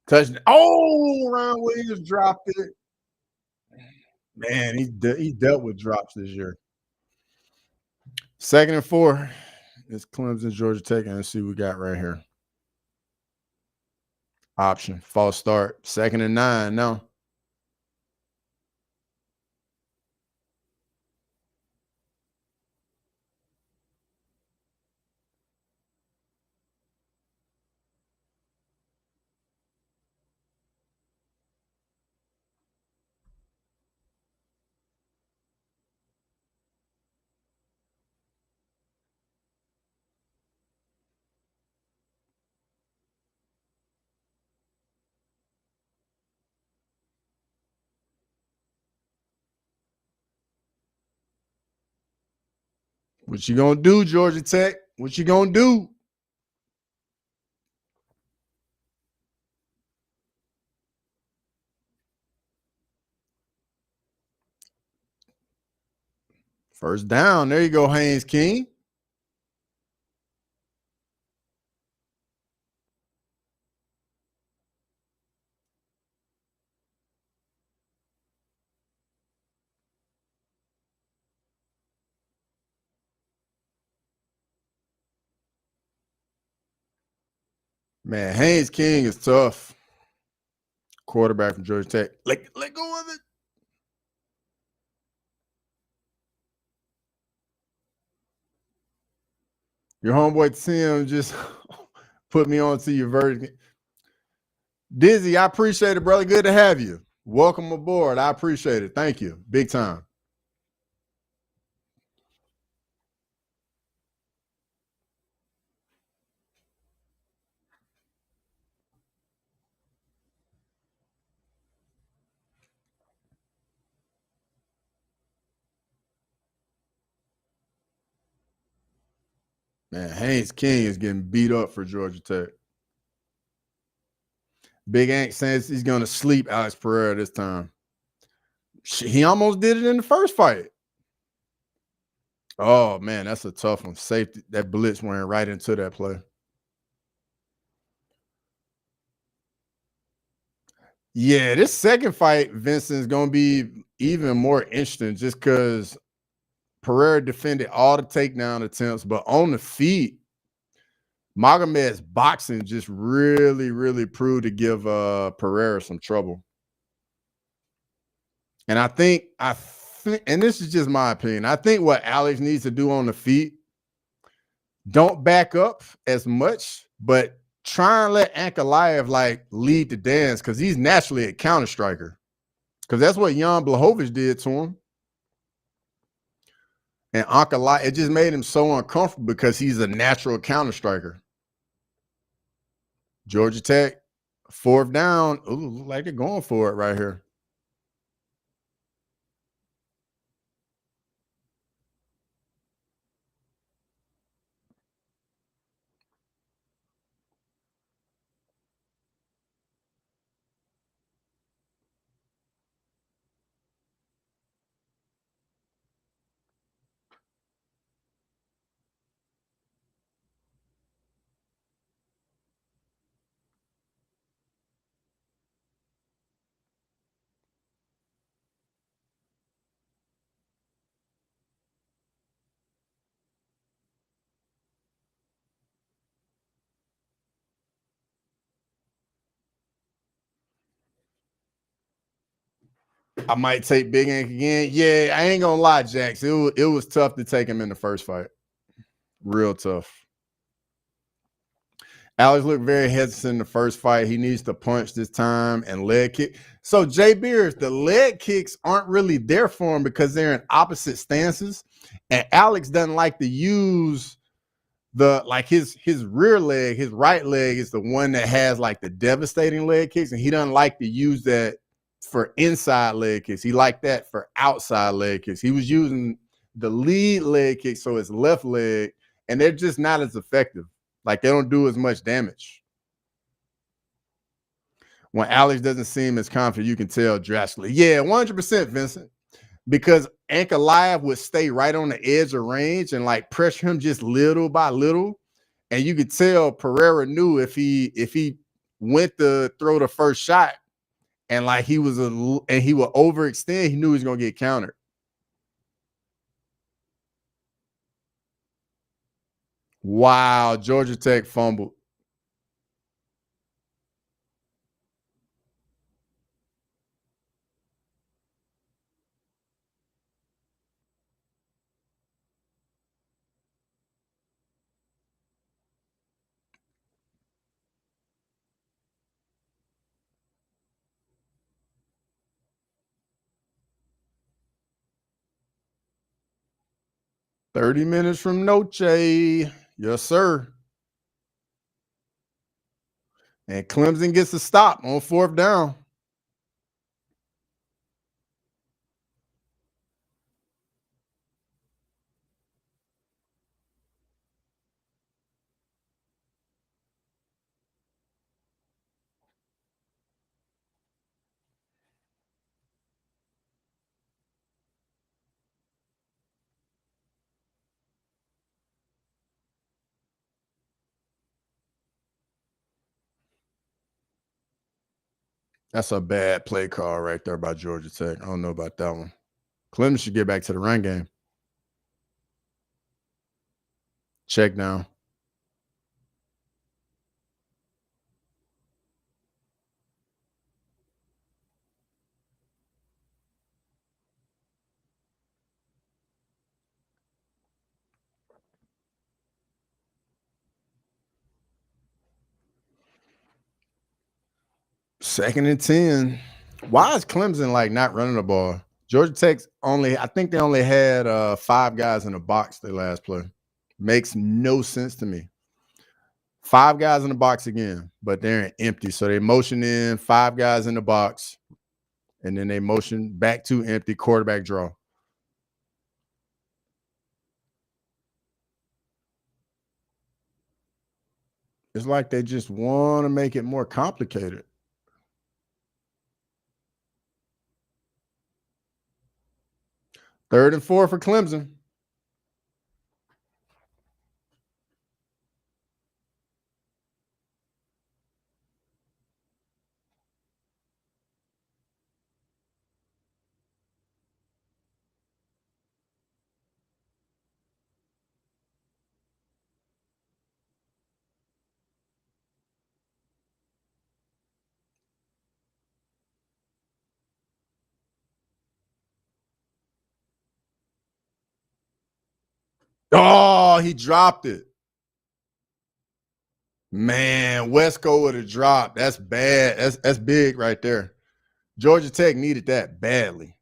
Touchdown. Oh, Ryan Williams dropped it. Man, he dealt with drops this year. 2nd and 4. It's Clemson, Georgia Tech, and let's see what we got right here. Option, false start. 2nd and 9. No. What you gonna do, Georgia Tech? What you gonna do? First down. There you go, Haynes King. Man, Haynes King is tough. Quarterback from Georgia Tech. Let go of it. Your homeboy Tim just put me on to your verdict. Dizzy, I appreciate it, brother. Good to have you. Welcome aboard. I appreciate it. Thank you. Big time. Man, Haynes King is getting beat up for Georgia Tech. Big Ant says he's going to sleep Alex Pereira this time. He almost did it in the first fight. Oh, man, that's a tough one. Safety, that blitz went right into that play. Yeah, this second fight, Vincent, is going to be even more interesting just because Pereira defended all the takedown attempts, but on the feet, Magomed's boxing just really proved to give Pereira some trouble. And I think, and this is just my opinion, I think what Alex needs to do on the feet, don't back up as much, but try and let Ankalaev like lead the dance because he's naturally a counter striker. Because that's what Jan Blachowicz did to him. And Ankalaev, it just made him so uncomfortable because he's a natural counter striker. Georgia Tech, fourth down. Ooh, look like they're going for it right here. I might take Big Ink again. Yeah, I ain't gonna lie, Jax. It was tough to take him in the first fight. Real tough. Alex looked very hesitant in the first fight. He needs to punch this time and leg kick. So Jay Beers, the leg kicks aren't really there for him because they're in opposite stances. And Alex doesn't like to use the like his rear leg, his right leg is the one that has like the devastating leg kicks, and he doesn't like to use that for inside leg kicks. He liked that for outside leg kicks. He was using the lead leg kick, so his left leg, and they're just not as effective. Like they don't do as much damage. When Alex doesn't seem as confident, you can tell drastically. Yeah, 100%, Vincent. Because Ankalaev would stay right on the edge of range and like pressure him just little by little. And you could tell Pereira knew if he went to throw the first shot and like he was and he would overextend, he knew he was gonna get countered. Wow, Georgia Tech fumbled. "30 minutes from Noche." Yes, sir. And Clemson gets a stop on fourth down. That's a bad play call right there by Georgia Tech. I don't know about that one. Clemson should get back to the run game. Check down. Second and 10. Why is Clemson like not running the ball? Georgia Tech's I think they only had 5 guys in the box their last play. Makes no sense to me. 5 guys in the box again, but they're empty. So they motion in 5 guys in the box, and then they motion back to empty, quarterback draw. It's like they just want to make it more complicated. Third and 4 for Clemson. Oh, he dropped it. Man, Wesco would have dropped. That's bad. That's big right there. Georgia Tech needed that badly.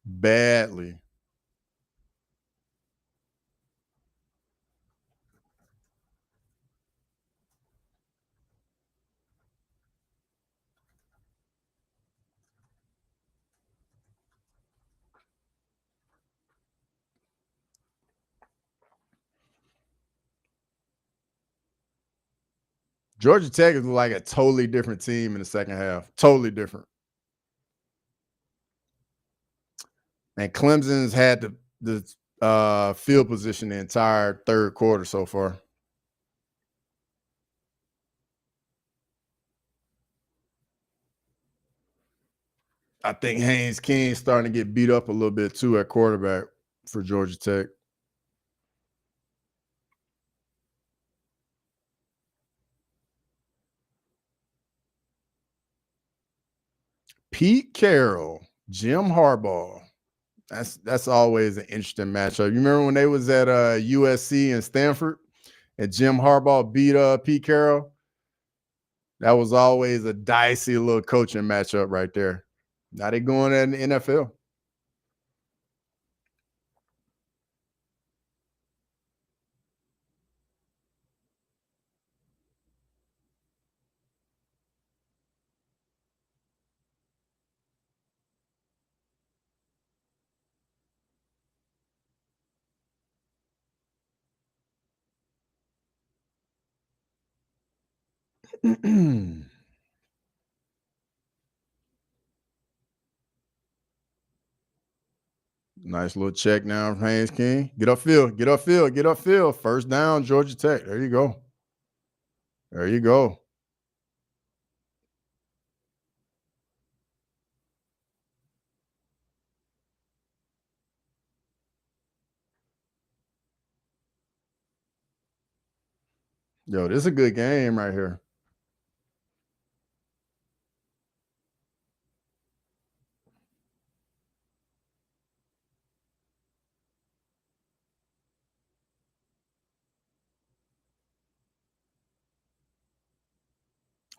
Badly. Georgia Tech is like a totally different team in the second half. Totally different. And Clemson's had the field position the entire third quarter so far. I think Haynes King's starting to get beat up a little bit too at quarterback for Georgia Tech. Pete Carroll, Jim Harbaugh. That's always an interesting matchup. You remember when they was at USC and Stanford and Jim Harbaugh beat Pete Carroll? That was always a dicey little coaching matchup right there. Now they going at in the NFL. Nice little check now from Haynes King. Get upfield, get upfield, get upfield. First down, Georgia Tech. There you go. There you go. Yo, this is a good game right here.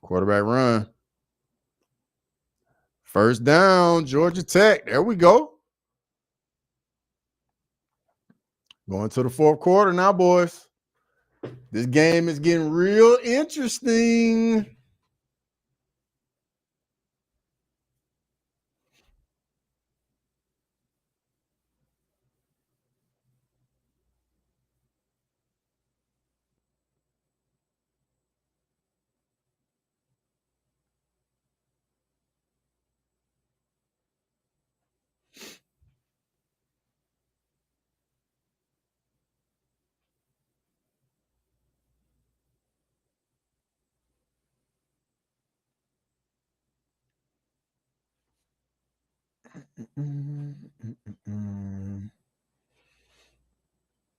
Quarterback run. First down, Georgia Tech. There we go. Going to the fourth quarter now, boys. This game is getting real interesting.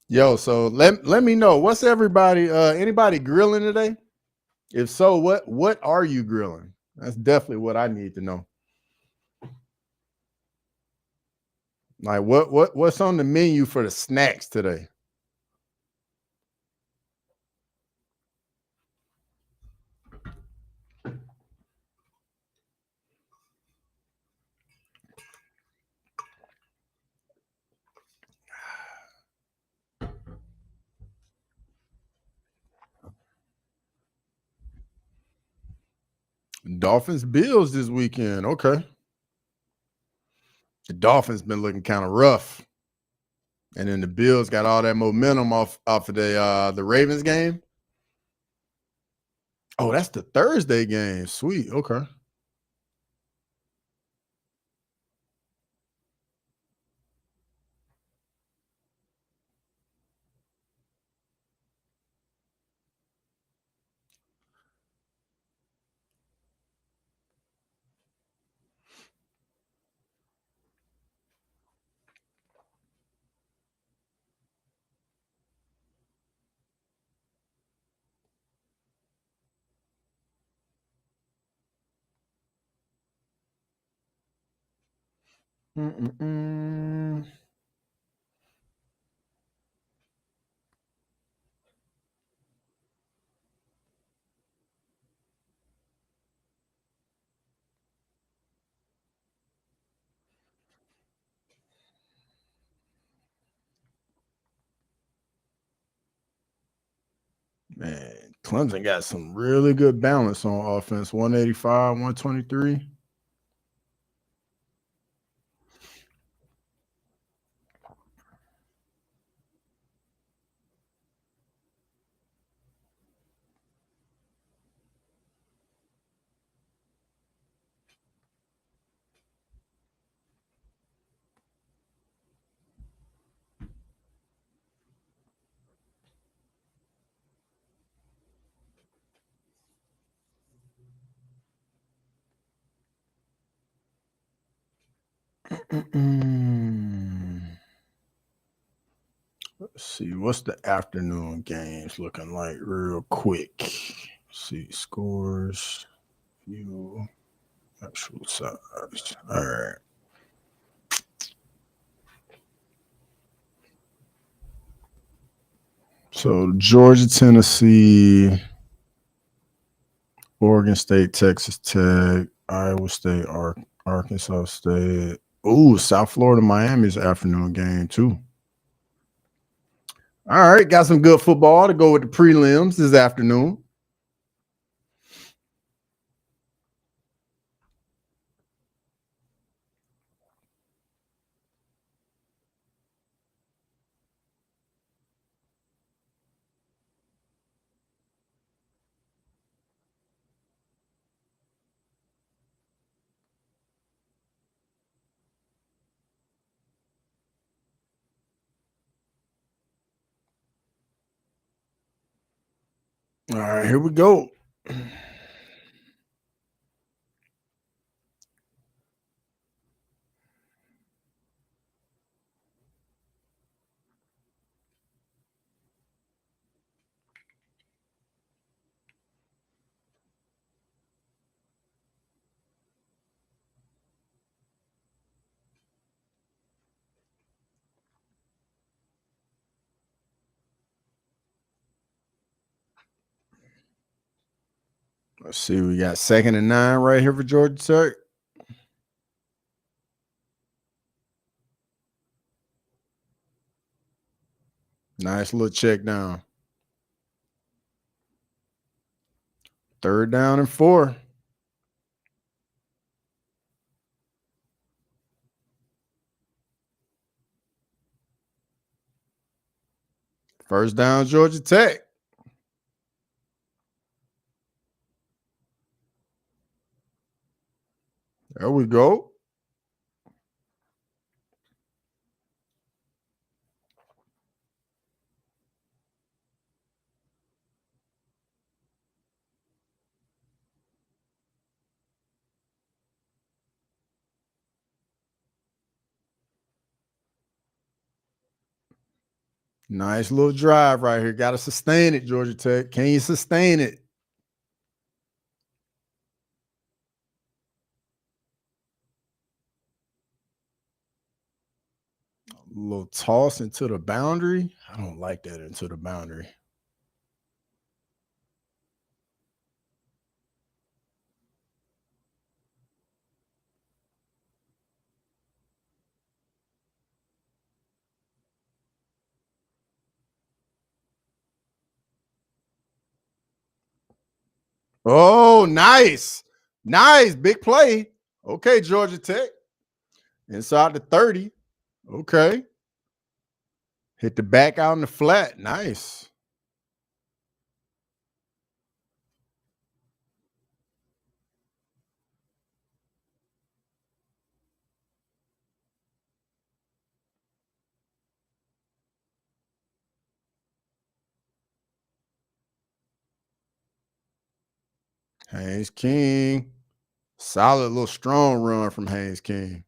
Yo, so let me know, what's everybody anybody grilling today? If so, what are you grilling? That's definitely what I need to know. Like what's on the menu for the snacks today? Dolphins Bills this weekend. Okay. The Dolphins been looking kind of rough. And then the Bills got all that momentum off of the Ravens game. Oh, that's the Thursday game. Sweet. Okay. Mm-mm-mm. Man, Clemson got some really good balance on offense. 185, 123. Let's see, what's the afternoon games looking like real quick? Let's see, scores, view, actual size. All right. So Georgia, Tennessee, Oregon State, Texas Tech, Iowa State, Arkansas State. Ooh, South Florida, Miami's afternoon game too. All right, got some good football to go with the prelims this afternoon. All right, here we go. Let's see, we got 2nd and 9 right here for Georgia Tech. Nice little check down. 3rd down and 4. First down, Georgia Tech. There we go. Nice little drive right here. Got to sustain it, Georgia Tech. Can you sustain it? A little toss into the boundary. I don't like that into the boundary. Oh, nice. Nice. Big play. Okay, Georgia Tech. Inside the 30. Okay. Hit the back out in the flat. Nice. Haynes King. Solid little strong run from Haynes King.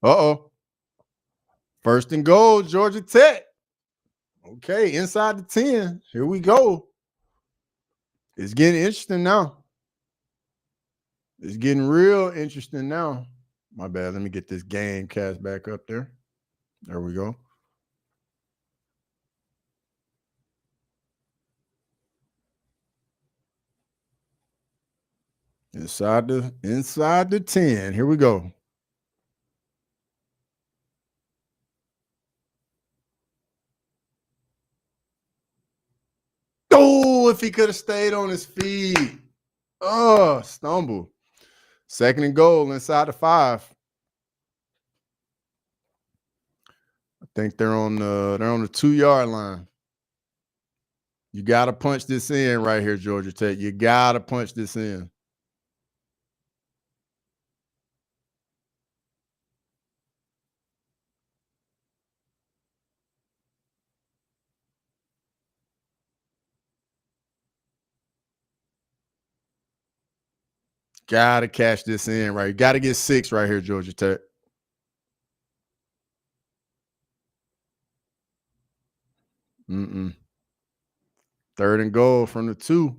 Uh-oh. First and goal, Georgia Tech. Okay, inside the 10. Here we go. It's getting interesting now. It's getting real interesting now. My bad. Let me get this game cast back up there. There we go. Inside the 10. Here we go. Oh, if he could have stayed on his feet. Oh, stumble. Second and goal inside the 5. I think they're on the 2-yard line. You got to punch this in right here, Georgia Tech. You got to punch this in. Got to cash this in right. You got to get 6 right here, Georgia Tech. Third and goal from the 2.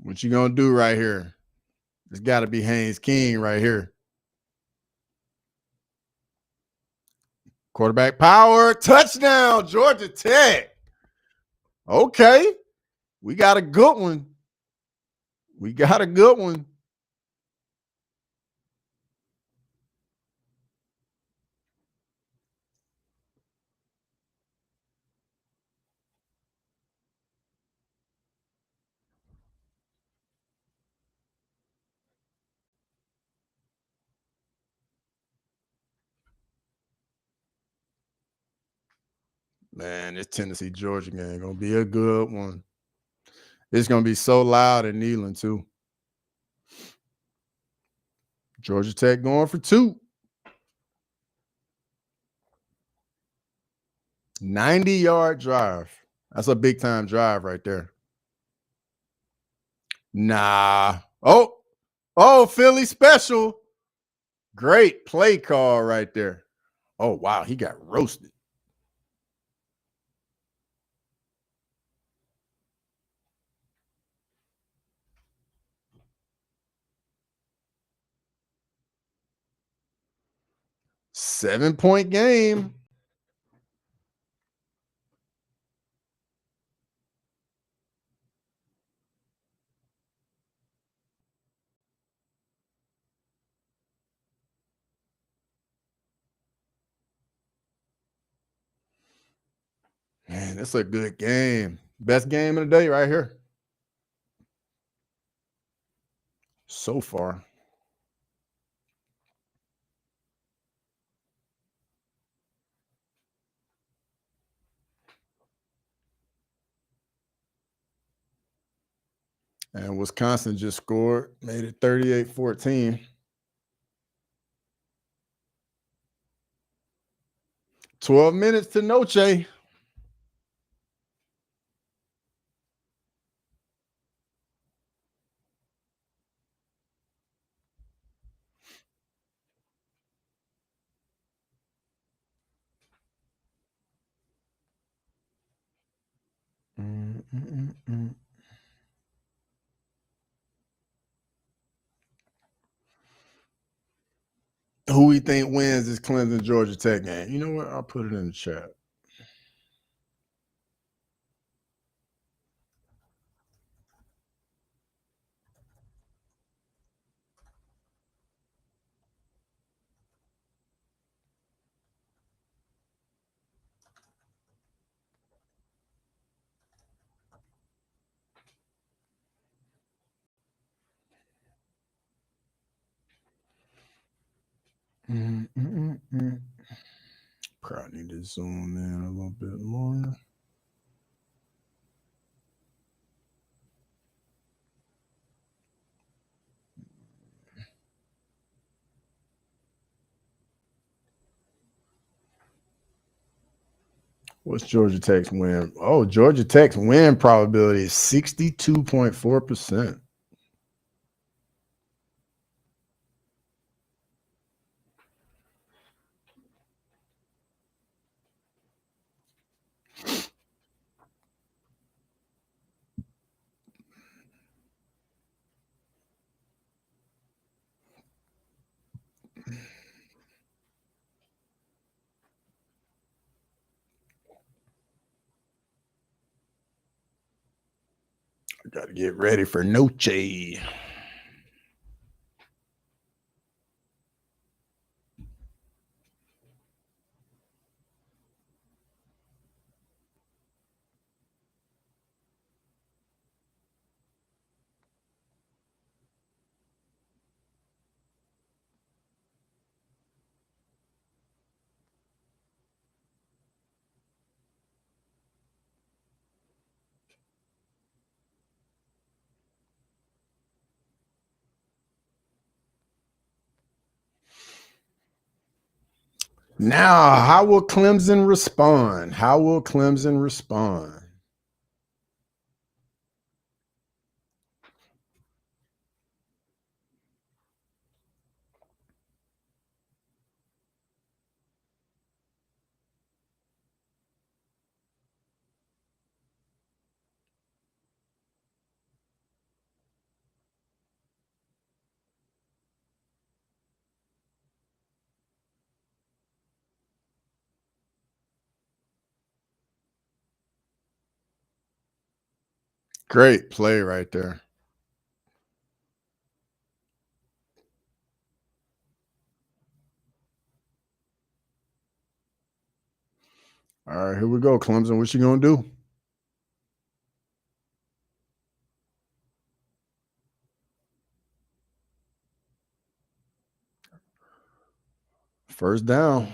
What you gonna do right here? It's got to be Haynes King right here. Quarterback power, touchdown, Georgia Tech. Okay, we got a good one. We got a good one. Man, this Tennessee Georgia game gonna be a good one. It's gonna be so loud in Neyland too. Georgia Tech going for 2. 90-yard drive. That's a big time drive right there. Nah. Oh, Philly special. Great play call right there. Oh, wow. He got roasted. Seven-point game. Man, that's a good game. Best game of the day right here. So far. And Wisconsin just scored, made it 38-14. 12 minutes to Noche. Who we think wins this Clemson Georgia Tech game? You know what? I'll put it in the chat. Probably need to zoom in a little bit more. What's Georgia Tech's win? Oh, Georgia Tech's win probability is 62.4%. Got to get ready for Noche. Now, how will Clemson respond? How will Clemson respond? Great play right there. All right, here we go, Clemson. What you gonna do? First down.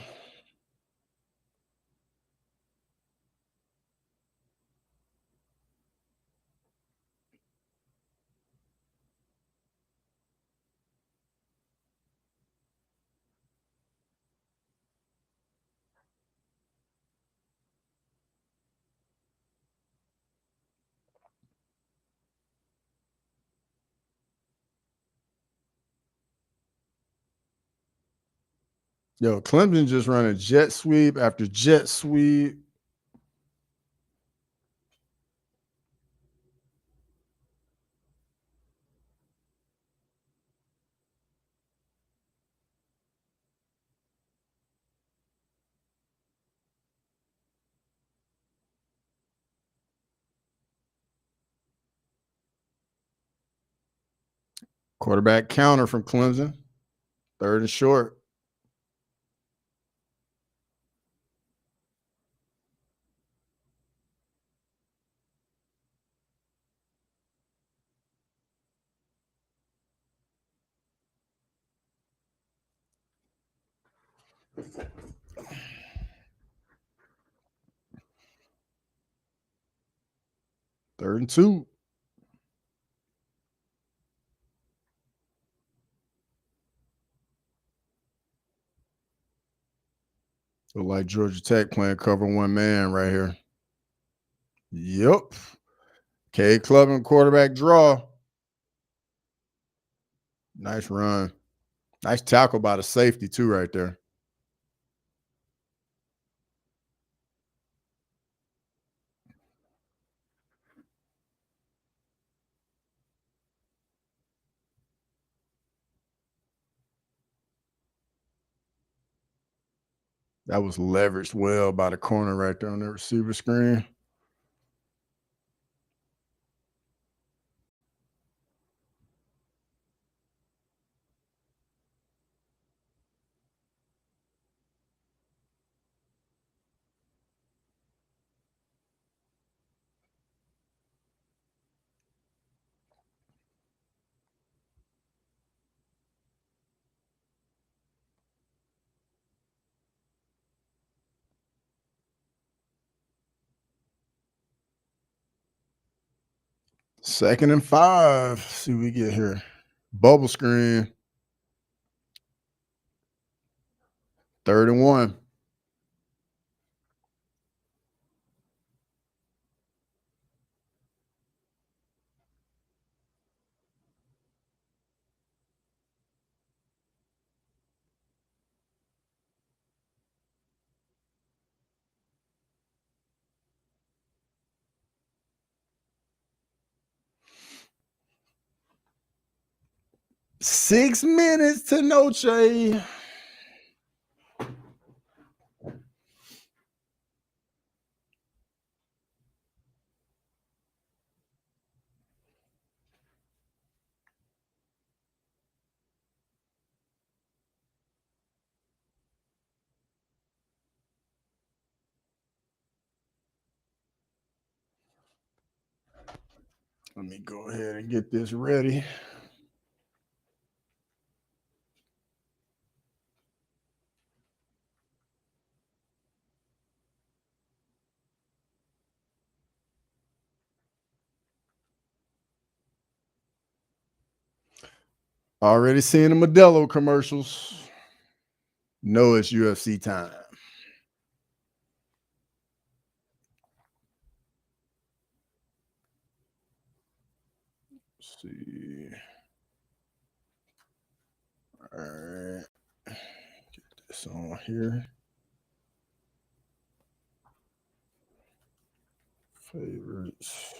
Yo, Clemson just running jet sweep after jet sweep. Quarterback counter from Clemson. Third and short. Third and 2. Look like Georgia Tech playing cover one man right here. Yep. K Club and quarterback draw. Nice run. Nice tackle by the safety, too, right there. That was leveraged well by the corner right there on the receiver screen. Second and 5. See what we get here. Bubble screen. 3rd and 1. Six minutes to Noche. Let me go ahead and get this ready. Already seeing the Modelo commercials. Know it's UFC time. Let's see. All right. Get this on here. Favorites.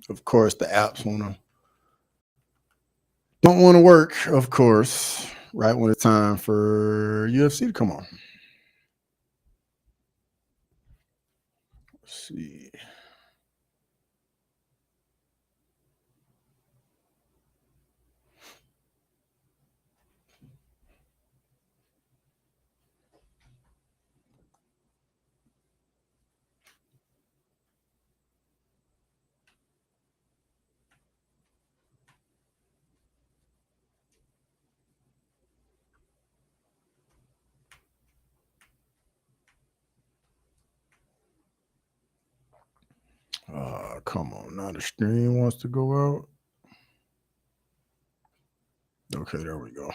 Of course, the apps don't want to work, of course, right when it's time for UFC to come on. Let's see. Come on. Now the stream wants to go out. Okay, there we go.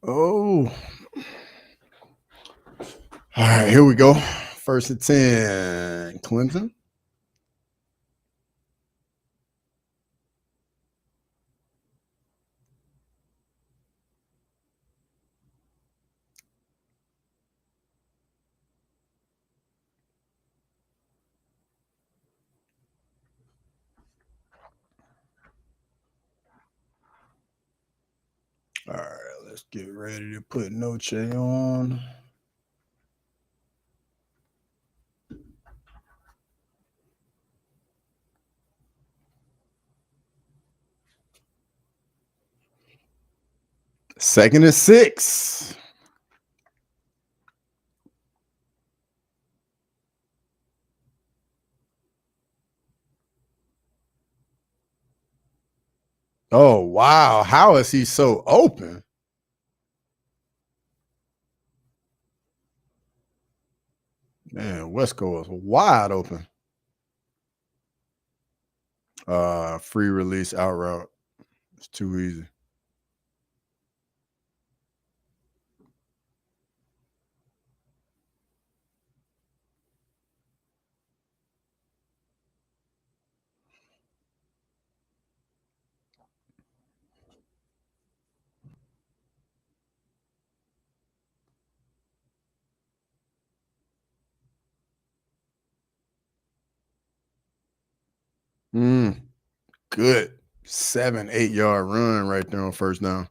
Oh, all right, here we go. First and 10, Clemson. All right, let's get ready to put Noche on. Second and 6. Oh, wow. How is he so open? Man, Wesco is wide open. Free release out route. It's too easy. Good 7-8 yard run right there on first down.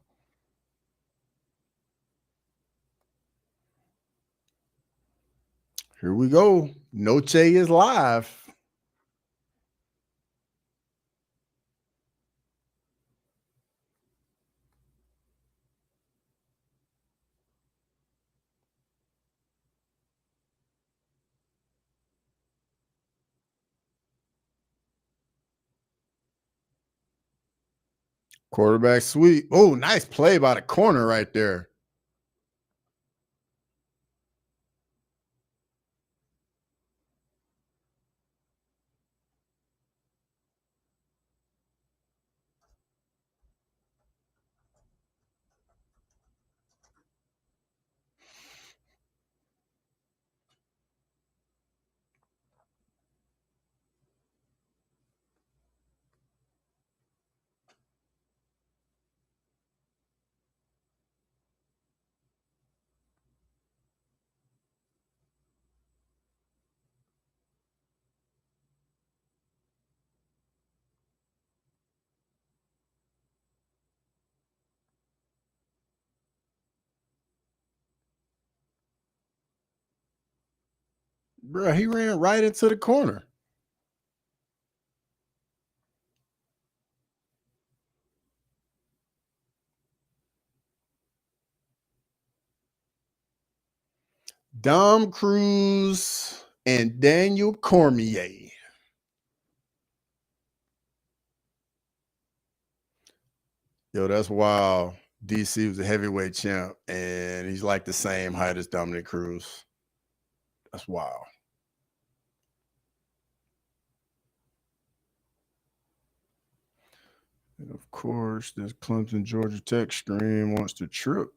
Here we go. Noche is live. Quarterback sweep. Oh, nice play by the corner right there. Bro, he ran right into the corner. Dom Cruz and Daniel Cormier. Yo, that's wild. DC was a heavyweight champ, and he's like the same height as Dominic Cruz. That's wild. And of course, this Clemson Georgia Tech stream wants to trip.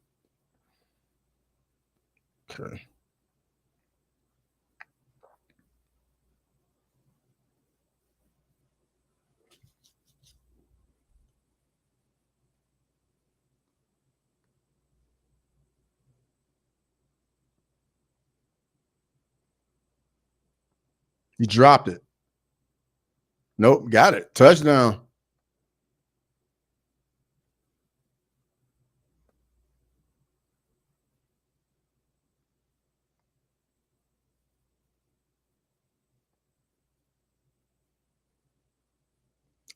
Okay. He dropped it. Nope, got it. Touchdown.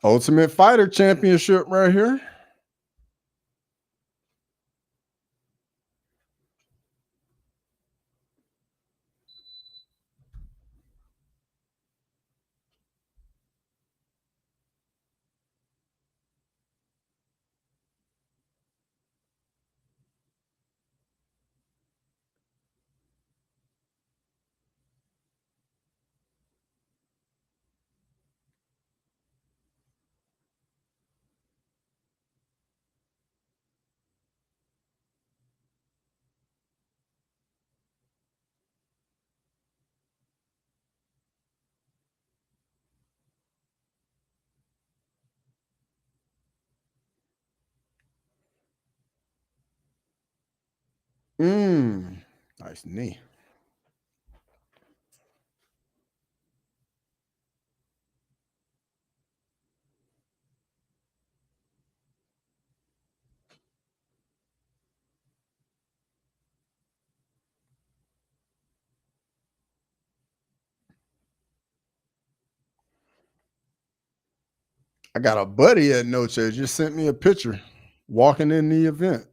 Ultimate Fighter Championship right here. Nice knee. I got a buddy at Noche just sent me a picture walking in the event.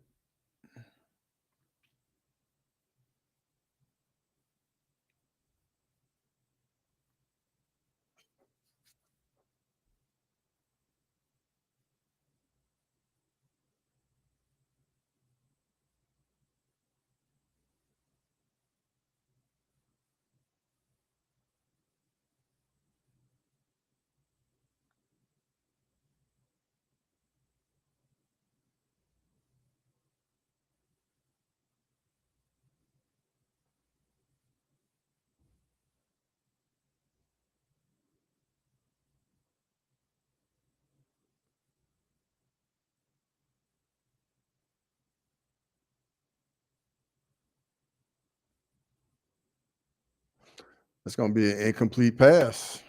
It's gonna be an incomplete pass.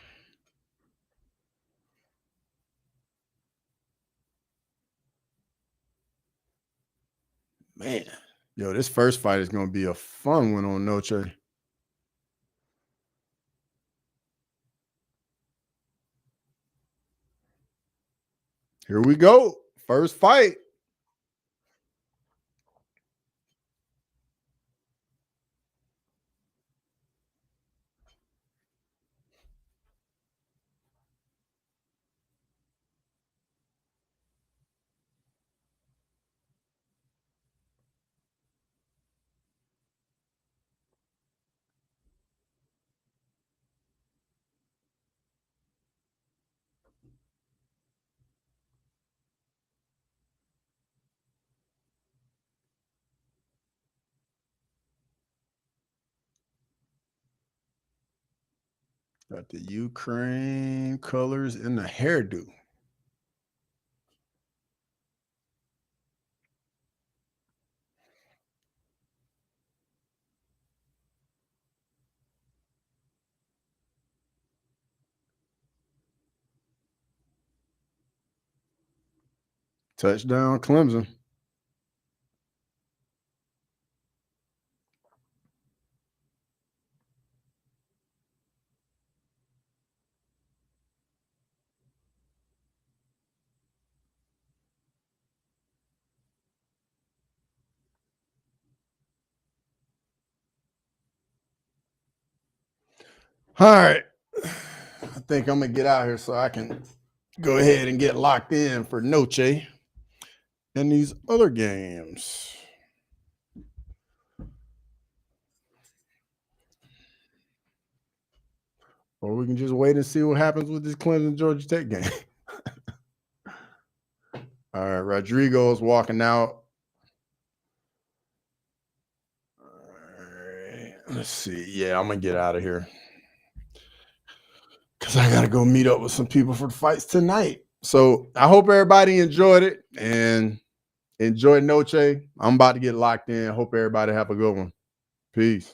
Man, yo, this first fight is gonna be a fun one on Noche. Here we go. First fight. Got the Ukraine colors in the hairdo. Touchdown, Clemson. All right. I think I'm gonna get out here so I can go ahead and get locked in for Noche and these other games. Or we can just wait and see what happens with this Clemson Georgia Tech game. All right, Rodrigo's walking out. All right, let's see. Yeah, I'm gonna get out of here because I gotta go meet up with some people for the fights tonight. So I hope everybody enjoyed it and enjoy Noche. I'm about to get locked in. Hope everybody have a good one. Peace.